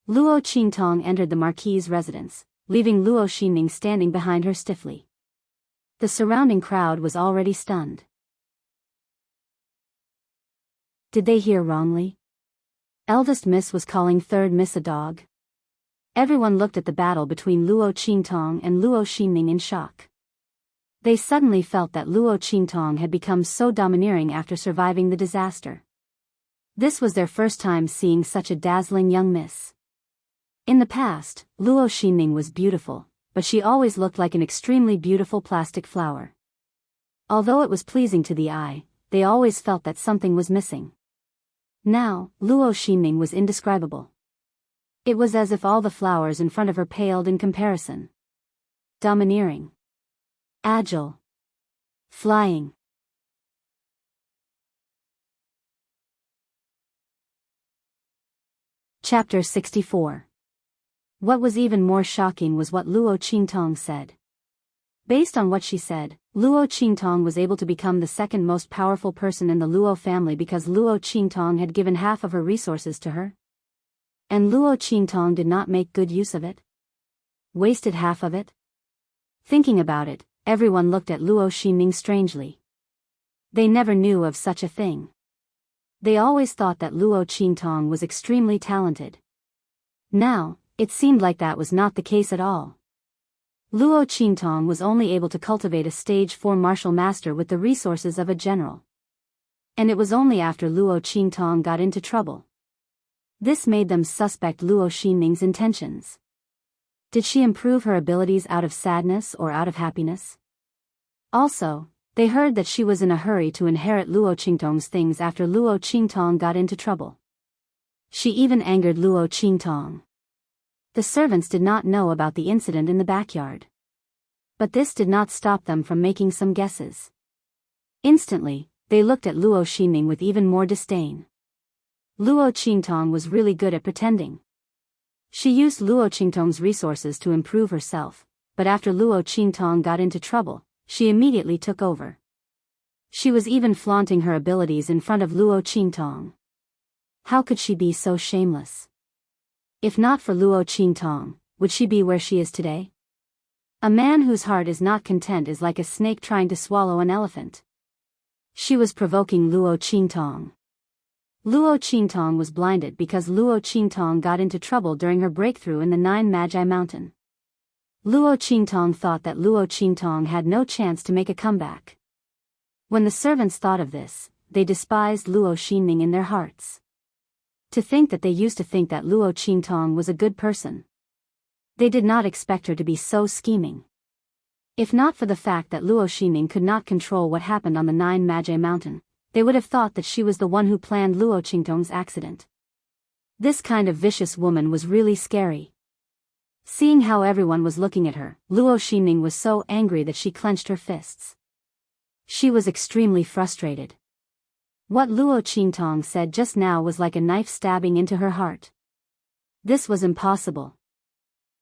Luo Qingtong entered the marquis's residence, leaving Luo Xining standing behind her stiffly. The surrounding crowd was already stunned. Did they hear wrongly? Eldest Miss was calling third Miss a dog? Everyone looked at the battle between Luo Qingtong and Luo Xining in shock. They suddenly felt that Luo Qingtong had become so domineering after surviving the disaster. This was their first time seeing such a dazzling young miss. In the past, Luo Xinning was beautiful, but she always looked like an extremely beautiful plastic flower. Although it was pleasing to the eye, they always felt that something was missing. Now, Luo Xinning was indescribable. It was as if all the flowers in front of her paled in comparison. Domineering. Agile. Flying. Chapter 64. What was even more shocking was what Luo Qingtong said. Based on what she said, Luo Qingtong was able to become the second most powerful person in the Luo family because Luo Qingtong had given half of her resources to her. And Luo Qingtong did not make good use of it. Wasted half of it? Thinking about it, everyone looked at Luo Xinning strangely. They never knew of such a thing. They always thought that Luo Qingtong was extremely talented. Now, it seemed like that was not the case at all. Luo Qingtong was only able to cultivate a stage 4 martial master with the resources of a general. And it was only after Luo Qingtong got into trouble. This made them suspect Luo Xinning's intentions. Did she improve her abilities out of sadness or out of happiness? Also, they heard that she was in a hurry to inherit Luo Qingtong's things after Luo Qingtong got into trouble. She even angered Luo Qingtong. The servants did not know about the incident in the backyard. But this did not stop them from making some guesses. Instantly, they looked at Luo Xinning with even more disdain. Luo Qingtong was really good at pretending. She used Luo Qingtong's resources to improve herself, but after Luo Qingtong got into trouble, she immediately took over. She was even flaunting her abilities in front of Luo Qingtong. How could she be so shameless? If not for Luo Qingtong, would she be where she is today? A man whose heart is not content is like a snake trying to swallow an elephant. She was provoking Luo Qingtong. Luo Qingtong was blinded because Luo Qingtong got into trouble during her breakthrough in the 9 Magi Mountain. Luo Qingtong thought that Luo Qingtong had no chance to make a comeback. When the servants thought of this, they despised Luo Xinning in their hearts. To think that they used to think that Luo Qingtong was a good person. They did not expect her to be so scheming. If not for the fact that Luo Xinning could not control what happened on the 9 Magi Mountain, they would have thought that she was the one who planned Luo Qingtong's accident. This kind of vicious woman was really scary. Seeing how everyone was looking at her, Luo Xinning was so angry that she clenched her fists. She was extremely frustrated. What Luo Qingtong said just now was like a knife stabbing into her heart. This was impossible.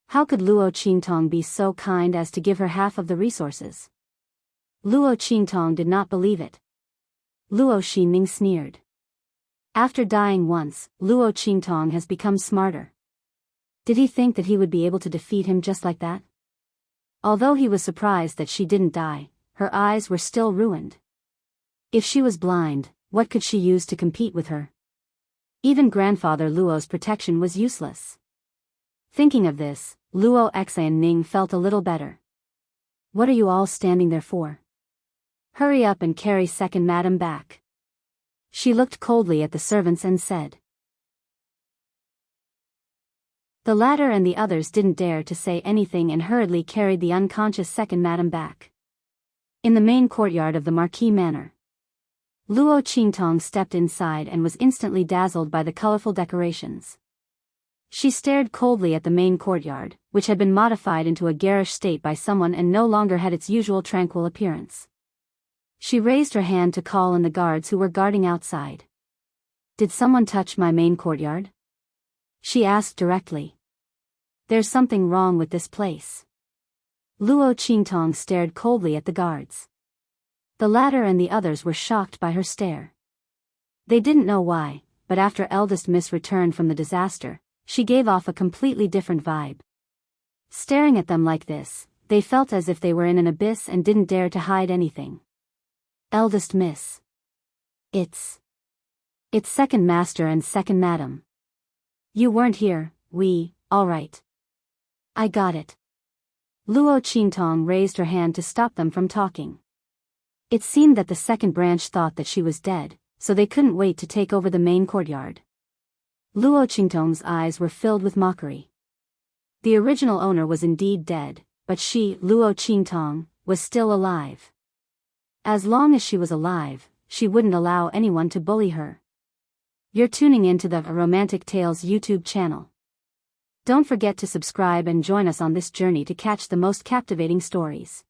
How could Luo Qingtong be so kind as to give her half of the resources? Luo Qingtong did not believe it. Luo Xinning sneered. After dying once, Luo Qingtong has become smarter. Did he think that he would be able to defeat him just like that? Although he was surprised that she didn't die, her eyes were still ruined. If she was blind, what could she use to compete with her? Even grandfather Luo's protection was useless. Thinking of this, Luo Xianning felt a little better. What are you all standing there for? Hurry up and carry second madam back. She looked coldly at the servants and said. The latter and the others didn't dare to say anything and hurriedly carried the unconscious second madam back. In the main courtyard of the Marquis Manor, Luo Qingtong stepped inside and was instantly dazzled by the colorful decorations. She stared coldly at the main courtyard, which had been modified into a garish state by someone and no longer had its usual tranquil appearance. She raised her hand to call in the guards who were guarding outside. Did someone touch my main courtyard? She asked directly. There's something wrong with this place. Luo Qingtong stared coldly at the guards. The latter and the others were shocked by her stare. They didn't know why, but after eldest Miss returned from the disaster, she gave off a completely different vibe. Staring at them like this, they felt as if they were in an abyss and didn't dare to hide anything. Eldest Miss. It's second master and second madam. You weren't here, all right. I got it. Luo Qingtong raised her hand to stop them from talking. It seemed that the second branch thought that she was dead, so they couldn't wait to take over the main courtyard. Luo Qingtong's eyes were filled with mockery. The original owner was indeed dead, but she, Luo Qingtong, was still alive. As long as she was alive, she wouldn't allow anyone to bully her. You're tuning into the Romantic Tales YouTube channel. Don't forget to subscribe and join us on this journey to catch the most captivating stories.